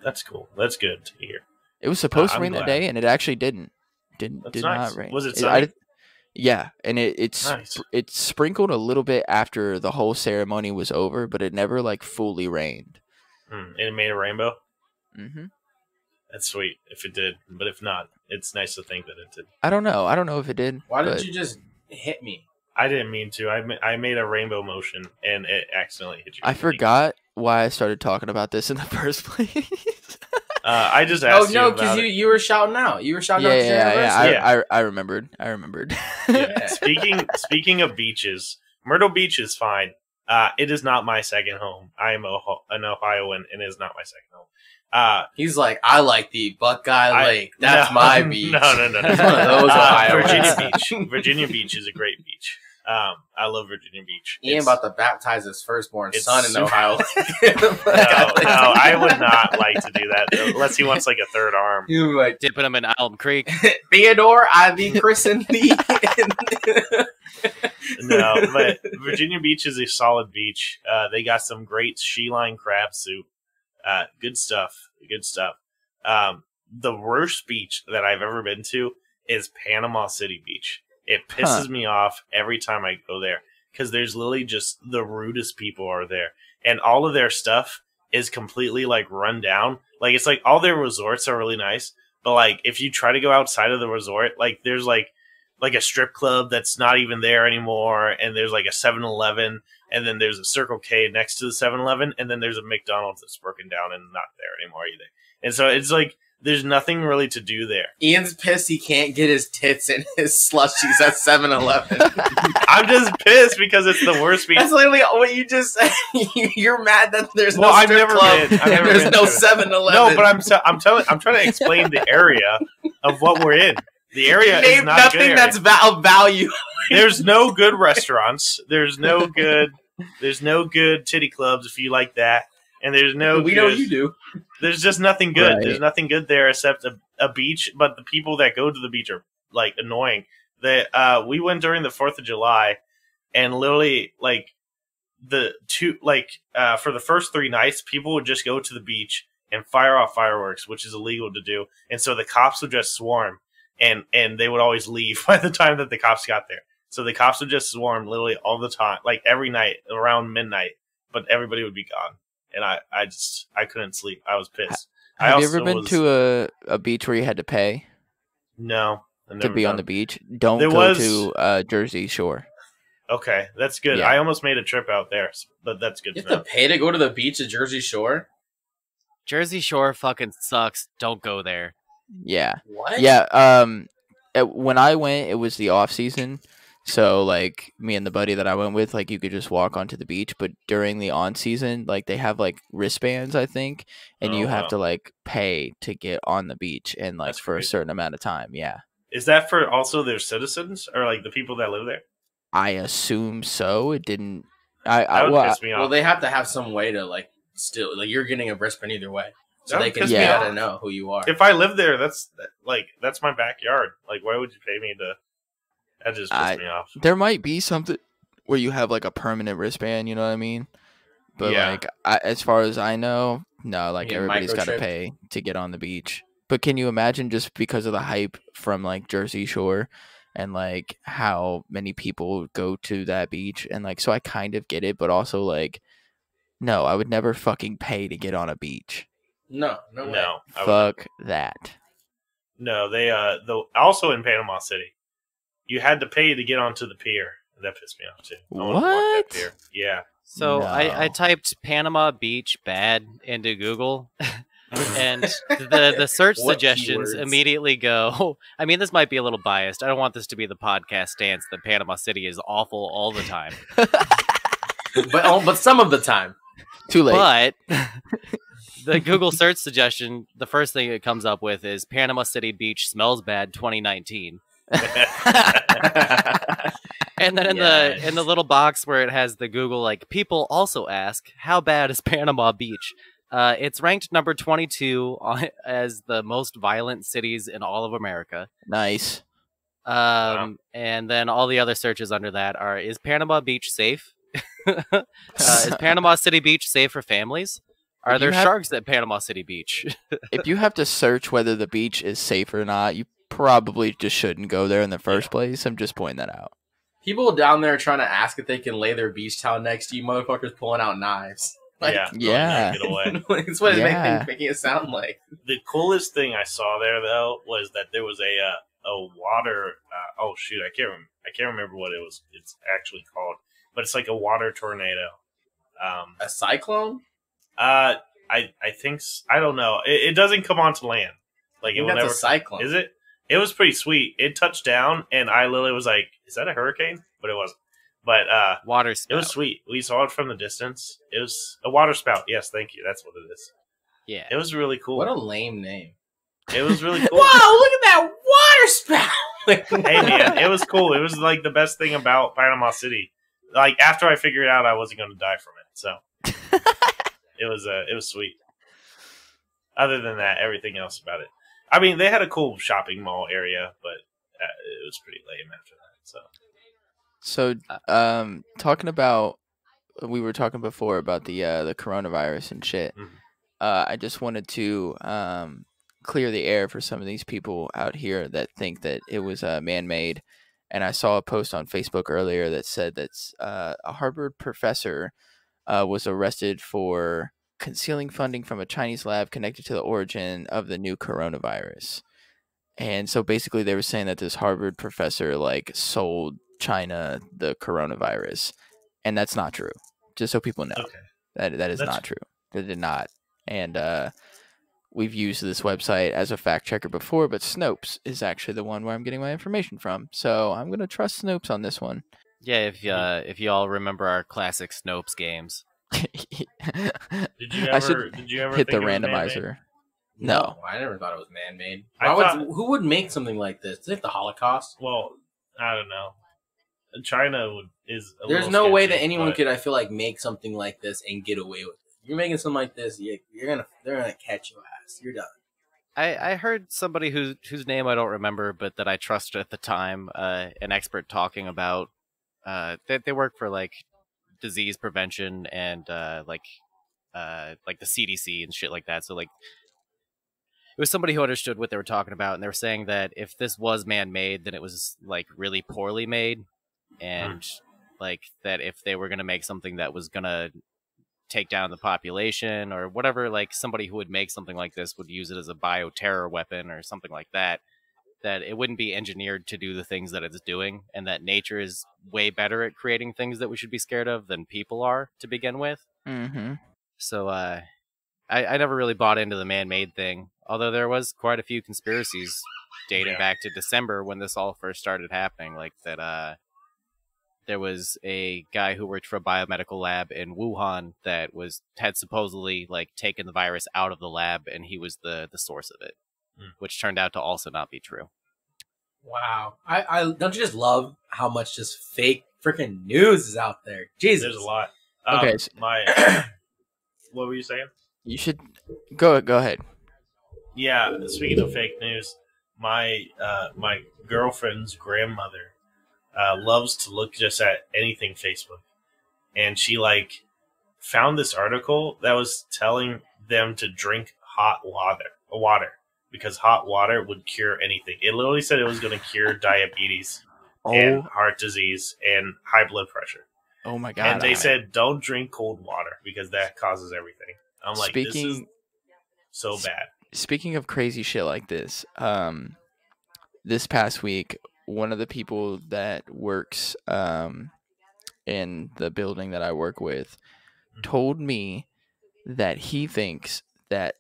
That's cool. That's good to hear. It was supposed to I'm rain that glad. day, and it actually didn't. Did Nice. not rain. Was it sunny? Yeah, and it's Nice. it sprinkled a little bit after the whole ceremony was over, but it never like fully rained. And it made a rainbow? Mm-hmm. That's sweet if it did. But if not, it's nice to think that it did. I don't know if it did. Why but didn't you just hit me? I didn't mean to. I made a rainbow motion, and it accidentally hit you. I forgot why I started talking about this in the first place. I just asked no, you about it. you were shouting out. You were shouting out. Yeah. I remembered. Yeah. Speaking of beaches, Myrtle Beach is fine. It is not my second home. I am an Ohioan, and it is not my second home. He's like, I like the Buckeye Lake. That's my beach. No. He's one of those Ohioans. Virginia Beach. Virginia Beach is a great beach. I love Virginia Beach. Ian about to baptize his firstborn it's son in super- Ohio. No, I would not like to do that unless he wants like a third arm. You like Dipping them in Alum Creek. Theodore, I thee christened thee. No, but Virginia Beach is a solid beach. They got some great she-line crab soup. Good stuff. Good stuff. The worst beach that I've ever been to is Panama City Beach. It pisses me off every time I go there because there's literally just the rudest people are there, and all of their stuff is completely like run down. Like it's like all their resorts are really nice, but like if you try to go outside of the resort, like there's like a strip club that's not even there anymore, and there's like a 7-Eleven, and then there's a Circle K next to the 7-Eleven, and then there's a McDonald's that's broken down and not there anymore either. And so it's like there's nothing really to do there. Ian's pissed he can't get his tits and his slushies at 7-Eleven. I'm just pissed because it's the worst beach. That's literally what you just said. You're mad that there's no I've strip never club been. I've and never there's been no to it. 7-Eleven. No, but I'm trying to explain the area of what we're in. The area is Name not a nothing good area. that's value. There's no good restaurants. There's no good titty clubs if you like that. And there's no We good, know you do. There's just nothing good. Right. There's nothing good there except a beach, but the people that go to the beach are like annoying. We went during the 4th of July, and literally like for the first 3 nights, people would just go to the beach and fire off fireworks, which is illegal to do. And so the cops would just swarm, and they would always leave by the time that the cops got there. So the cops would just swarm literally all the time, like every night around midnight. but everybody would be gone, and I couldn't sleep. I was pissed. Have you ever been to a beach where you had to pay No, to be on the beach? Don't go to Jersey Shore. Okay, that's good. Yeah. I almost made a trip out there, but that's good. You have to pay to go to the beach at Jersey Shore? Jersey Shore fucking sucks. Don't go there. Yeah. What? Yeah. When I went, it was the off season, so like me and the buddy that I went with, like you could just walk onto the beach. But during the on season, like they have like wristbands, I think, and you have to like pay to get on the beach and like for a certain amount of time. Yeah. Is that for also their citizens or like the people that live there? I assume so. It didn't. That would piss me off. Well, they have to have some way to like still like you're getting a wristband either way, so That they would can piss me be able off. to know who you are. If I live there, that's my backyard. Like, why would you pay me to? That just pissed me off. There might be something where you have like a permanent wristband. You know what I mean? But Yeah. like, as far as I know, no. Like You get everybody's got to microchipped? pay to get on the beach. But can you imagine just because of the hype from like Jersey Shore and like how many people go to that beach and like so I kind of get it, but also like no, I would never fucking pay to get on a beach. No way. No, I would Fuck that. No, they also in Panama City, you had to pay to get onto the pier. That pissed me off too. I wanted to walk that What? pier. Yeah. So No. I typed Panama Beach bad into Google, and the search What suggestions keywords? immediately go. I mean, this might be a little biased. I don't want this to be the podcast stance that Panama City is awful all the time. but some of the time. Too late. But the Google search suggestion, the first thing it comes up with is Panama City Beach smells bad 2019. And then in the little box where it has the Google, like, people also ask, how bad is Panama Beach? It's ranked number 22 as the most violent cities in all of America. Nice. And then all the other searches under that are, is Panama Beach safe? Is Panama City Beach safe for families? Are there sharks at Panama City Beach? If you have to search whether the beach is safe or not, you probably just shouldn't go there in the first place. I'm just pointing that out. People down there trying to ask if they can lay their beach towel next to you, motherfuckers pulling out knives. Like, Yeah. Get away. It's what Yeah. it's making it sound like. The coolest thing I saw there though was that there was a water. Oh shoot, I can't remember what it's actually called, but it's like a water tornado. A cyclone? I think I don't know. It doesn't come onto land. Like it will That's never. a cyclone. Is it? It was pretty sweet. It touched down, and I literally was like, "Is that a hurricane?" But it wasn't. But Water it spout. was sweet. We saw it from the distance. It was a water spout. Yes, thank you. That's what it is. Yeah. It was really cool. What a lame name. It was really cool. Whoa, look at that water spout! Hey man, it was cool. It was like the best thing about Panama City. Like after I figured out I wasn't going to die from it, so it was sweet. Other than that, everything else about it. I mean, they had a cool shopping mall area, but it was pretty lame after that. So, talking about, we were talking before about the coronavirus and shit. Mhm. I just wanted to clear the air for some of these people out here that think that it was man-made. And I saw a post on Facebook earlier that said that a Harvard professor was arrested for concealing funding from a Chinese lab connected to the origin of the new coronavirus. And so basically they were saying that this Harvard professor like sold China the coronavirus. And that's not true. Just so people know. Okay. That is not true. They did not. And we've used this website as a fact checker before, but Snopes is actually the one where I'm getting my information from. So I'm going to trust Snopes on this one. Yeah, if you all remember our classic Snopes games. Did you I should ever hit the think it was man-made? randomizer. No. I never thought it was man-made. Who would make something like this? Is it the Holocaust? Well, I don't know. China is. There's no way that anyone could, I feel like, make something like this and get away with it. If you're making something like this, they're gonna catch your ass. You're done. I heard somebody whose name I don't remember, but that I trusted at the time, an expert talking about they work for like disease prevention and like the CDC and shit like that. So like it was somebody who understood what they were talking about, and they were saying that if this was man-made, then it was like really poorly made, and like that if they were gonna make something that was gonna take down the population or whatever, like somebody who would make something like this would use it as a bioterror weapon or something like that, that it wouldn't be engineered to do the things that it's doing, and that nature is way better at creating things that we should be scared of than people are to begin with. Mm-hmm. So I never really bought into the man-made thing, although there was quite a few conspiracies dating back to December when this all first started happening, like that there was a guy who worked for a biomedical lab in Wuhan that had supposedly like taken the virus out of the lab, and he was the source of it, which turned out to also not be true. Wow. I don't you just love how much just fake freaking news is out there? Jesus. There's a lot. Okay. What were you saying? You should go ahead. Yeah, speaking of fake news, my girlfriend's grandmother loves to look just at anything Facebook, and she like found this article that was telling them to drink hot water because hot water would cure anything. It literally said it was going to cure diabetes and heart disease and high blood pressure. Oh my god! And they said don't drink cold water because that causes everything. I'm like, this is so bad. Speaking of crazy shit like this, this past week, one of the people that works in the building that I work with told me that he thinks that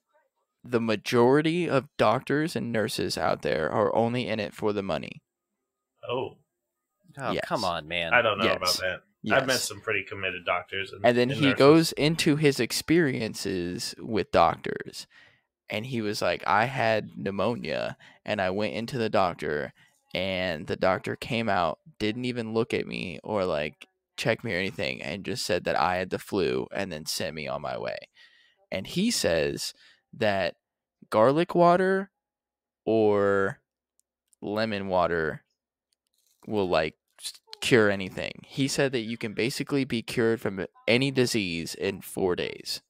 the majority of doctors and nurses out there are only in it for the money. Oh, yes. Come on, man. I don't know about that. Yes. I've met some pretty committed doctors. And then he nurses. goes into his experiences with doctors. And he was like, I had pneumonia, and I went into the doctor, and the doctor came out, didn't even look at me or like check me or anything, and just said that I had the flu and then sent me on my way. And he says that garlic water or lemon water will like cure anything. He said that you can basically be cured from any disease in 4 days.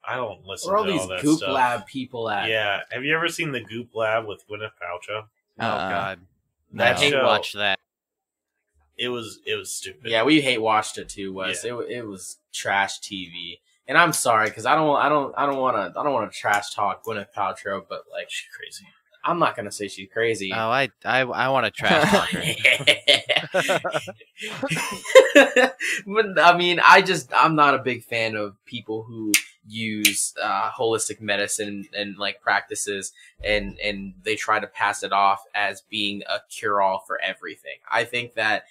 I don't listen Where to all these all that Goop stuff. Lab people at? Yeah, have you ever seen the Goop Lab with Gwyneth Paltrow? Oh god, No. I hate watch that. It was stupid. Yeah, we hate watched it too, Wes. Yeah. It was trash TV. And I'm sorry because I don't want to trash talk Gwyneth Paltrow, but like she's crazy. I'm not gonna say she's crazy. Oh, I want to trash talk her. But I mean, I'm not a big fan of people who use holistic medicine and like practices and they try to pass it off as being a cure-all for everything. I think that,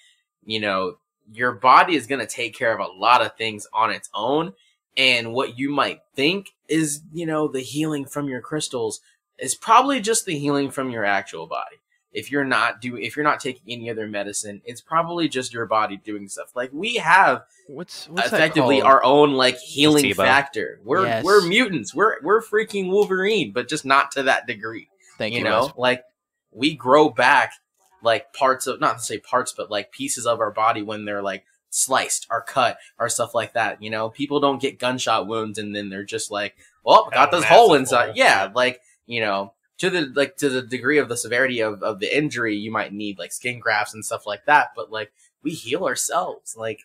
you know, your body is going to take care of a lot of things on its own, and what you might think is, you know, the healing from your crystals is probably just the healing from your actual body. If you're not taking any other medicine, it's probably just your body doing stuff. Like we have What's effectively that called? our own like healing Placebo. factor. We're mutants. We're freaking Wolverine, but just not to that degree. Thank You you. know, Wes. like we grow back like parts of, not to say parts, but like pieces of our body when they're like sliced or cut or stuff like that. You know, people don't get gunshot wounds and then they're just like, well, got this hole inside. Yeah, like, you know, to the degree of the severity of the injury, you might need like skin grafts and stuff like that. But like we heal ourselves, like,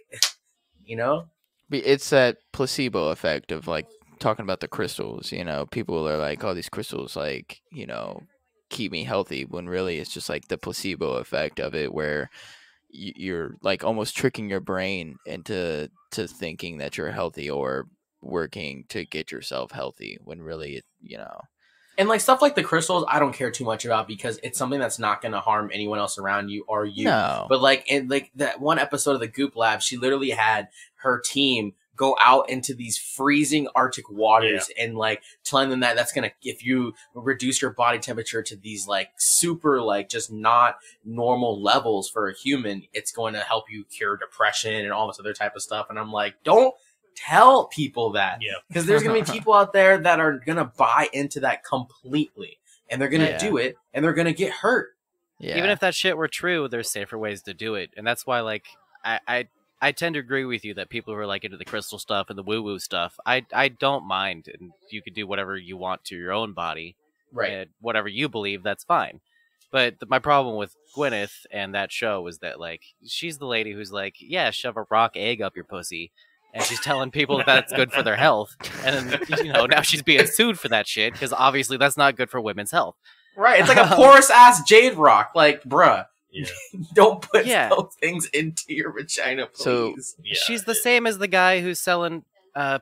you know. It's that placebo effect of like talking about the crystals. You know, people are like, "Oh, these crystals, like, you know, keep me healthy," when really it's just like the placebo effect of it, where you're like almost tricking your brain into thinking that you're healthy or working to get yourself healthy, when really, you know. And like stuff like the crystals, I don't care too much about because it's something that's not going to harm anyone else around you or you. No. But like in like that one episode of the Goop Lab, she literally had her team go out into these freezing Arctic waters and like telling them that that's going to, if you reduce your body temperature to these like super like just not normal levels for a human, it's going to help you cure depression and all this other type of stuff. And I'm like, don't tell people that, because there's gonna be people out there that are gonna buy into that completely, and they're gonna do it, and they're gonna get hurt. Yeah. Even if that shit were true, there's safer ways to do it, and that's why, like, I tend to agree with you that people who are like into the crystal stuff and the woo woo stuff, I don't mind, and you could do whatever you want to your own body, right? And whatever you believe, that's fine. But my problem with Gwyneth and that show is that like she's the lady who's like, yeah, shove a rock egg up your pussy. and she's telling people that that's good for their health. And then, now she's being sued for that shit because obviously that's not good for women's health. Right. It's like a porous ass jade rock. Like, bruh. Yeah. Don't put those things into your vagina, please. So she's the same as the guy who's selling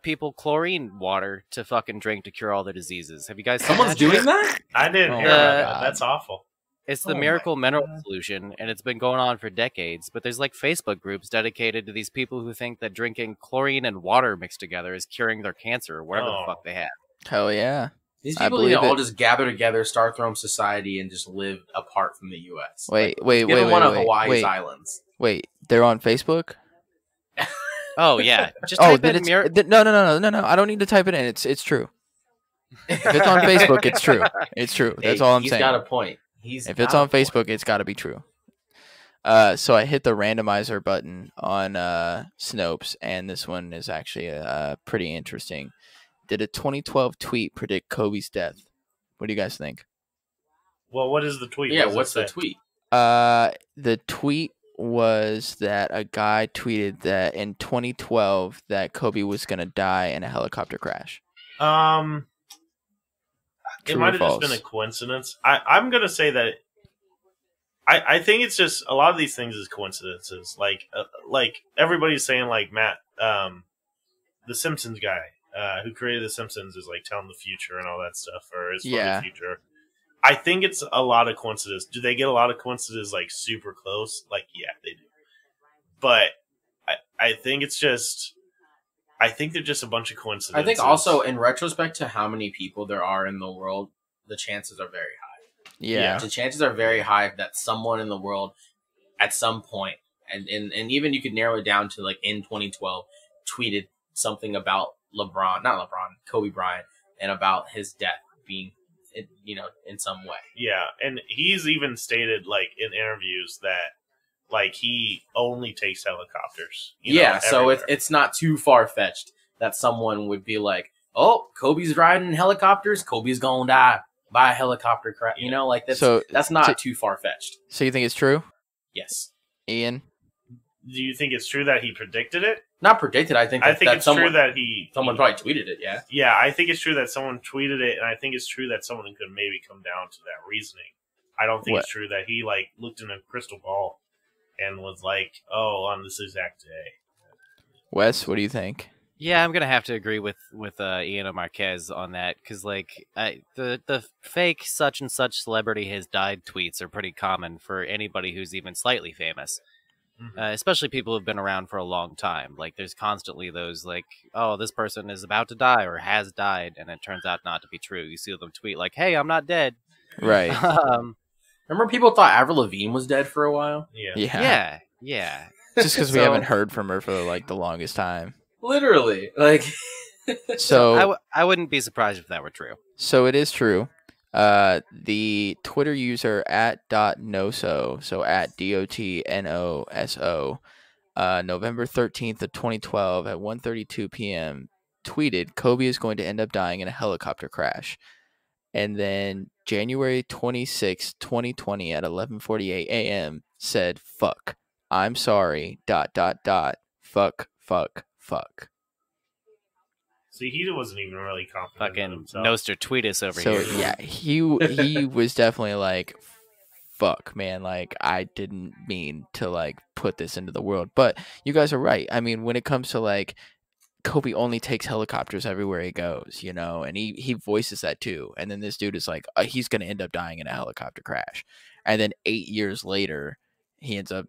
people chlorine water to fucking drink to cure all their diseases. Have you guys seen Someone's doing that? I didn't hear about that. That's awful. It's the miracle mineral solution, and it's been going on for decades. But there's like Facebook groups dedicated to these people who think that drinking chlorine and water mixed together is curing their cancer or whatever the fuck they have. Hell yeah. These people need to all just gather together, start their own society, and just live apart from the U.S. Wait. One of Hawaii's islands. Wait, they're on Facebook? Oh yeah. Just type in No. I don't need to type it in. It's true. If it's on Facebook, it's true. It's true. That's all I'm saying. He's got a point. If it's on Facebook, it's got to be true. So I hit the randomizer button on Snopes, and this one is actually pretty interesting. Did a 2012 tweet predict Kobe's death? What do you guys think? Well, what is the tweet? Yeah, what's the tweet? The tweet was that a guy tweeted that in 2012 that Kobe was going to die in a helicopter crash. It might have just been a coincidence. I'm going to say that I think it's just a lot of these things is coincidences. Like everybody's saying, like Matt, the Simpsons guy who created the Simpsons is like telling the future and all that stuff, or is from the future. I think it's a lot of coincidences. Do they get a lot of coincidences like super close? Like, yeah, they do. But I think it's just. I think they're just a bunch of coincidences. I think also, in retrospect to how many people there are in the world, the chances are very high. Yeah. The chances are very high that someone in the world at some point, and even you could narrow it down to like in 2012, tweeted something about Kobe Bryant, and about his death being, in some way. Yeah, and he's even stated like in interviews that like he only takes helicopters. So it's not too far fetched that someone would be like, "Oh, Kobe's riding helicopters. Kobe's gonna die by a helicopter crash." That's not too far fetched. So you think it's true? Yes. Ian, do you think it's true that he predicted it? Not predicted. I think it's true that someone probably tweeted it. Yeah. Yeah, I think it's true that someone tweeted it, and I think it's true that someone could maybe come down to that reasoning. I don't think it's true that he like looked in a crystal ball and was like, "Oh, on this exact day." Wes, what do you think? Yeah, I'm gonna have to agree with Ian and Marquez on that because the fake such and such celebrity has died tweets are pretty common for anybody who's even slightly famous, especially people who've been around for a long time. Like, there's constantly those like, "Oh, this person is about to die or has died," and it turns out not to be true. You see them tweet like, "Hey, I'm not dead." Right. Remember, people thought Avril Lavigne was dead for a while. Yeah. Just because we haven't heard from her for like the longest time. Literally, like. So I wouldn't be surprised if that were true. So it is true. The Twitter user @noso, so @DOTNOSO, November 13th of 2012 at 1:32 p.m. tweeted, "Kobe is going to end up dying in a helicopter crash." And then January 26, 2020 at 11:48 a.m. said, "Fuck. I'm sorry. ... Fuck. See, he wasn't even really confident. Fucking Nostradamus over here. So yeah, he was definitely like, "Fuck, man. Like, I didn't mean to like put this into the world." But you guys are right. I mean, when it comes to like, Kobe only takes helicopters everywhere he goes, and he voices that too. And then this dude is like, he's going to end up dying in a helicopter crash. And then 8 years later, he ends up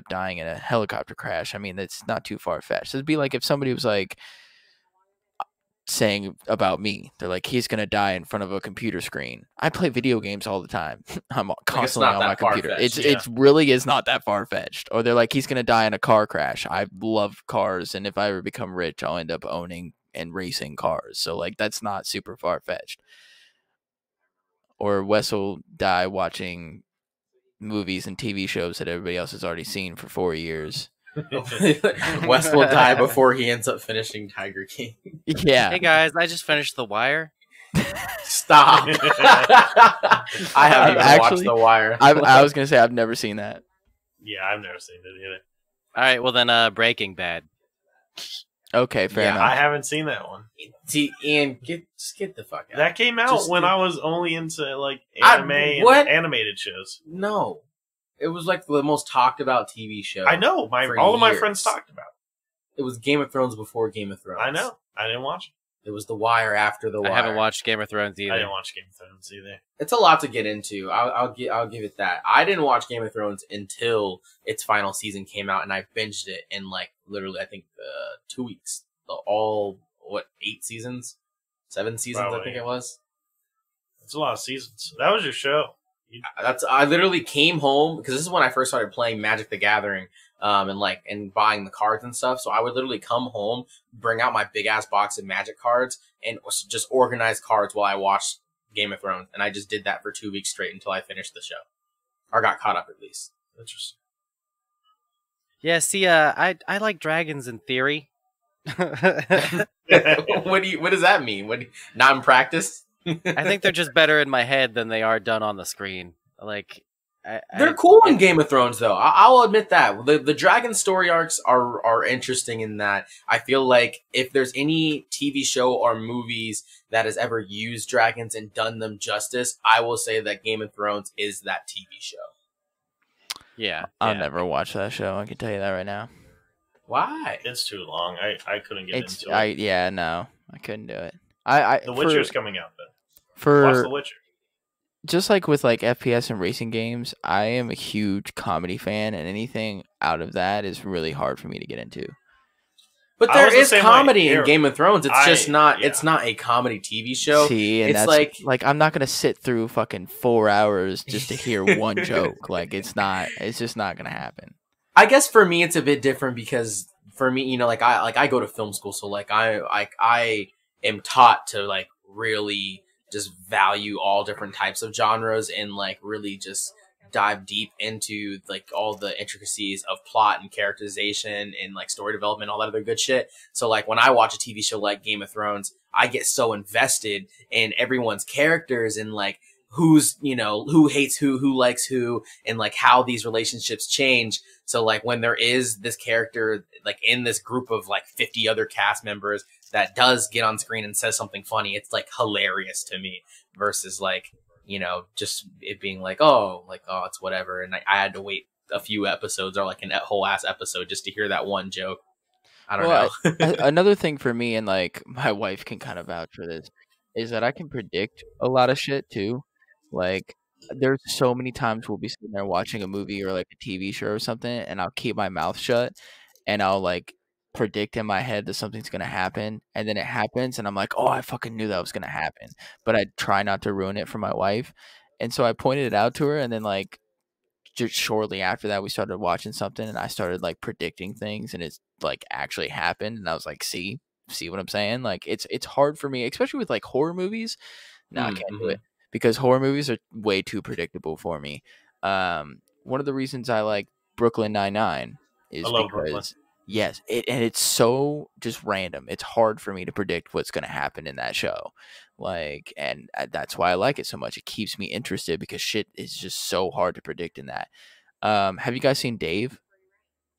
dying in a helicopter crash. I mean, that's not too far fetched. It'd be like if somebody was like saying about me, they're like, he's going to die in front of a computer screen. I play video games all the time. I'm constantly on my computer. It really is not that far fetched. Or they're like, he's going to die in a car crash. I love cars, and if I ever become rich, I'll end up owning and racing cars. So like, that's not super far fetched. Or Wes will die watching movies and TV shows that everybody else has already seen for 4 years. Wes will die before he ends up finishing Tiger King. Yeah. Hey guys, I just finished The Wire. Stop. I haven't even watched The Wire. I was gonna say I've never seen that. Yeah, I've never seen it either. All right, well then, Breaking Bad. Okay, fair enough. I haven't seen that one. See, Ian, just get the fuck out. That came out Just when get- I was only into like anime what? and animated shows. No, it was like the most talked about TV show. I know. For All of my years. friends talked about It was Game of Thrones before Game of Thrones. it. I know. I didn't watch It was The Wire after The Wire. I haven't watched Game of Thrones it. either. I didn't watch Game of Thrones either. It's a lot to get into. I'll give it that. I didn't watch Game of Thrones until its final season came out, and I binged it in like literally I think 2 weeks. All 8 seasons, 7 seasons I Probably. think it was. It's a lot of seasons. That was your show. I literally came home because this is when I first started playing Magic the Gathering, and buying the cards and stuff. So I would literally come home, bring out my big ass box of Magic cards, and just organize cards while I watched Game of Thrones. And I just did that for 2 weeks straight until I finished the show, or got caught up at least. Interesting. Yeah, see, I like dragons in theory. What does that mean? Not in practice? I think they're just better in my head than they are done on the screen. Like, They're cool in Game of Thrones, though. I'll admit that the dragon story arcs are interesting in that I feel like if there's any TV show or movies that has ever used dragons and done them justice, I will say that Game of Thrones is that TV show. Yeah, I'll never watch that show. I can tell you that right now. Why? It's too long. I couldn't get It's into it. no, I couldn't do it. The Witcher's coming out though. Watch for The Witcher. just like with like FPS and racing games, I am a huge comedy fan, and anything out of that is really hard for me to get into. But I there was the is same comedy way. in Here, Game of Thrones. It's just not. yeah. It's not a comedy TV show. See, and it's that's like I'm not gonna sit through fucking 4 hours just to hear one joke. Like it's just not gonna happen. I guess for me it's a bit different because for me, I go to film school, so I am taught to like really just value all different types of genres and like really just dive deep into like all the intricacies of plot and characterization and like story development, all that other good shit. So like when I watch a TV show like Game of Thrones, I get so invested in everyone's characters and like who hates who likes who, and like how these relationships change. So like when there is this character like in this group of like 50 other cast members that does get on screen and says something funny, it's like hilarious to me versus like, just it being like, oh, it's whatever. And I had to wait a few episodes or like a whole ass episode just to hear that one joke. I don't know. Another thing for me, and like my wife can kind of vouch for this, is that I can predict a lot of shit too. Like there's so many times we'll be sitting there watching a movie or like a TV show or something, and I'll keep my mouth shut and I'll like predict in my head that something's gonna happen, and then it happens and I'm like, oh, I fucking knew that was gonna happen, but I try not to ruin it for my wife. And so I pointed it out to her, and then like just shortly after that we started watching something and I started like predicting things, and it's like actually happened, and I was like, see what I'm saying? Like it's hard for me, especially with like horror movies. No, I can't do it because horror movies are way too predictable for me. One of the reasons I like Brooklyn Nine-Nine is because Brooklyn. Yes, and it's so just random. It's hard for me to predict what's going to happen in that show. Like, and that's why I like it so much. It keeps me interested because shit is just so hard to predict in that. Have you guys seen Dave?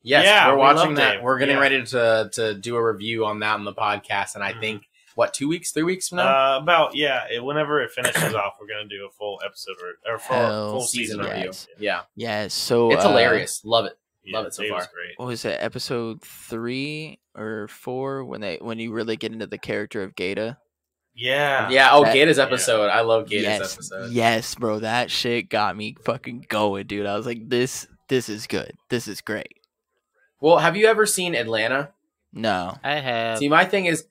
Yes, Yeah, we're we watching love that. Dave. We're getting Yeah. ready to do a review on that on the podcast, and I think 2 weeks, 3 weeks from now, Whenever it finishes off, we're gonna do a full episode or Hell, full season review. review. Yeah, Yes. So it's hilarious. Love it. Yeah, Love it so Dave was far. great. What was it? Episode 3 or 4 when you really get into the character of Gata? Yeah. Yeah. Oh, That- Gata's episode. I love Gata's Yes, episode. yes, bro. That shit got me fucking going, dude. I was like, this is good. This is great. Well, have you ever seen Atlanta? No. I have. See, my thing is,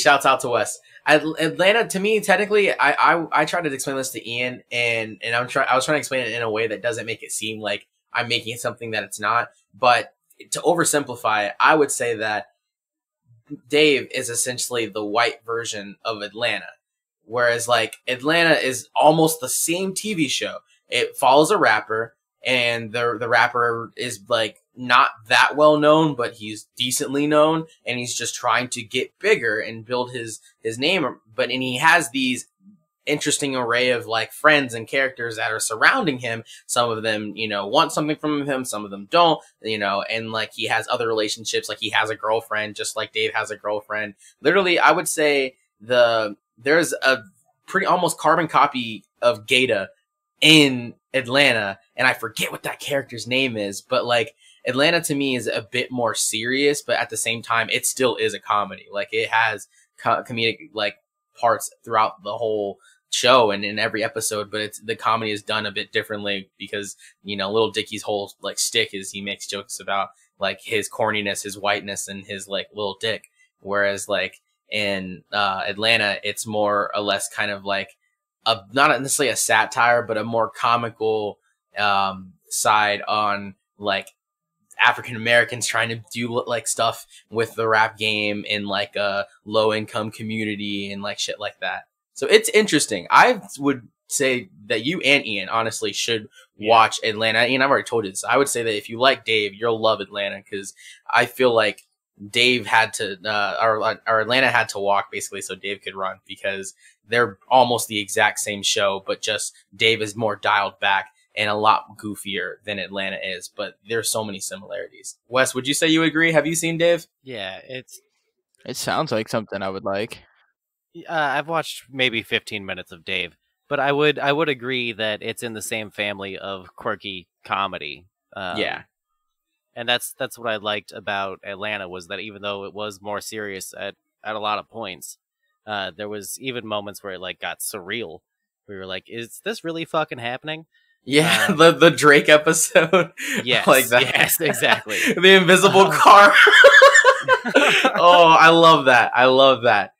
shouts out to Wes. Atlanta, to me, technically, I tried to explain this to Ian, and I was trying to explain it in a way that doesn't make it seem like I'm making it something that it's not. But to oversimplify it, I would say that Dave is essentially the white version of Atlanta, whereas like Atlanta is almost the same TV show. It follows a rapper, and the rapper is like not that well known, but he's decently known, and he's just trying to get bigger and build his name. And he has these interesting array of like friends and characters that are surrounding him. Some of them, you know, want something from him, some of them don't, you know, and like he has other relationships, like he has a girlfriend, just like Dave has a girlfriend. Literally, I would say there's a pretty almost carbon copy of Gata in Atlanta, and I forget what that character's name is, but like Atlanta to me is a bit more serious, but at the same time, it still is a comedy. Like it has comedic like parts throughout the whole show and in every episode, but the comedy is done a bit differently because, you know, Lil Dicky's whole like stick is he makes jokes about like his corniness, his whiteness, and his like little dick. Whereas like in Atlanta, it's more or less kind of like not necessarily a satire, but a more comical side on like African Americans trying to do like stuff with the rap game in like a low income community and like shit like that. So it's interesting. I would say that you and Ian honestly should watch Atlanta. Ian, I've already told you this. I would say that if you like Dave, you'll love Atlanta, because I feel like Dave had to, or Atlanta had to walk basically so Dave could run, because they're almost the exact same show, but just Dave is more dialed back and a lot goofier than Atlanta is. But there's so many similarities. Wes, would you say you agree? Have you seen Dave? Yeah, It sounds like something I would like. I've watched maybe 15 minutes of Dave, but I would agree that it's in the same family of quirky comedy. Yeah. And that's what I liked about Atlanta, was that even though it was more serious at a lot of points, there was even moments where it like got surreal. We were like, is this really fucking happening? Yeah, the Drake episode. Yes, like that. Yes, exactly. The invisible car. Oh, I love that. I love that.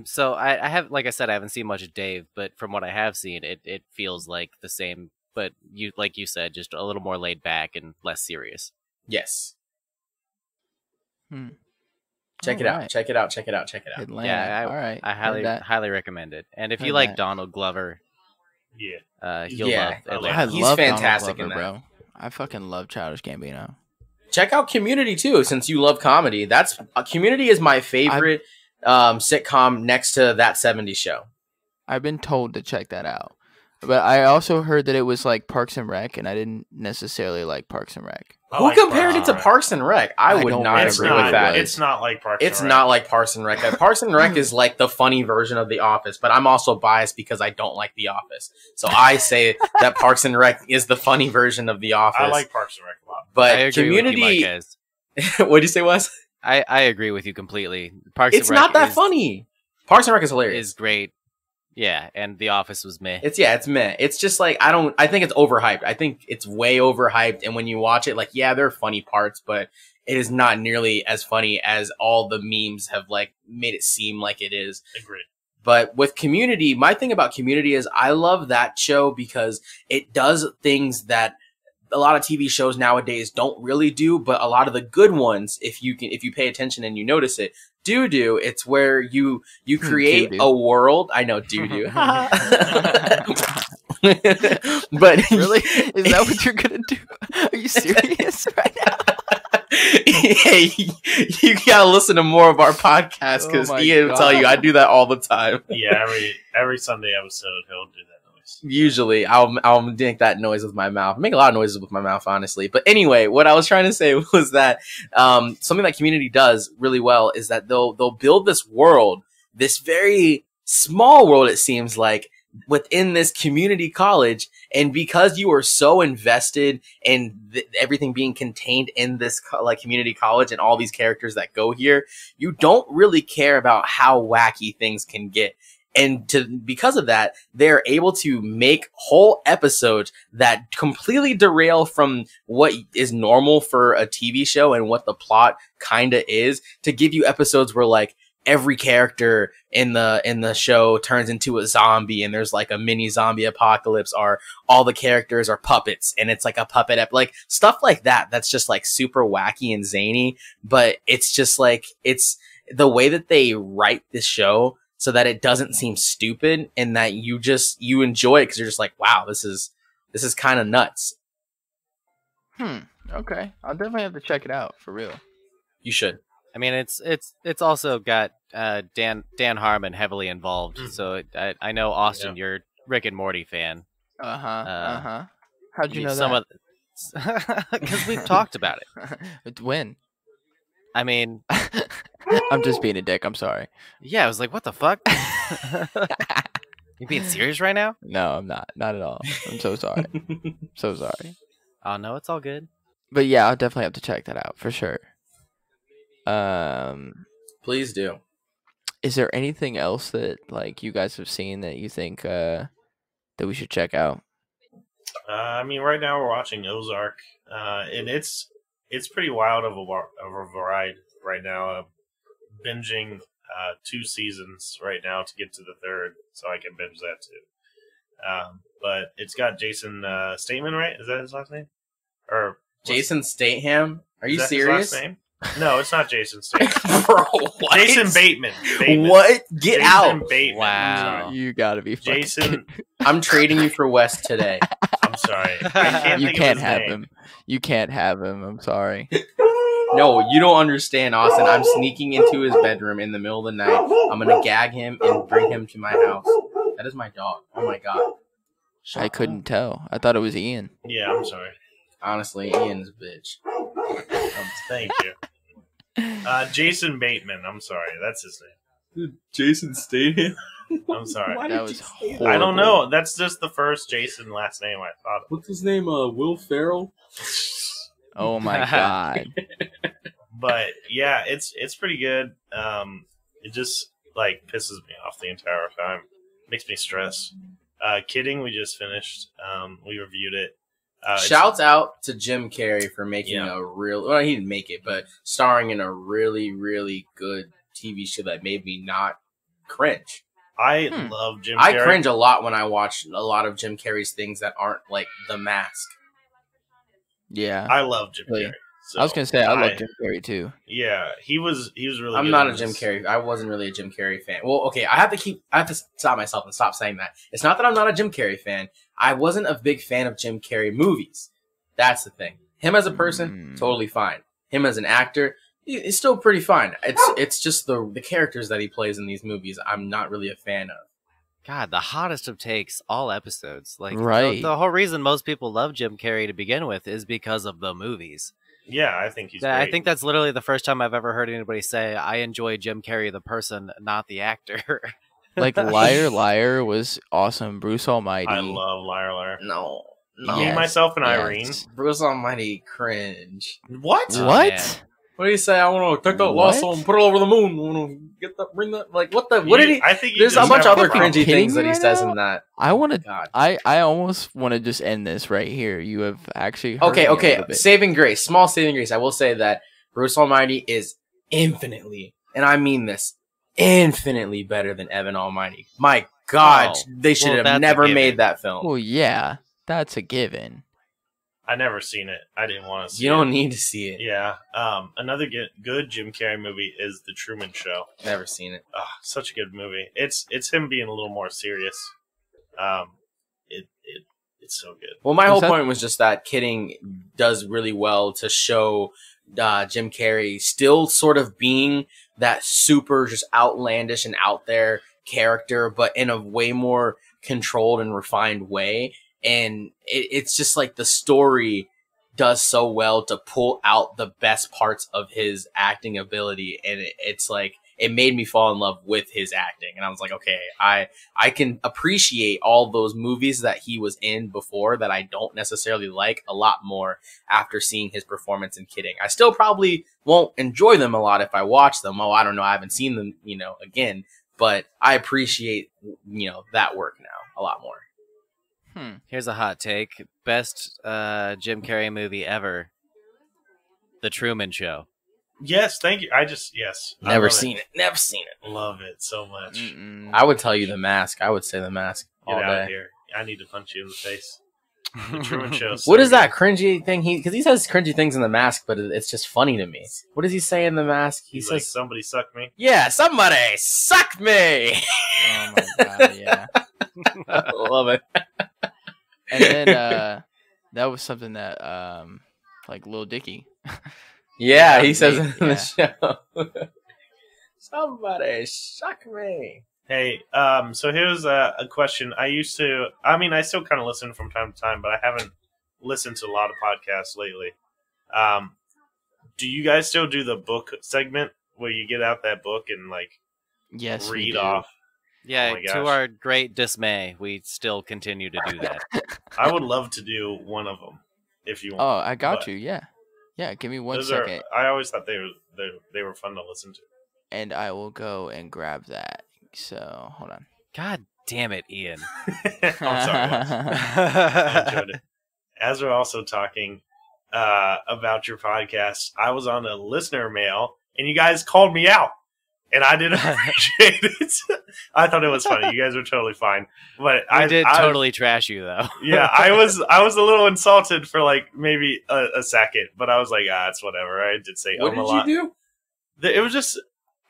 So I have, like I said, I haven't seen much of Dave, but from what I have seen, it feels like the same, but like you said, just a little more laid back and less serious. Yes. Check it out. Check it out. Check it out. Check it out. Atlanta. Yeah, All right. I highly recommend it. And if you Heard like that. Donald Glover, you'll Yeah. love Atlanta. I He's love fantastic Donald Glover, in that. bro. I fucking love Childish Gambino. Check out Community too, since you love comedy. That's Community is my favorite sitcom next to That 70s Show. I've been told to check that out. But I also heard that it was like Parks and Rec, and I didn't necessarily like Parks and Rec. Who compared it to Parks and Rec? I would don't not It's agree not. with that. It's not like Parks. It's and Rec. not like Parks and Rec. Parks and Rec is like the funny version of The Office, but I'm also biased because I don't like The Office. So I say that Parks and Rec is the funny version of The Office. I like Parks and Rec a lot. But I agree Community. with you, Marquez. What'd you say, Wes? I agree with you completely. Parks It's and Rec not that funny. Parks and Rec is hilarious. is great. Yeah, and The Office was meh. It's meh. It's just like I think it's overhyped. I think it's way overhyped, and when you watch it, like, yeah, there are funny parts, but it is not nearly as funny as all the memes have like made it seem like it is. Agreed. But with Community, my thing about Community is I love that show because it does things that a lot of TV shows nowadays don't really do, but a lot of the good ones, if you pay attention and you notice it, do. It's where you create a world. I know, do. But Really? Is that what you're gonna do? Are you serious right now? Hey, you gotta listen to more of our podcast, because Oh my Ian will tell you I do that all the time. Yeah, every Sunday episode he'll do that noise. Usually, I'll make that noise with my mouth. I make a lot of noises with my mouth, honestly. But anyway, what I was trying to say was that something that Community does really well is that they'll build this world, this very small world, it seems like, within this community college. And because you are so invested in everything being contained in this like community college and all these characters that go here, you don't really care about how wacky things can get. And because of that, they're able to make whole episodes that completely derail from what is normal for a TV show and what the plot kind of is, to give you episodes where like every character in the show turns into a zombie, and there's like a mini zombie apocalypse, or all the characters are puppets and it's like a puppet like stuff like that. That's just like super wacky and zany, but it's just like, it's the way that they write this show so that it doesn't seem stupid, and that you enjoy it because you're just like, wow, this is kind of nuts. Okay. I'll definitely have to check it out, for real. You should. I mean, it's also got Dan Harmon heavily involved. So I know Austin, you're a Rick and Morty fan. How'd you know some that? Because we've talked about it. When? I mean, I'm just being a dick. I'm sorry. Yeah, I was like, what the fuck? You being serious right now? No, I'm not. Not at all. I'm so sorry. So sorry. Oh no, it's all good. But yeah, I'll definitely have to check that out for sure. Please do. Is there anything else that like you guys have seen that you think that we should check out? I mean, right now we're watching Ozark, and it's pretty wild of a ride right now. Binging 2 seasons right now to get to the 3rd, so I can binge that too. But it's got Jason Statham, right? Is that his last name? Or Jason Statham? Are you serious? serious? His last name? No, it's not Jason Statham. Bro, what? Jason Bateman. What? Get Jason out! Bateman. Wow, you gotta be fucking Jason. I'm trading you for West today. I'm sorry. You can't have him. You can't have him. I'm sorry. No, you don't understand, Austin. I'm sneaking into his bedroom in the middle of the night. I'm gonna gag him and bring him to my house. That is my dog. Oh my god. I couldn't tell. I thought it was Ian. Yeah, I'm sorry. Honestly, Ian's a bitch. Thank you. Jason Bateman. I'm sorry. That's his name. Jason Statham? I'm sorry. That was horrible. I don't know. That's just the first Jason last name I thought of. What's his name? Will Ferrell? Oh my god. But yeah, it's pretty good. It just like pisses me off the entire time. Makes me stress. Kidding, we just finished. We reviewed it. Shouts out to Jim Carrey for making a real. Well, he didn't make it, but starring in a really, really good TV show that made me not cringe. I love Jim Carrey. I cringe a lot when I watch a lot of Jim Carrey's things that aren't like The Mask. Yeah. I love Jim Carrey. So I was gonna say I love Jim Carrey too. Yeah, he was really. I'm good not in a Jim this. Carrey. I wasn't really a Jim Carrey fan. Well, okay, I have to stop myself and stop saying that. It's not that I'm not a Jim Carrey fan. I wasn't a big fan of Jim Carrey movies. That's the thing. Him as a person, totally fine. Him as an actor, he's still pretty fine. It's just the characters that he plays in these movies I'm not really a fan of. God, the hottest of takes all episodes. Like right. The whole reason most people love Jim Carrey to begin with is because of the movies. Yeah, I think he's great. I think that's literally the first time I've ever heard anybody say, I enjoy Jim Carrey the person, not the actor. Like Liar Liar was awesome. Bruce Almighty. I love Liar Liar. No. Me, Myself, and Irene. Bruce Almighty cringe. What? What? What do you say? I want to take that lasso and put it over the moon. I want to get that, bring that. Like what the? What did he? I think there's a bunch of other cringy things that he right says now? in that. I want to. God. I almost want to just end this right here. You have actually. Hurt me a Okay. little bit. Saving grace, small saving grace. I will say that Bruce Almighty is infinitely, and I mean this, infinitely better than Evan Almighty. My God, they should have never made that film. Well, yeah, that's a given. I never seen it. I didn't want to see it. You don't need to see it. Yeah. Another good Jim Carrey movie is The Truman Show. Never seen it. Oh, such a good movie. It's him being a little more serious. It's so good. Well, my whole point was just that Kidding does really well to show Jim Carrey still sort of being that super just outlandish and out there character, but in a way more controlled and refined way. And it's just like the story does so well to pull out the best parts of his acting ability. And it's like, it made me fall in love with his acting. And I was like, okay, I can appreciate all those movies that he was in before that I don't necessarily like a lot more after seeing his performance in Kidding. I still probably won't enjoy them a lot if I watch them. Oh, I don't know. I haven't seen them, again, but I appreciate, that work now a lot more. Here's a hot take. Best Jim Carrey movie ever. The Truman Show. Yes, thank you. Yes. Never seen it. Never seen it. Love it so much. I would tell you The Mask. I would say The Mask all Get day. out of here. I need to punch you in the face. The Truman Show. What is that cringy thing? Because he says cringy things in The Mask, but it's just funny to me. What does he say in The Mask? He says, like, somebody suck me. Yeah, somebody suck me. Oh my god, yeah. I love it. And then that was something that like Lil Dicky Yeah, he says Maybe, it in the show. Somebody shock me. Hey, so here's a question. I still kind of listen from time to time, but I haven't listened to a lot of podcasts lately. Do you guys still do the book segment where you get out that book and like Yes, read we do. off? Yeah, Oh my to gosh. our great dismay, we still continue to do that. I would love to do one of them if you want. Oh, I got but you. Yeah. Yeah, give me 1 those second, I always thought they were fun to listen to. and I will go and grab that. So, hold on. God damn it, Ian. I'm sorry, Wes. I enjoyed it. As we're also talking about your podcast, I was on a listener mail, and you guys called me out, and I didn't appreciate it. I thought it was funny. You guys were totally fine, but I did totally trash you, though. Yeah, I was a little insulted for like maybe a second, but I was like, it's whatever. I did say What a did lot. you do? It was just.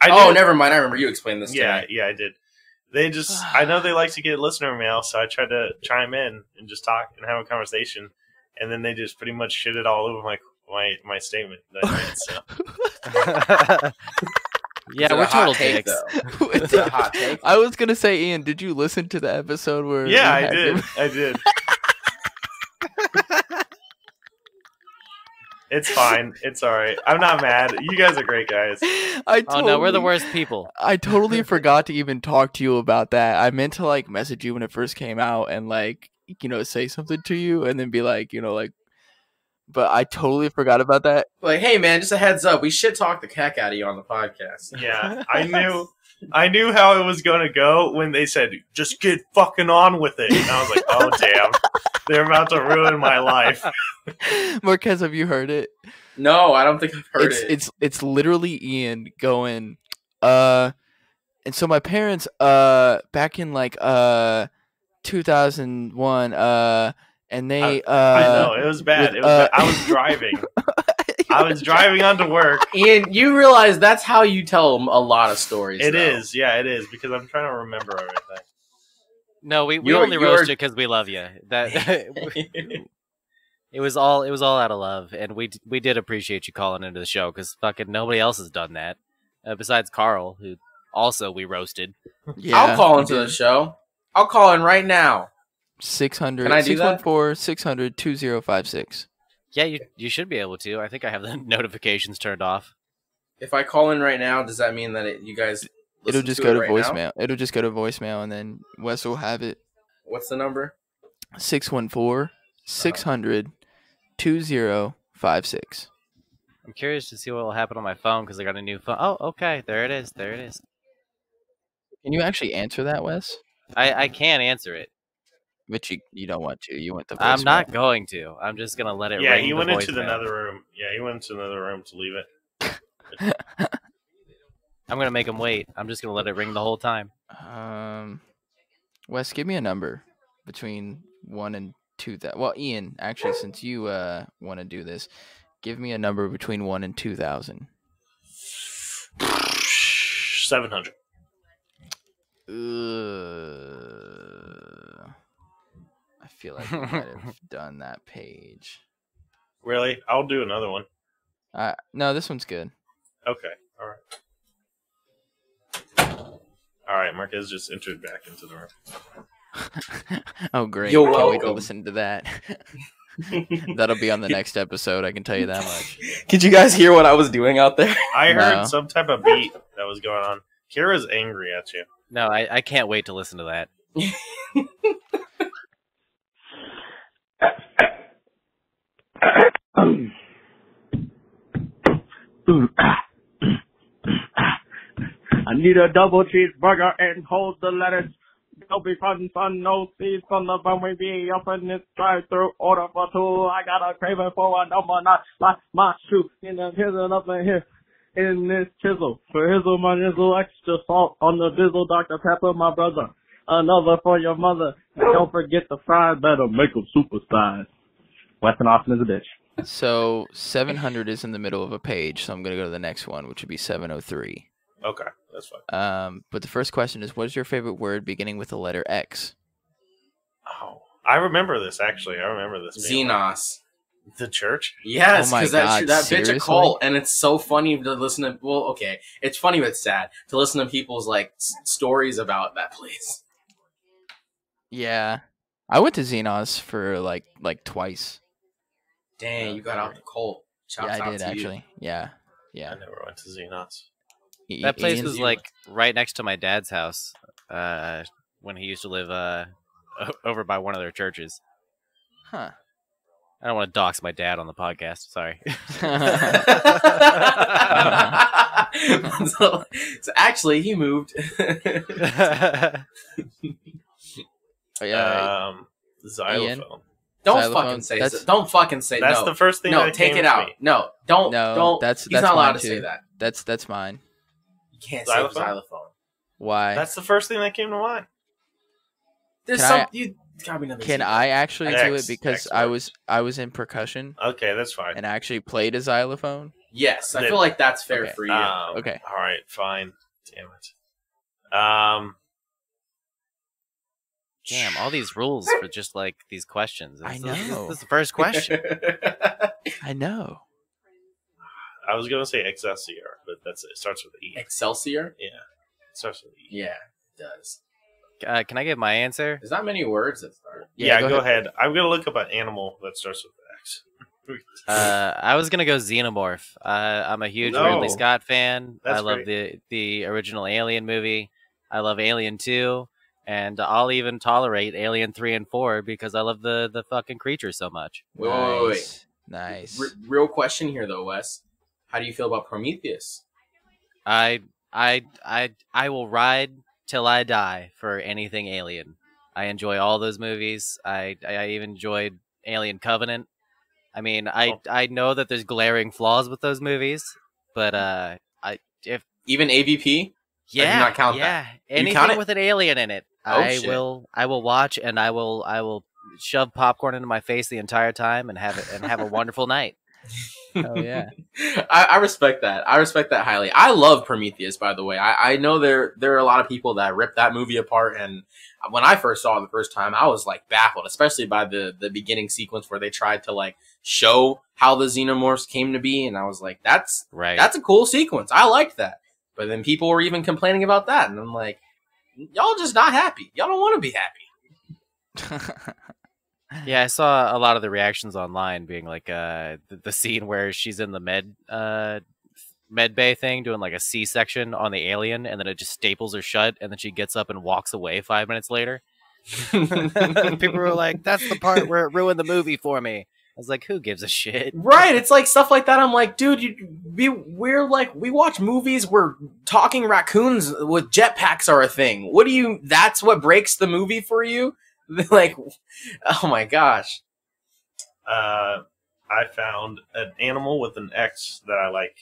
Never mind. I remember you explained this to me. Yeah, I did. They just, I know they like to get listener mail, so I tried to chime in and just talk and have a conversation, and then they just pretty much shit it all over my statement that I made. So Yeah, we're total dicks. It's a hot take. I was gonna say, Ian, did you listen to the episode where? yeah, we I had did. you- I did. It's fine. It's all right. I'm not mad. You guys are great guys. Oh no, we're the worst people. I totally forgot to even talk to you about that. I meant to like message you when it first came out and like say something to you and then be like but I totally forgot about that. Like, hey man, just a heads up. We shit talk the heck out of you on the podcast. Yeah, I knew how it was going to go when they said, just get fucking on with it. And I was like, oh, damn. They're about to ruin my life. Marquez, have you heard it? No, I don't think I've heard it. It's literally Ian going, and so my parents, back in like 2001, and they I know, it was bad. It was bad. I was driving. I was driving onto work. Ian, you realize that's how you tell a lot of stories. It is, yeah, it is, because I'm trying to remember everything. No, we only roast you because we love you. That it was all out of love, and we did appreciate you calling into the show because fucking nobody else has done that besides Carl, who also we roasted. Yeah, I'll call into the show. I'll call in right now. 600 Can I do that? 614-600-2056. Yeah, you should be able to. I think I have the notifications turned off. If I call in right now, does that mean that you guys? It'll just go to voicemail. It'll just go to voicemail, and then Wes will have it. What's the number? 614-600-2056. I'm curious to see what will happen on my phone because I got a new phone. Oh, okay, there it is. There it is. Can you actually answer that, Wes? I can answer it. But you don't want to. You want the voicemail. I'm not going to. I'm just gonna let it. Yeah, ring he the went into voicemail. another room. Yeah, he went into another room to leave it. I'm gonna make him wait. I'm just gonna let it ring the whole time. Wes, give me a number between 1 and 2,000. Well, Ian, actually, since you want to do this, give me a number between 1 and 2,000. 700. I feel like we might have done that page. Really? I'll do another one. No, this one's good. Okay. All right. Marquez just entered back into the room. Oh, great. You're Can't wait to welcome. listen to that. That'll be on the next episode, I can tell you that much. Could you guys hear what I was doing out there? I heard No. some type of beat that was going on. Kira's angry at you. No, I can't wait to listen to that. I need a double cheeseburger and hold the lettuce. There'll be fun, no seeds from the bun we be up in this drive-through. Order for two. I got a craving for a number not like my shoe. Here's another here in this chisel. For hizzle, my nizzle, extra salt on the bizzle. Dr. Pepper, my brother. Another for your mother. And don't forget the fries. Better make them super size. Weston Austin is a bitch. So 700 is in the middle of a page, so I'm going to go to the next one, which would be 703. Okay, that's fine. But the first question is, what is your favorite word beginning with the letter X? Oh, I remember this actually. I remember this. being Xenos. The church? Yes, Oh my because God, that bitch a seriously? cult, and it's so funny to listen to. Well, okay, it's funny but sad to listen to people's like stories about that place. Yeah, I went to Xenos for like twice. Dang, you got out the cult. Shouts Yeah, I out did to you. actually. Yeah, I yeah. never went to Xenos. That place Ian's- was like right next to my dad's house when he used to live over by one of their churches. Huh. I don't want to dox my dad on the podcast. Sorry. So actually, he moved. Oh, yeah. Xylophone. Don't Xylophone, fucking say. that's- Don't fucking say. That's no. the first thing No, that take came it to out. me. No, don't. No, don't. that's He's not mine allowed to too. say that. That's mine. You can't Xylophone? say xylophone. Why? That's the first thing that came to mind. There's Can some. I- You gotta be another. Can zebra. I actually do X, it because X I works. was in percussion Okay, that's fine. and I actually played a xylophone? Yes, I Then- feel like that's fair Okay. for you. Okay. All right, fine. Damn it. Damn, all these rules for just like these questions. I This know. is the first question. I know. I was gonna say Excelsior, but it starts with E. Excelsior. It starts with E. Yeah, it does. Can I give my answer? There's not many words that start. Yeah, go ahead. I'm gonna look up an animal that starts with X. I was gonna go Xenomorph. I'm a huge No. Ridley Scott fan. That's I love the original Alien movie. I love Alien 2, and I'll even tolerate Alien 3 and 4 because I love the fucking creature so much. Wait. Nice. Real question here, though, Wes. How do you feel about Prometheus? I will ride till I die for anything Alien. I enjoy all those movies. I even enjoyed Alien Covenant. I mean, I know that there's glaring flaws with those movies, but Even AVP? yeah, not count yeah, count anything it? with an alien in it, Oh, I shit. will watch, and I will shove popcorn into my face the entire time and have a wonderful night. Oh yeah. I respect that. I respect that highly. I love Prometheus, by the way. I know there are a lot of people that rip that movie apart, and when I first saw it the first time, I was like baffled, especially by the beginning sequence where they tried to like show how the xenomorphs came to be, and I was like, that's a cool sequence. I liked that. But then people were even complaining about that, and I'm like, y'all just not happy. Y'all don't want to be happy. Yeah, I saw a lot of the reactions online being like the scene where she's in the med bay thing doing like a C-section on the alien, and then it just staples her shut, and then she gets up and walks away 5 minutes later. People were like, that's the part where it ruined the movie for me. I was like, who gives a shit? Right, it's like stuff like that. I'm like, dude, we watch movies where talking raccoons with jetpacks are a thing. That's what breaks the movie for you? Like, oh my gosh. I found an animal with an X that I like.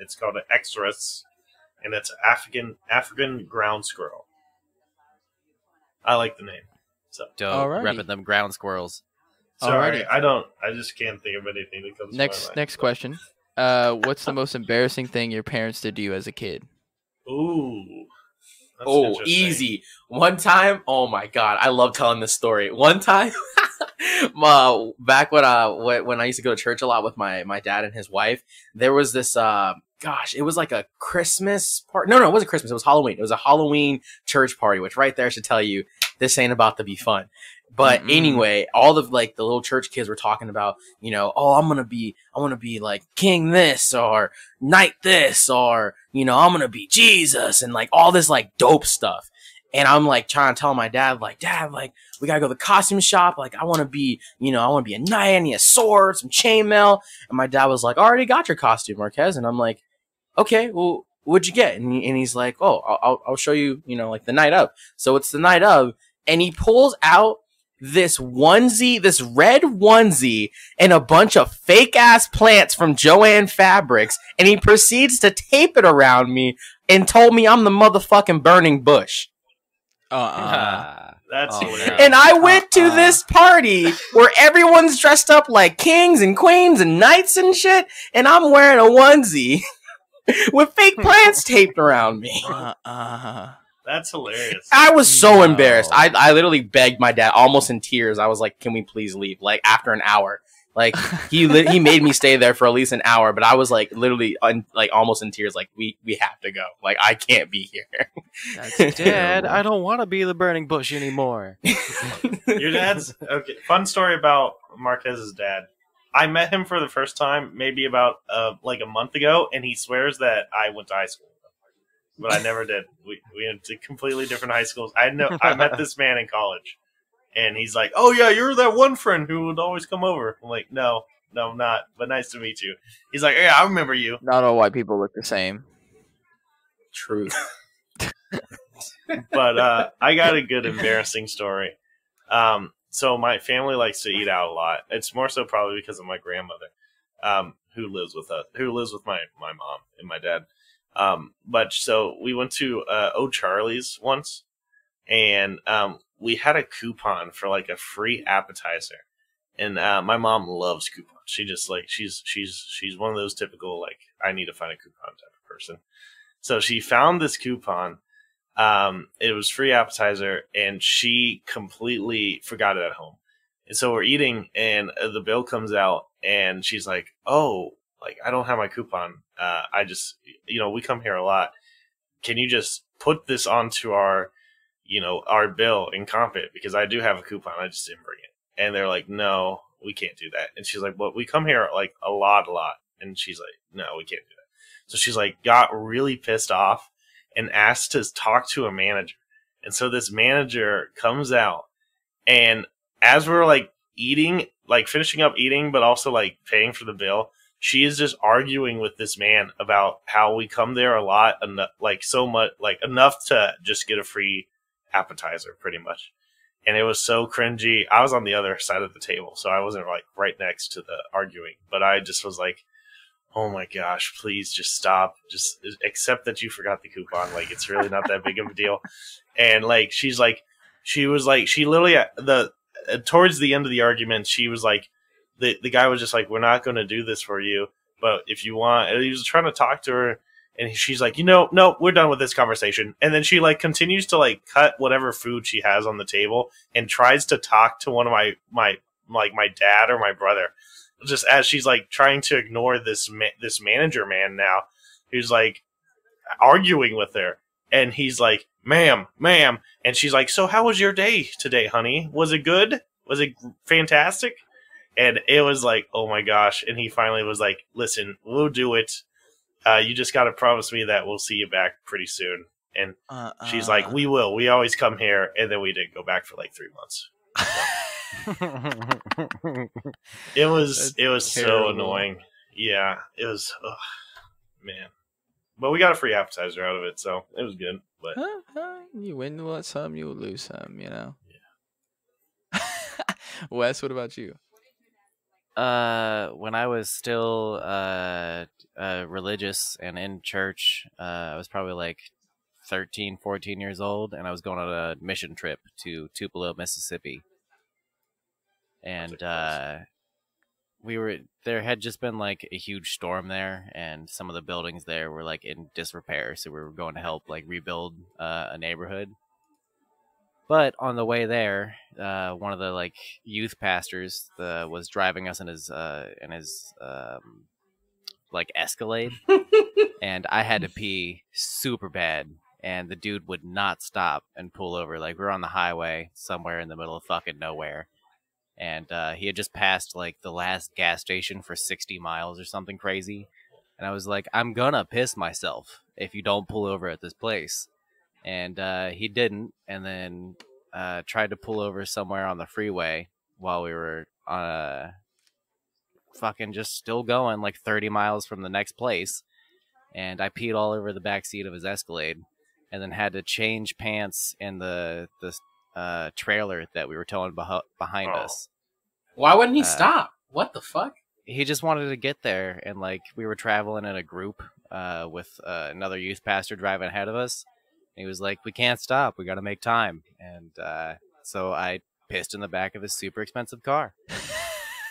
It's called an Xrus, and it's African ground squirrel. I like the name. So Dope, Alrighty. repping them ground squirrels. sorry, Alrighty. I just can't think of anything that comes to my mind. Next question. What's the most embarrassing thing your parents did to you as a kid? Ooh. That's Oh, interesting. easy. One time, oh my god, I love telling this story. One time, back when I used to go to church a lot with my dad and his wife, there was this it was like a Christmas party. No, it wasn't Christmas. It was Halloween. It was a Halloween church party, which right there should tell you this ain't about to be fun. But anyway, all of like the little church kids were talking about, oh, I want to be like king this or knight this, or, I'm going to be Jesus, and like all this like dope stuff. And I'm like trying to tell my dad, like, Dad, like we got to go to the costume shop. Like I want to be a knight. I need a sword, some chainmail. And my dad was like, I already got your costume, Marquez. And I'm like, okay, well, what'd you get? And he's like, oh, I'll show you, like the night of. So it's the night of, and he pulls out this onesie, this red onesie, and a bunch of fake ass plants from Joann Fabrics, and he proceeds to tape it around me and told me I'm the motherfucking burning bush. That's Oh, hilarious. no. And I went to this party where everyone's dressed up like kings and queens and knights and shit, and I'm wearing a onesie with fake plants taped around me. That's hilarious. I was so No. embarrassed. I literally begged my dad, almost in tears. I was like, can we please leave? Like, after an hour. Like he made me stay there for at least an hour, but I was like literally like almost in tears. Like we have to go. Like I can't be here. That's Dad, I don't want to be the burning bush anymore. Your dad's okay. Fun story about Marquez's dad. I met him for the first time maybe about like a month ago, and he swears that I went to high school, but I never did. We went to completely different high schools. I met this man in college. And he's like, "Oh yeah, you're that one friend who would always come over." I'm like, "No, I'm not. But nice to meet you." He's like, "Yeah, I remember you." Not all white people look the same. Truth. But I got a good embarrassing story. So my family likes to eat out a lot. It's more so probably because of my grandmother, who lives with my mom and my dad. But so we went to O'Charlie's once, and we had a coupon for like a free appetizer, and my mom loves coupons. She just like she's one of those typical like I need to find a coupon type of person. So she found this coupon. It was free appetizer, and she completely forgot it at home. And so we're eating, and the bill comes out, and she's like, "Oh, like I don't have my coupon. I just we come here a lot. Can you just put this onto our bill and comp it, because I do have a coupon. I just didn't bring it." And they're like, "No, we can't do that." And she's like, "Well, we come here like a lot." And she's like, "No, we can't do that." So she's like, got really pissed off and asked to talk to a manager. And so this manager comes out, and as we're like eating, like finishing up eating, but also like paying for the bill, she is just arguing with this man about how we come there a lot, like so much, like enough to just get a free appetizer pretty much. And it was so cringy. I was on the other side of the table, so I wasn't like right next to the arguing, but I just was like, "Oh my gosh, please just stop. Just accept that you forgot the coupon. Like it's really not that big of a deal." And like she literally towards the end of the argument, she was like, the guy was just like, "We're not going to do this for you, but if you want," and he was trying to talk to her. And she's like, "No, we're done with this conversation." And then she like continues to like cut whatever food she has on the table and tries to talk to one of my dad or my brother, just as she's like trying to ignore this manager man now, who's like arguing with her. And he's like, ma'am. And she's like, "So how was your day today, honey? Was it good? Was it fantastic?" And it was like, oh my gosh. And he finally was like, "Listen, we'll do it. You just got to promise me that we'll see you back pretty soon." And she's like, "We will. We always come here." And then we didn't go back for like 3 months. It was so annoying. Yeah, it was, man. But we got a free appetizer out of it, so it was good. But you win some, you lose some, Yeah. Wes, what about you? When I was still religious and in church, I was probably like 13, 14 years old, and I was going on a mission trip to Tupelo, Mississippi. And there had just been like a huge storm there, and some of the buildings there were like in disrepair, so we were going to help like rebuild a neighborhood. But on the way there, one of the like youth pastors was driving us in his like Escalade, and I had to pee super bad, and the dude would not stop and pull over. Like we were on the highway somewhere in the middle of fucking nowhere, and he had just passed like the last gas station for 60 miles or something crazy, and I was like, "I'm gonna piss myself if you don't pull over at this place." And he didn't, and then tried to pull over somewhere on the freeway while we were on fucking just still going like 30 miles from the next place. And I peed all over the back seat of his Escalade, and then had to change pants in the trailer that we were towing behind us. Why wouldn't he stop? What the fuck? He just wanted to get there, and like we were traveling in a group with another youth pastor driving ahead of us. He was like, "We can't stop. We got to make time." And so I pissed in the back of his super expensive car.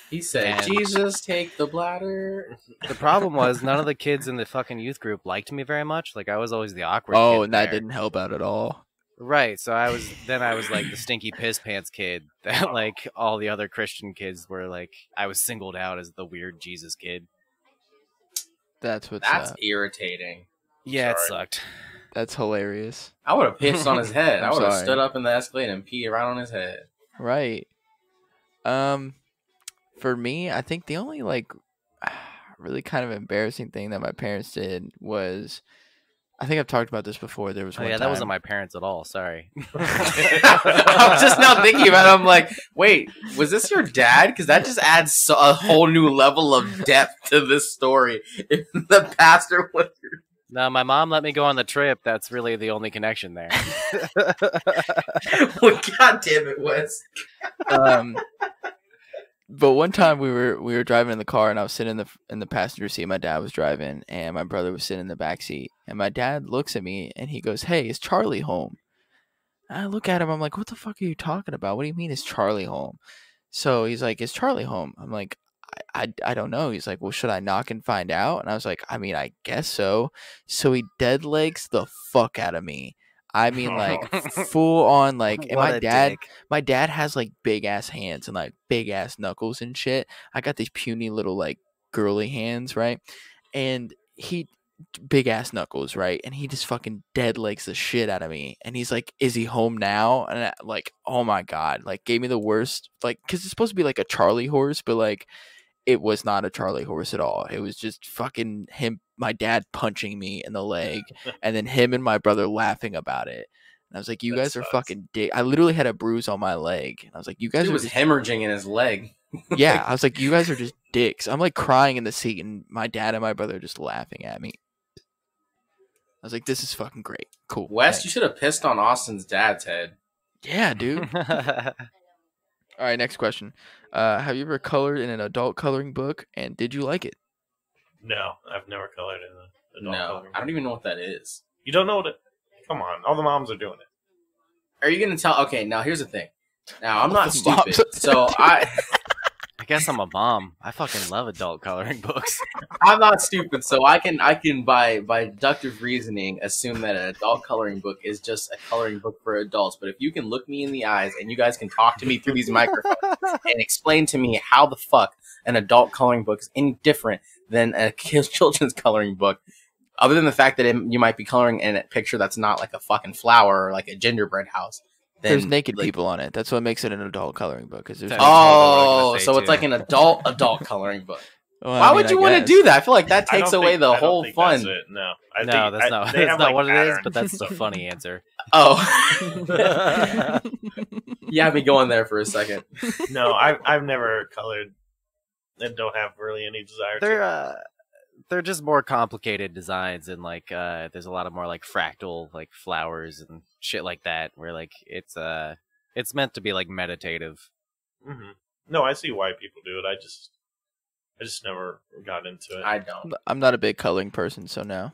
He said, "Jesus, take the bladder." The problem was none of the kids in the fucking youth group liked me very much. Like I was always the awkward kid Oh, and that there. didn't help out at all. Right. So I was like the stinky piss pants kid that like all the other Christian kids were like. I was singled out as the weird Jesus kid. That's irritating. Yeah, it sucked. That's hilarious. I would have pissed on his head. I would have sorry. stood up in the Escalade and peed right on his head. Right. For me, I think the only like really kind of embarrassing thing that my parents did was, I think I've talked about this before. There was one time. That wasn't my parents at all. Sorry. I was just now thinking about it. I'm like, wait, was this your dad? Because that just adds a whole new level of depth to this story. If the pastor was your... No, my mom let me go on the trip. That's really the only connection there. Well, God damn it, Wes. But one time we were driving in the car, and I was sitting in the passenger seat. My dad was driving, and my brother was sitting in the back seat. And my dad looks at me, and he goes, "Hey, is Charlie home?" And I look at him. I'm like, "What the fuck are you talking about? What do you mean, is Charlie home?" So he's like, "Is Charlie home?" I'm like, I don't know. He's like, "Well, should I knock and find out?" And I was like, "I mean, I guess so." So he dead legs the fuck out of me. I mean, like, full on, like, and my dad has, like, big-ass hands and, like, big-ass knuckles and shit. I got these puny little, like, girly hands, right? And big-ass knuckles, right? And he just fucking dead legs the shit out of me. And he's like, "Is he home now?" And I, like, oh, my God. Like, gave me the worst, like, because it's supposed to be, like, a Charlie horse, but, like, it was not a Charlie horse at all. It was just fucking him, my dad punching me in the leg, and then him and my brother laughing about it. And I was like, "You guys are fucking dick." I literally had a bruise on my leg. And I was like, "You guys was hemorrhaging in his leg." Yeah, I was like, "You guys are just dicks." I'm like crying in the seat, and my dad and my brother are just laughing at me. I was like, "This is fucking great. Cool." Wes, thanks. You should have pissed on Austin's dad's head. Yeah, dude. All right, next question. Have you ever colored in an adult coloring book, and did you like it? No, I've never colored in an adult coloring book. I don't even know what that is. You don't know what it... Come on, all the moms are doing it. Are you going to tell... Okay, now here's the thing. Now, I'm not stupid, so I guess I'm a mom. I fucking love adult coloring books. I'm not stupid, so I can by deductive reasoning assume that an adult coloring book is just a coloring book for adults. But if you can look me in the eyes and you guys can talk to me through these microphones and explain to me how the fuck an adult coloring book is any different than a children's coloring book, other than the fact that you might be coloring in a picture that's not like a fucking flower or like a gingerbread house. There's naked people on it. That's what makes it an adult coloring book. Cause there's so it's like an adult coloring book. Well, Why would you want to do that? I feel like that takes away the whole fun. That's it. No, that's not what it is, but that's the funny answer. Oh. You had me going there for a second. No, I've never colored and don't have really any desire to. They're just more complicated designs, and like there's a lot of more like fractal like flowers and shit like that, where like it's meant to be like meditative. Mm-hmm. No, I see why people do it. I just never got into it. I don't. I'm not a big coloring person, so no.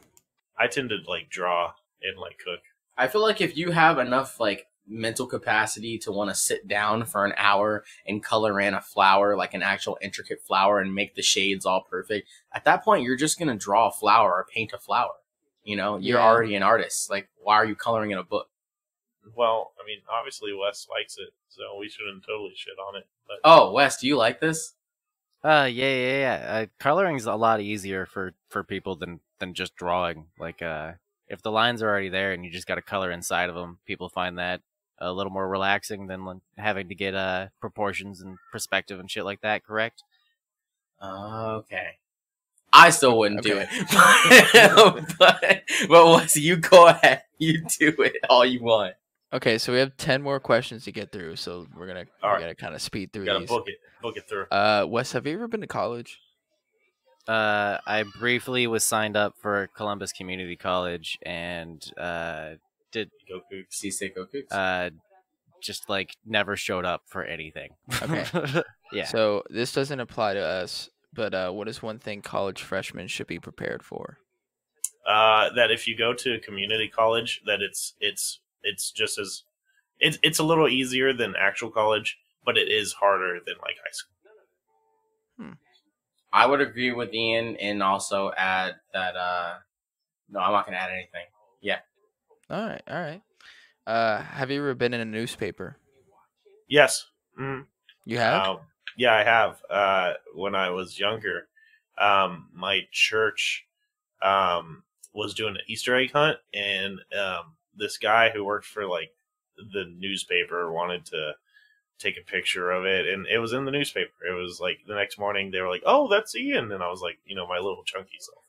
I tend to like draw and like cook. I feel like if you have enough like mental capacity to want to sit down for an hour and color in a flower, like an actual intricate flower, and make the shades all perfect, at that point you're just gonna draw a flower or paint a flower. You know, you're already an artist. Like, why are you coloring in a book? Well, I mean, obviously Wes likes it, so we shouldn't totally shit on it. But... Oh, Wes, do you like this? Yeah. Coloring's a lot easier for people than just drawing. Like, if the lines are already there and you just got to color inside of them, people find that a little more relaxing than having to get proportions and perspective and shit like that. Correct? Okay. I still wouldn't do it, but Wes, you go ahead. You do it all you want. Okay, so we have 10 more questions to get through, so we're gonna kind of speed through these. Book it through. Wes, have you ever been to college? I briefly was signed up for Columbus Community College and did go Cougs. Just like never showed up for anything. Okay. Yeah. So this doesn't apply to us, but what is one thing college freshmen should be prepared for? That if you go to a community college, that it's just as it's a little easier than actual college, but it is harder than like high school. I would agree with Ian and also add that no, I'm not gonna add anything. Yeah. All right. Have you ever been in a newspaper? Yes. Mm-hmm. You have? Yeah, I have. When I was younger, my church was doing an Easter egg hunt, and this guy who worked for like the newspaper wanted to take a picture of it, and it was in the newspaper. It was like the next morning they were like, "Oh, that's Ian," and I was like, my little chunky self.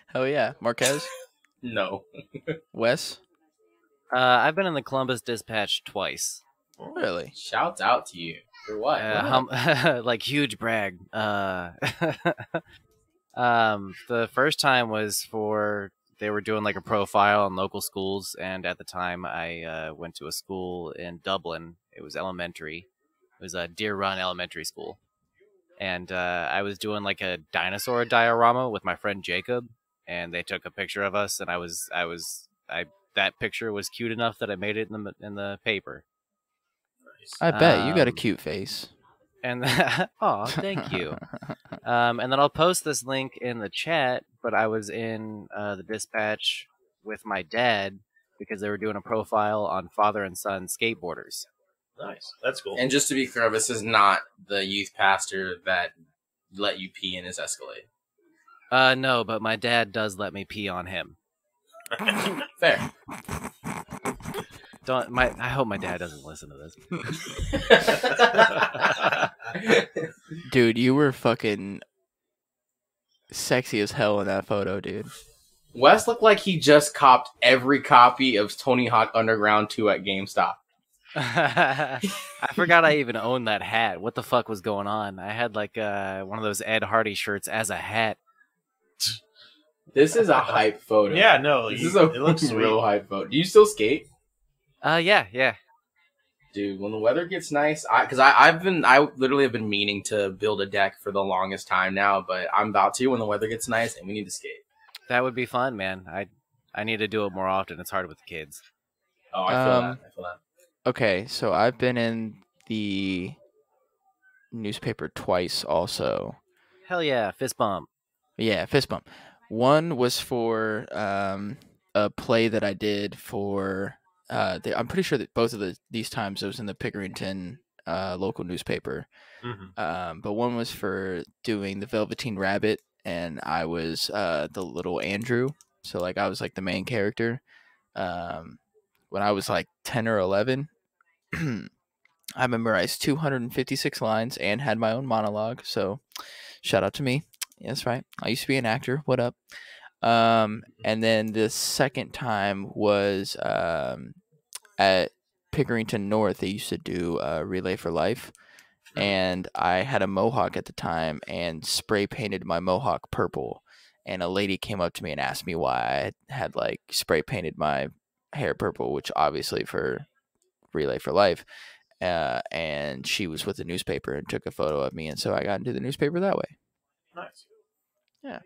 Hell yeah, Marquez. No. Wes. I've been in the Columbus Dispatch twice. Really? Shouts out to you for what? Like huge brag. The first time was they were doing like a profile on local schools, and at the time I went to a school in Dublin. It was elementary. It was a Deer Run Elementary School, and I was doing like a dinosaur diorama with my friend Jacob, and they took a picture of us, and that picture was cute enough that I made it in the paper. I bet you got a cute face. And oh, thank you. And then I'll post this link in the chat. But I was in the Dispatch with my dad because they were doing a profile on father and son skateboarders. Nice, that's cool. And just to be clear, this is not the youth pastor that let you pee in his Escalade. No, but my dad does let me pee on him. Fair. I hope my dad doesn't listen to this. Dude, you were fucking sexy as hell in that photo, dude. Wes looked like he just copped every copy of Tony Hawk Underground 2 at GameStop. I forgot I even owned that hat. What the fuck was going on? I had like one of those Ed Hardy shirts as a hat. This is a hype photo. Yeah, no, it looks real hype photo. Do you still skate? Yeah. Dude, when the weather gets nice, I literally have been meaning to build a deck for the longest time now, but I'm about to when the weather gets nice and we need to skate. That would be fun, man. I need to do it more often. It's hard with the kids. Oh, I feel that. Okay, so I've been in the newspaper twice also. Hell yeah, fist bump. Yeah, fist bump. One was for a play that I did for. I'm pretty sure that both of these times it was in the Pickerington local newspaper. Mm-hmm. But one was for doing the Velveteen Rabbit, and I was the little Andrew. So like I was like the main character. When I was like 10 or 11, I memorized 256 lines and had my own monologue. So shout out to me. Yeah, that's right. I used to be an actor. What up? And then the second time was at Pickerington North. They used to do Relay for Life. And I had a mohawk at the time and spray painted my mohawk purple. And a lady came up to me and asked me why I had like spray painted my hair purple, which obviously for Relay for Life. And she was with the newspaper and took a photo of me. And so I got into the newspaper that way. Nice. Yeah.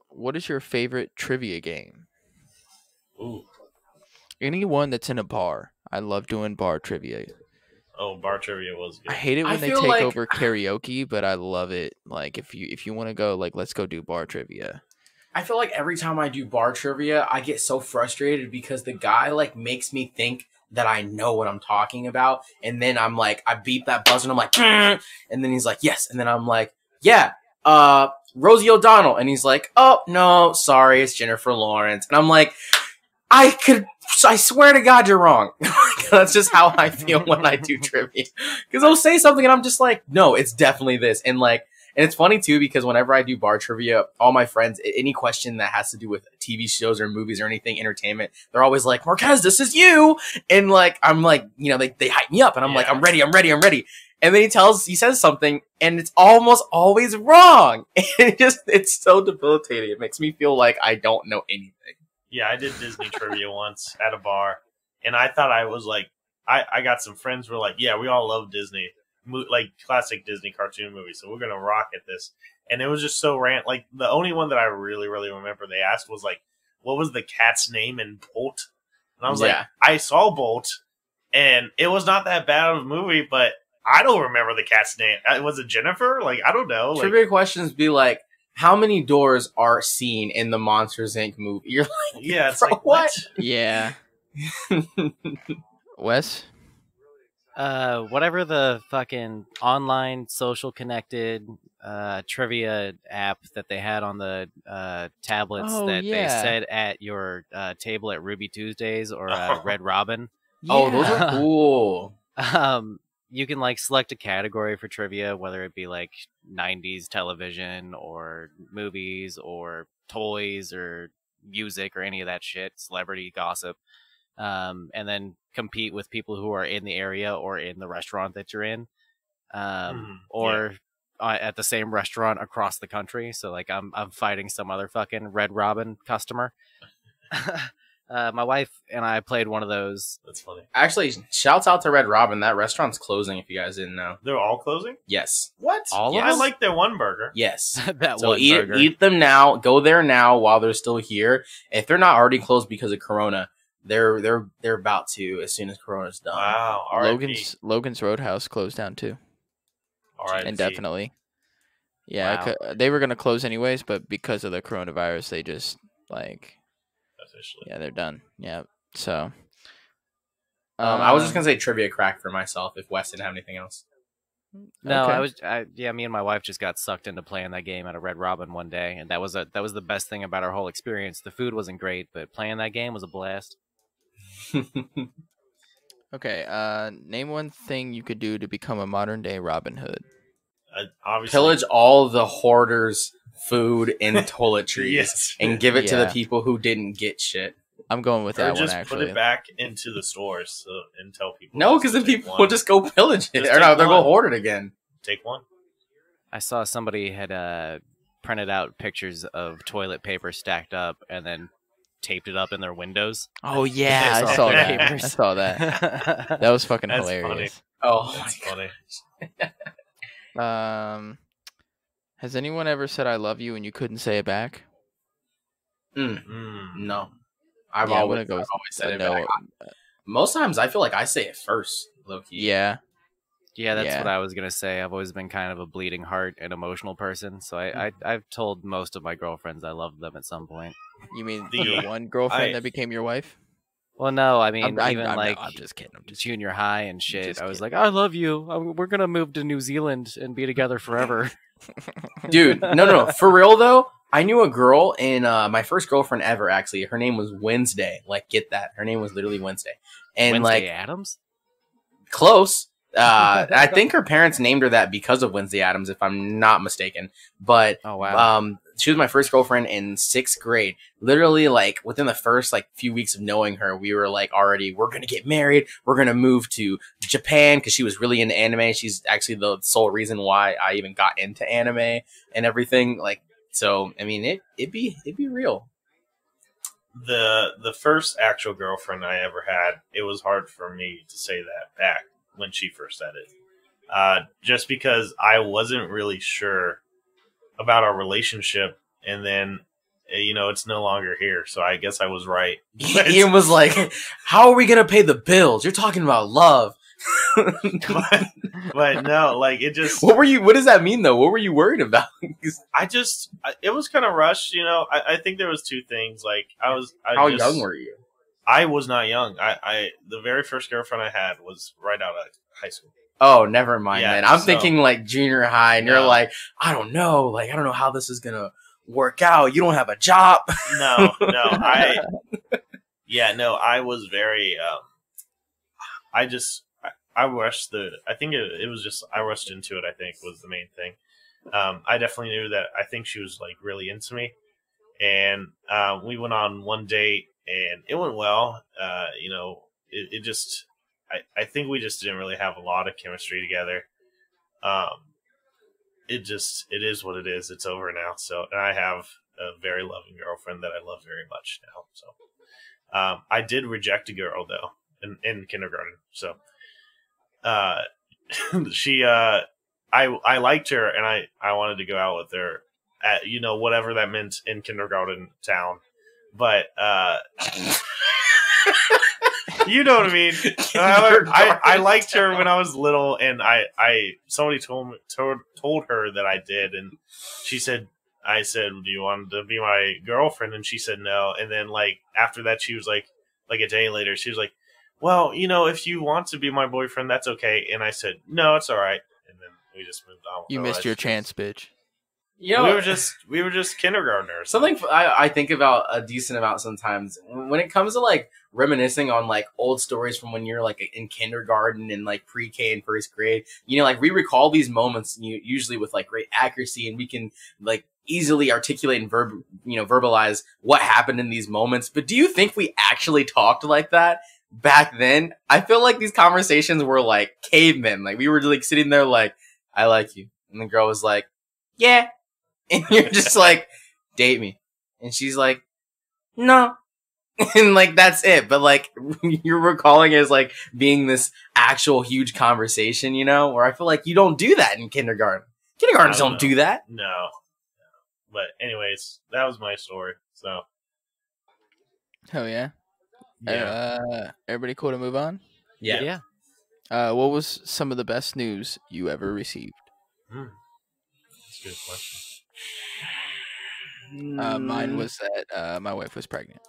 What is your favorite trivia game? Ooh. Anyone that's in a bar. I love doing bar trivia. Oh, bar trivia was good. I hate it when they take over karaoke, but I love it. Like if you want to go, like let's go do bar trivia. I feel like every time I do bar trivia, I get so frustrated because the guy like makes me think that I know what I'm talking about, and then I'm like, I beep that buzzer, and I'm like, and then he's like, yes, and then I'm like, yeah, Rosie O'Donnell, and he's like, oh no, sorry, it's Jennifer Lawrence, and I'm like, I swear to God, you're wrong. That's just how I feel when I do trivia, because they'll say something, and I'm just like, no, it's definitely this, and like. And it's funny, too, because whenever I do bar trivia, all my friends, any question that has to do with TV shows or movies or anything, entertainment, they're always like, Marquez, this is you. And, like, I'm like, you know, they hype me up. And I'm like, I'm ready. And then he says something, and it's almost always wrong. And it's so debilitating. It makes me feel like I don't know anything. Yeah, I did Disney trivia once at a bar. And I thought I was like, I got some friends who were like, yeah, we all love Disney. Like classic Disney cartoon movies, so we're gonna rock at this. And it was just so like the only one that I really remember they asked was like, what was the cat's name in Bolt? And I was like, I saw Bolt, and it was not that bad of a movie, but I don't remember the cat's name. Was it Jennifer? Like, I don't know. Trivia questions be like, how many doors are seen in the Monsters Inc. movie? You're like, yeah, it's like, what? Yeah. Wes? Whatever the fucking online social connected trivia app that they had on the tablets Oh, that they yeah. said at your table at Ruby Tuesdays or Red Robin. Oh, those Yeah. are cool. You can like select a category for trivia, whether it be like 90s television or movies or toys or music or any of that shit, celebrity gossip. And then compete with people who are in the area or in the restaurant that you're in, or at the same restaurant across the country. So like I'm fighting some other fucking Red Robin customer. My wife and I played one of those. That's funny. Actually, shouts out to Red Robin. That restaurant's closing. If you guys didn't know. They're all closing? Yes. What? All Yes. of I them? like their one burger. Yes. That So one eat burger. eat them now. Go there now while they're still here. If they're not already closed because of Corona, they're about to as soon as Corona's done. Wow. R.I.P. Logan's Roadhouse closed down too. R.I.P. Indefinitely. Yeah, Wow. they were gonna close anyways, but because of the coronavirus, they just like Officially. they're done. Yeah. So. I was just gonna say trivia crack for myself if Wes didn't have anything else. No, okay. me and my wife just got sucked into playing that game at a Red Robin one day, and that was the best thing about our whole experience. The food wasn't great, but playing that game was a blast. Okay. Name one thing you could do to become a modern day Robin Hood. Obviously. Pillage all the hoarders' food and toiletries Yes. and give it to the Yeah. people who didn't get shit. I'm going with Or that one just actually. put it back into the stores and tell people. No, just because to then take people one. will just go pillage it. Just Or no, take they'll go one. hoard it again. Take one. I saw somebody had printed out pictures of toilet paper stacked up and then taped it up in their windows. Oh yeah, I I saw saw that. that. I saw that. That was fucking That's hilarious. Oh, That's funny. Has anyone ever said "I love you" and you couldn't say it back? no. I've Yeah, I'm always, gonna go I've with always said it no. back. Most times I feel like I say it first, low key. Yeah. Yeah, that's Yeah. what I was gonna say. I've always been kind of a bleeding heart and emotional person, so I've told most of my girlfriends I love them at some point. You mean The- your one girlfriend I- that became your wife? Well, no, I mean I'm even like just kidding. I'm just junior high and shit. just I was kidding. like, I love you. We're gonna move to New Zealand and be together forever. Dude, no. For real though, I knew a girl in my first girlfriend ever. Actually, her name was Wednesday. Like, get that? Her name was literally Wednesday, and Wednesday like Adams. close. I think her parents named her that because of Wednesday Adams, if I'm not mistaken. But Oh wow. she was my first girlfriend in 6th grade. Literally, like within the first like few weeks of knowing her, we were like we're gonna get married. We're gonna move to Japan because she was really into anime. She's actually the sole reason why I even got into anime and everything. Like, so I mean, it'd be real. The first actual girlfriend I ever had, it was hard for me to say that back when she first said it. Just because I wasn't really sure about our relationship, and then it's no longer here, so I guess I was right. Ian was like, "How are we gonna pay the bills? You're talking about love." but no, like it just What does that mean though? What were you worried about? it was kind of rushed. I think there was two things. Like How young were you? I was not young. The very first girlfriend I had was right out of high school. Oh, never mind, Yeah, man. I'm so- thinking like junior high, and you're No. like, I don't know how this is gonna work out. You don't have a job. No, I was very. I rushed it was just I rushed into it. I think was the main thing. I definitely knew that. I think she was like really into me, and we went on one date, and it went well. It just. I think we just didn't really have a lot of chemistry together. It is what it is. It's over now. So, and I have a very loving girlfriend that I love very much now. So, I did reject a girl though in kindergarten. So, she, I liked her and I wanted to go out with her at, whatever that meant in kindergarten town. But, you know what I mean? I liked her when I was little, and somebody told her that I did, and she said, I said, "Do you want to be my girlfriend?" And she said no. And then like after that, she was like, like a day later, she was like, well, if you want to be my boyfriend, that's okay. And I said, no, it's all right. And then we just moved on. You missed your chance, bitch. You know, we were just kindergartners. Something I think about a decent amount sometimes when it comes to like reminiscing on like old stories from when you're like in kindergarten and like pre-K and first grade. Like we recall these moments usually with like great accuracy, and we can like easily articulate and verbalize what happened in these moments. But do you think we actually talked like that back then? I feel like these conversations were like cavemen. Like we were like sitting there like, I like you. And the girl was like, yeah. And you're just like, date me. And she's like, no. And like, that's it. But like, you're recalling it as like being this actual huge conversation, where I feel like you don't do that in kindergarten. Kindergartens don't do that. No. But anyways, that was my story. So. Hell yeah. Yeah. Everybody cool to move on? Yeah. What was some of the best news you ever received? That's a good question. Mine was that my wife was pregnant.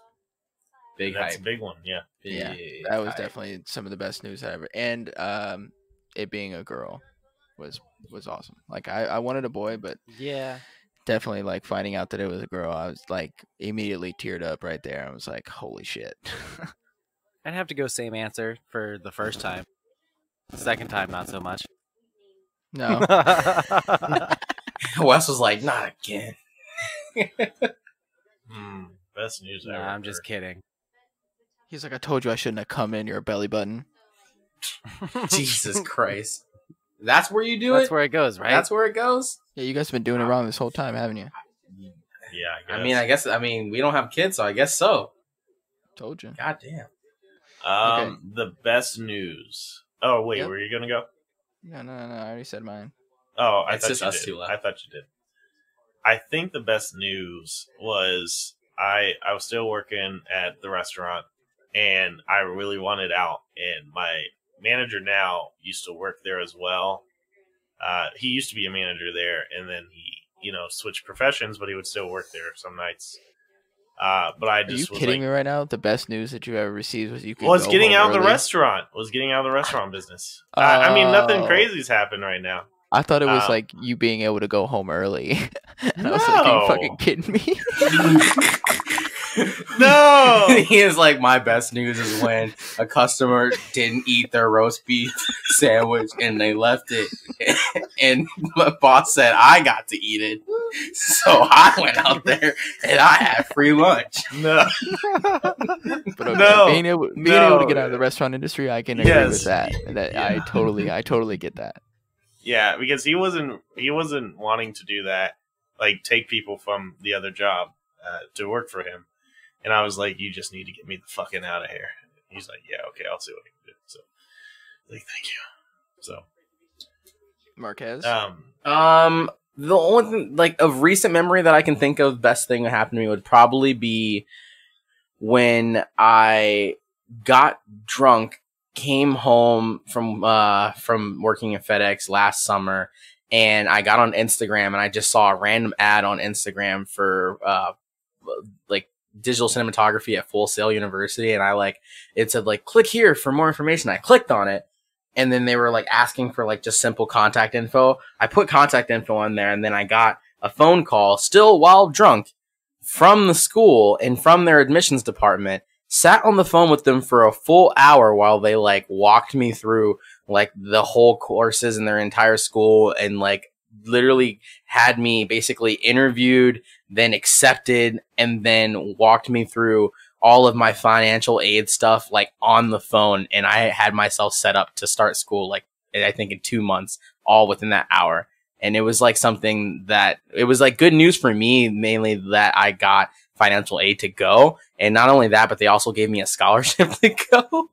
That's a big one, yeah. Yeah, that was definitely some of the best news I ever. And it being a girl was awesome. Like I wanted a boy, but yeah, definitely like finding out that it was a girl, I was like immediately teared up right there. I was like, holy shit. I'd have to go same answer for the first time. The second time, not so much. No. Wes was like, not again. Best news ever. I'm just kidding. He's like, I told you I shouldn't have come in your belly button. Jesus Christ. That's where you do it? That's where it goes, right? That's where it goes? Yeah, you guys have been doing it wrong this whole time, haven't you? Yeah, I guess we don't have kids, so I guess so. Told you. God damn. Okay. The best news. Oh, wait, Yep. were you gonna go? No, I already said mine. Oh, I It's thought just you us did. two left. I thought you did. I think the best news was I was still working at the restaurant, and I really wanted out. And my manager now used to work there as well. He used to be a manager there, and then he, switched professions, but he would still work there some nights. But I just Are you kidding me right now? The best news that you ever received was you could was go getting home out of the early? restaurant. Was getting out of the restaurant business. I mean, nothing crazy's happened right now. I thought it was like you being able to go home early. And I was like, are you fucking kidding me? No. He is like, my best news is when a customer didn't eat their roast beef sandwich and they left it. And my boss said I got to eat it. So I went out there and I had free lunch. No. But okay, No. being able to get out of the restaurant industry, I can agree with that. Yeah. I totally get that. Yeah, because he wasn't wanting to do that, like take people from the other job to work for him. And I was like, you just need to get me the fucking out of here. He's like, yeah, okay, I'll see what I can do. So, like, thank you. So, Marquez? The only thing, like, of recent memory that I can think of, best thing that happened to me would probably be when I got drunk, came home from working at FedEx last summer, and I got on Instagram and I just saw a random ad on Instagram for like digital cinematography at Full Sail University, and it said like click here for more information. I clicked on it, and then they were like asking for like just simple contact info. I put contact info on there, and then I got a phone call, still while drunk, from the school and from their admissions department. Sat on the phone with them for a full hour while they like walked me through like the whole courses in their entire school, and like literally had me basically interviewed, then accepted, and then walked me through all of my financial aid stuff like on the phone. And I had myself set up to start school like I think in 2 months, all within that hour. And it was like something that it was like good news for me, mainly that I got financial aid to go. And not only that, but they also gave me a scholarship to go,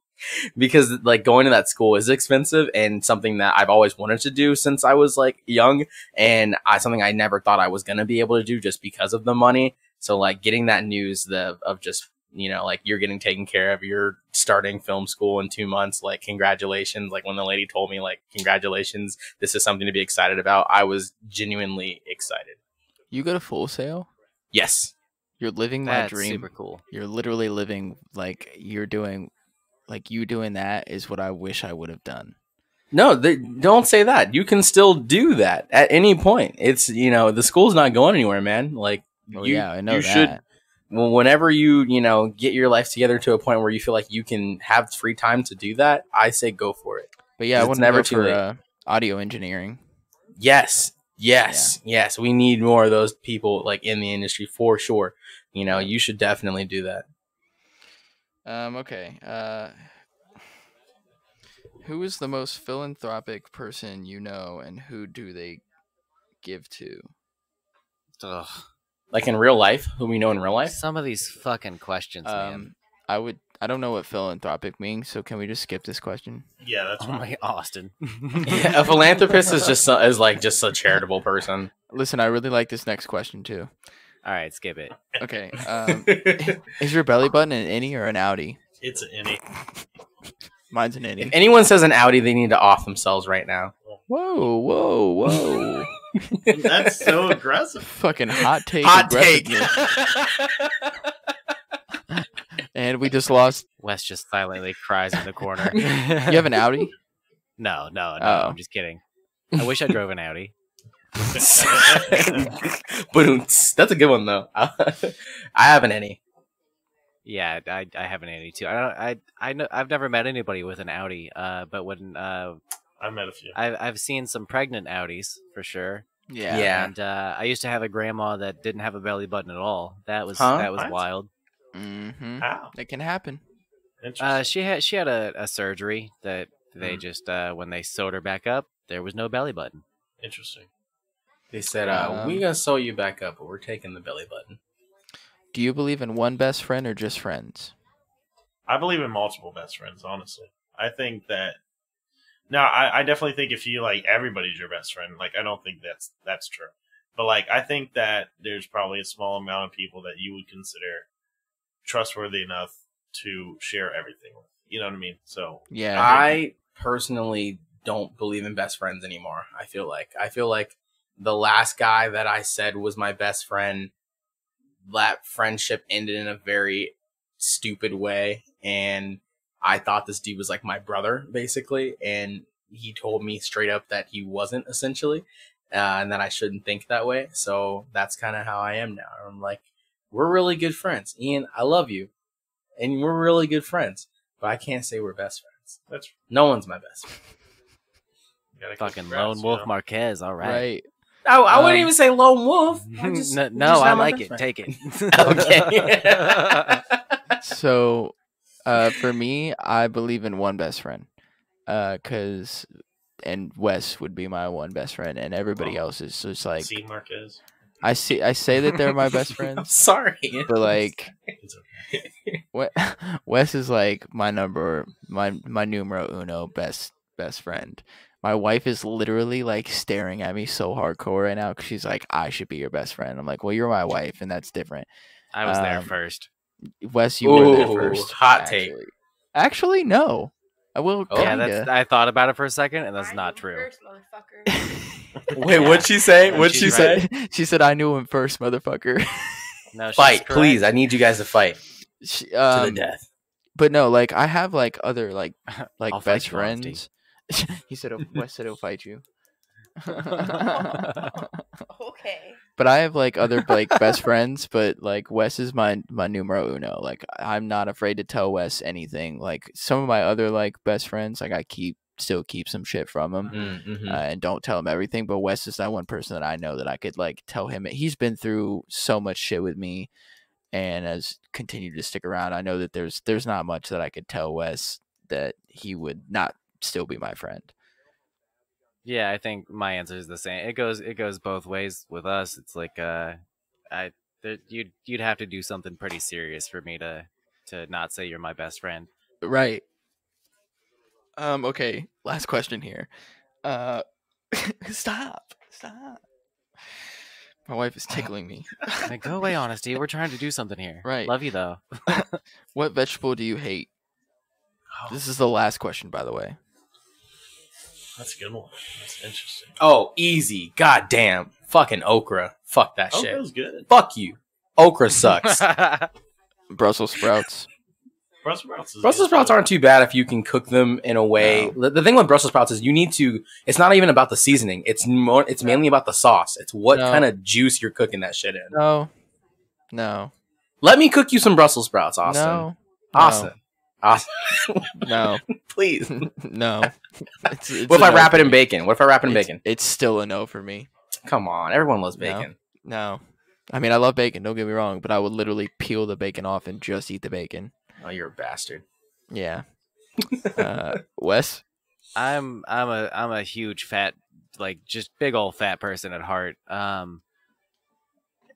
because like going to that school is expensive and something that I've always wanted to do since I was like young, and something I never thought I was going to be able to do just because of the money. So like getting that news of just, like you're getting taken care of, you're starting film school in 2 months, like congratulations. Like when the lady told me like, congratulations, this is something to be excited about, I was genuinely excited. You go to Full Sail? Yes. You're living my That's dream. super cool. You're literally living like you're doing, like you doing that is what I wish I would have done. No, don't say that. You can still do that at any point. It's the school's not going anywhere, man. Like I know you that. should. Well, whenever you get your life together to a point where you feel like you can have free time to do that, I say go for it. But yeah, I It's want never never too for late. audio engineering. Yes. We need more of those people like in the industry for sure. You should definitely do that. Okay. Who is the most philanthropic person you know, and who do they give to? Ugh. Like in real life, who we know in real life. Some of these fucking questions, man. I don't know what philanthropic means, so can we just skip this question? Yeah, that's Oh fine. my Austin. A philanthropist is just a charitable person. Listen, I really like this next question too. All right, skip it. Okay. Is your belly button an innie or an outie? It's an innie. Mine's an If innie. anyone says an Audi, they need to off themselves right now. Whoa. That's so aggressive. Fucking hot take. Hot take. And we just lost. Wes just silently cries in the corner. You have an Audi? No, Oh. I'm just kidding. I wish I drove an Audi. But that's a good one though. I haven't any. Yeah, I have an Audi too. I know I've never met anybody with an Audi. But when I met a few. I've seen some pregnant Audis for sure. Yeah. And I used to have a grandma that didn't have a belly button at all. That was What? wild. Mm-hmm. How? It can happen. Interesting. She had a surgery that they just when they sewed her back up, there was no belly button. Interesting. They said, "We gonna sew you back up, but we're taking the belly button." Do you believe in one best friend or just friends? I believe in multiple best friends, honestly. I think that I definitely think if you like everybody's your best friend, like I don't think that's true. But like I think that there's probably a small amount of people that you would consider trustworthy enough to share everything with. You know what I mean? So Yeah. I personally don't believe in best friends anymore. I feel like the last guy that I said was my best friend, that friendship ended in a very stupid way, and I thought this dude was like my brother basically, and he told me straight up that he wasn't essentially, and that I shouldn't think that way. So that's kind of how I am now. I'm like, we're really good friends, Ian. I love you, and we're really good friends, but I can't say we're best friends. No one's my best friend. Fucking Lone Wolf Marquez, all right. Right. I wouldn't even say lone wolf. No, I like it. Take it. Okay. So, for me, I believe in one best friend. And Wes would be my one best friend, and everybody else is just like See Marquez. I say that they're my best I'm friends, sorry. but like It's okay. Wes is like my numero uno best friend. My wife is literally like staring at me so hardcore right now because she's like, I should be your best friend. I'm like, well, you're my wife, and that's different. I was there first. Wes, you were there Ooh, first. hot take. Actually, no. I will. Oh. Yeah, kinda. I thought about it for a second, and that's not true. First, motherfucker. Wait, what'd she say? Yeah, What'd she she's say? She said, I knew him first, motherfucker. No, she's Fight, correct. please. I need you guys to fight She, to the death. But no, like I have like other like I'll fight best you, Honesty. friends. He said, Wes said he'll fight you. Okay. But I have like other like best friends, but like Wes is my numero uno. Like I'm not afraid to tell Wes anything. Like some of my other like best friends, like I still keep some shit from him Mm-hmm. and don't tell him everything. But Wes is that one person that I know that I could like tell him. He's been through so much shit with me, and has continued to stick around. I know that there's not much that I could tell Wes that he would not still be my friend. Yeah, I think my answer is the same. It goes both ways with us. It's like you'd have to do something pretty serious for me to not say you're my best friend. Right. Okay, last question here. Stop. My wife is tickling me. Like, go away, Honesty. We're trying to do something here. Right. Love you though. What vegetable do you hate? This is the last question, by the way. That's a good one. That's interesting. Oh, easy. God damn. Fucking okra. Fuck that shit. Okra's good. Fuck you. Okra sucks. Brussels sprouts. Brussels sprouts aren't too bad if you can cook them in a way. No. The thing with Brussels sprouts is you need to. It's not even about the seasoning. It's mainly about the sauce. It's what kind of juice you're cooking that shit in. No. Let me cook you some Brussels sprouts, Austin. No. Austin. No. Please. No. What if I wrap it in bacon? It's still a no for me. Come on, everyone loves bacon. No. I mean, I love bacon. Don't get me wrong, but I would literally peel the bacon off and just eat the bacon. Oh, you're a bastard. Yeah. Wes? I'm a huge fat, like just big old fat person at heart.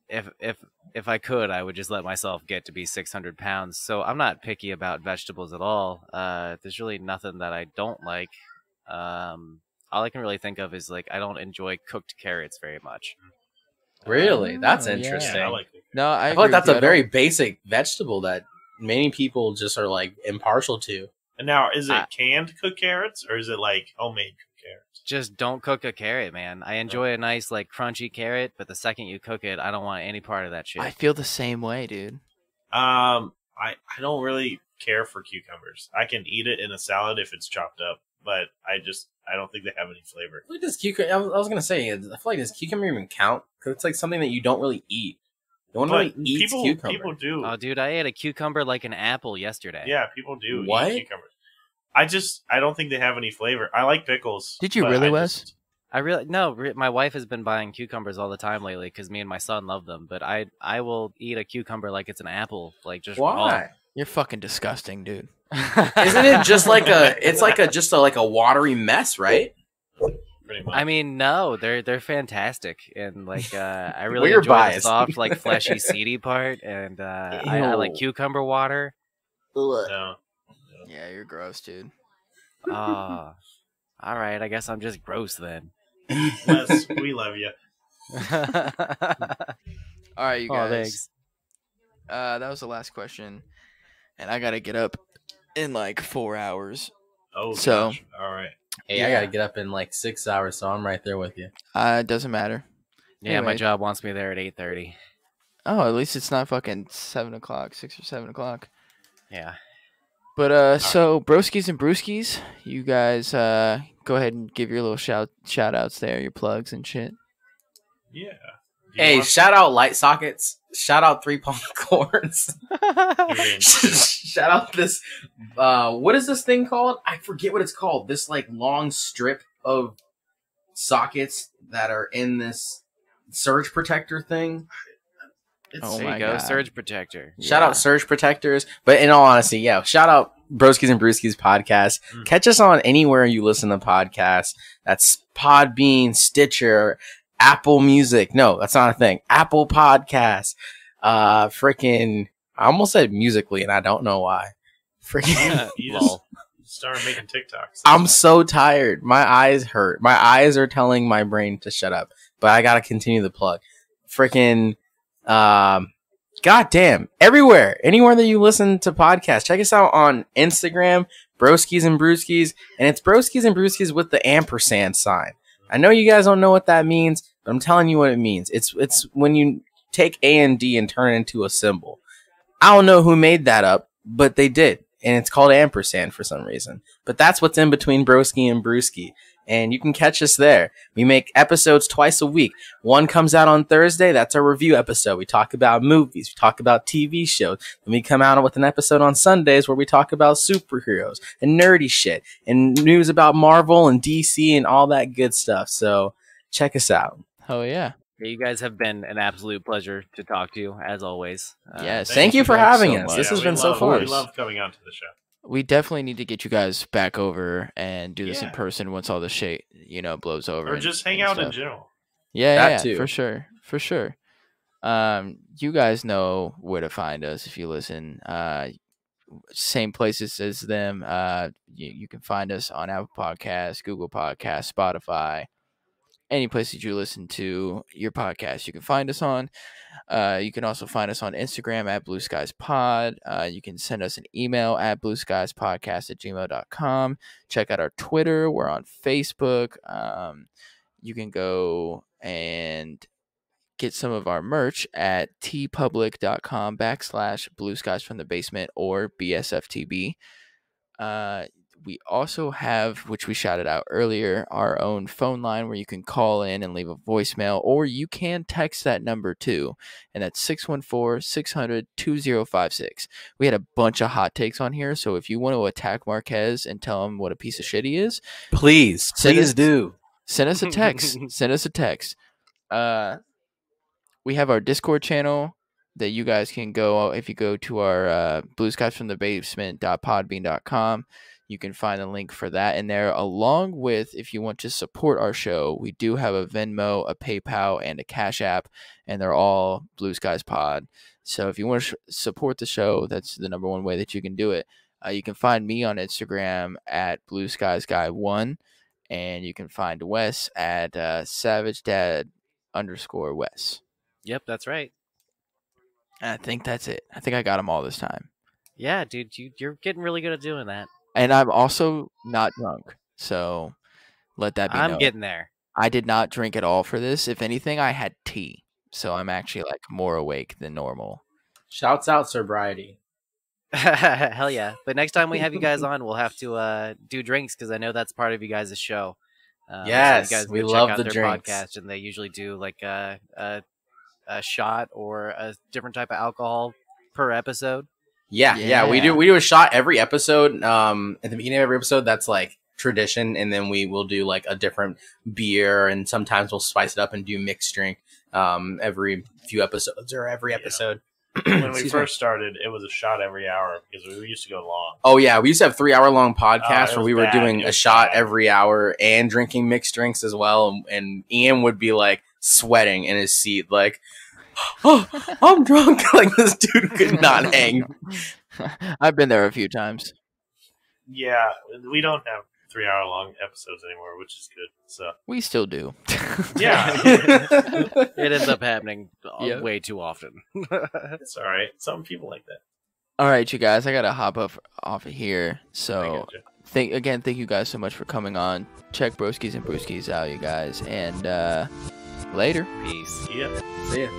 If I could, I would just let myself get to be 600 pounds. So I'm not picky about vegetables at all. There's really nothing that I don't like. All I can really think of is like I don't enjoy cooked carrots very much. Really? That's yeah. interesting. I like it. No, I feel like that's agree. a very basic vegetable that many people just are like impartial to. And now, is it canned cooked carrots or is it like homemade cooked carrots? Just don't cook a carrot, man. I enjoy a nice like crunchy carrot, but the second you cook it, I don't want any part of that shit. I feel the same way, dude. I don't really care for cucumbers. I can eat it in a salad if it's chopped up, but I don't think they have any flavor. What does cucumber? I was gonna say, I feel like does cucumber even count? Because it's like something that you don't really eat. No one really eats cucumber. People do. Oh, dude, I ate a cucumber like an apple yesterday. Yeah, people do What? eat cucumbers. I don't think they have any flavor. I like pickles. Did you but really, Wes? My wife has been buying cucumbers all the time lately because me and my son love them. But I will eat a cucumber like it's an apple, like just Why? You're fucking disgusting, dude. Isn't it just like a watery mess, right? Pretty much. I mean, no, they're fantastic, and like I really We're enjoy the biased. soft, like fleshy, seedy part, and I like cucumber water. No. Yeah, you're gross, dude. Oh, all right. I guess I'm just gross then. Wes, we love you. All right, you Oh, guys. thanks. That was the last question, and I gotta get up in like 4 hours. Oh, So- gosh. All right. Hey, I gotta get up in like 6 hours, so I'm right there with you. It doesn't matter. Yeah, my Anyway. job wants me there at 8:30. Oh, at least it's not fucking 7 o'clock, 6 or 7 o'clock. Yeah. But so Broskis and Brewskis, you guys go ahead and give your little shout outs there, your plugs and shit. Yeah. Hey, shout out light sockets. Shout out 3-pong cords. Shout out this. What is this thing called? I forget what it's called. This like long strip of sockets that are in this surge protector thing. Oh There my you go, God. surge protector. Shout out surge protectors. But in all honesty, yeah, shout out Broskis and Brewskis podcast. Catch us on anywhere you listen to podcasts. That's Podbean, Stitcher, Apple Music. No, that's not a thing. Apple Podcasts. Freaking, I almost said Musically, and I don't know why. Freaking, You just started making TikToks. I'm so tired. My eyes hurt. My eyes are telling my brain to shut up, but I gotta continue the plug. Freaking, goddamn, everywhere, anywhere that you listen to podcasts, check us out on Instagram, Broskis and Brewskis, and it's Broskis and Brewskis with the ampersand sign. I know you guys don't know what that means, but I'm telling you what it means. It's when you take A and D and turn it into a symbol. I don't know who made that up, but they did. And it's called ampersand for some reason. But that's what's in between Broski and Brewski. And you can catch us there. We make episodes twice a week. One comes out on Thursday. That's our review episode. We talk about movies. We talk about TV shows. Then we come out with an episode on Sundays where we talk about superheroes and nerdy shit and news about Marvel and DC and all that good stuff. So check us out. Oh yeah. Yeah, you guys have been an absolute pleasure to talk to, as always. Yes. Thank you for guys having so us. much. This has we been so love- fun. We love coming onto the show. We definitely need to get you guys back over and do this in Yeah. person once all the shit, blows over. Or and- just hang and out in stuff. general. Yeah, That yeah, too. for sure. You guys know where to find us if you listen. Same places as them. You can find us on Apple Podcasts, Google Podcasts, Spotify, any place that you listen to your podcast. You can find us on. You can also find us on Instagram at Blue Skies Pod. You can send us an email at blueskiespodcast@gmail.com. Check out our Twitter. We're on Facebook. You can go and get some of our merch at tpublic.com/blueskiesfromthebasement or BSFTB. We also have, which we shouted out earlier, our own phone line where you can call in and leave a voicemail, or you can text that number too, and that's 614-600-2056. We had a bunch of hot takes on here, so if you want to attack Marquez and tell him what a piece of shit he is, please do. Send us a text. Send us a text. We have our Discord channel that you guys can go, if you go to our blueskiesfromthebasement.podbean.com, you can find a link for that in there, along with, if you want to support our show, we do have a Venmo, a PayPal, and a Cash App, and they're all Blue Skies Pod. So if you want to support the show, that's the number one way that you can do it. You can find me on Instagram at BlueSkiesGuy1, and you can find Wes at SavageDad_Wes. Yep, that's right. I think that's it. I think I got them all this time. Yeah, dude, you're getting really good at doing that. And I'm also not drunk, so let that be known. I'm getting there. I did not drink at all for this. If anything, I had tea, so I'm actually like more awake than normal. Shouts out sobriety. Hell yeah. But next time we have you guys on, we'll have to do drinks, because I know that's part of you guys' show. Yes, so you guys we go love check out the their drinks. podcast, and they usually do like a shot or a different type of alcohol per episode. Yeah. We do a shot every episode. At the beginning of every episode, that's like tradition, and then we will do like a different beer, and sometimes we'll spice it up and do mixed drink every few episodes or every episode. When we first started, it was a shot every hour because we used to go long. Oh yeah, we used to have 3-hour-long podcasts where we were bad. doing a shot every hour and drinking mixed drinks as well. And Ian would be like sweating in his seat, like, "Oh, I'm drunk!" Like this dude could not hang. I've been there a few times. Yeah, we don't have 3-hour-long episodes anymore, which is good. So We still do. yeah, It ends up happening Yep. way too often. it's all right. Some people like that. All right, you guys, I got to hop off of here. I So gotcha. thank you guys so much for coming on. Check Broskis and Brewskis out, you guys. And later. Peace. Yeah. See ya.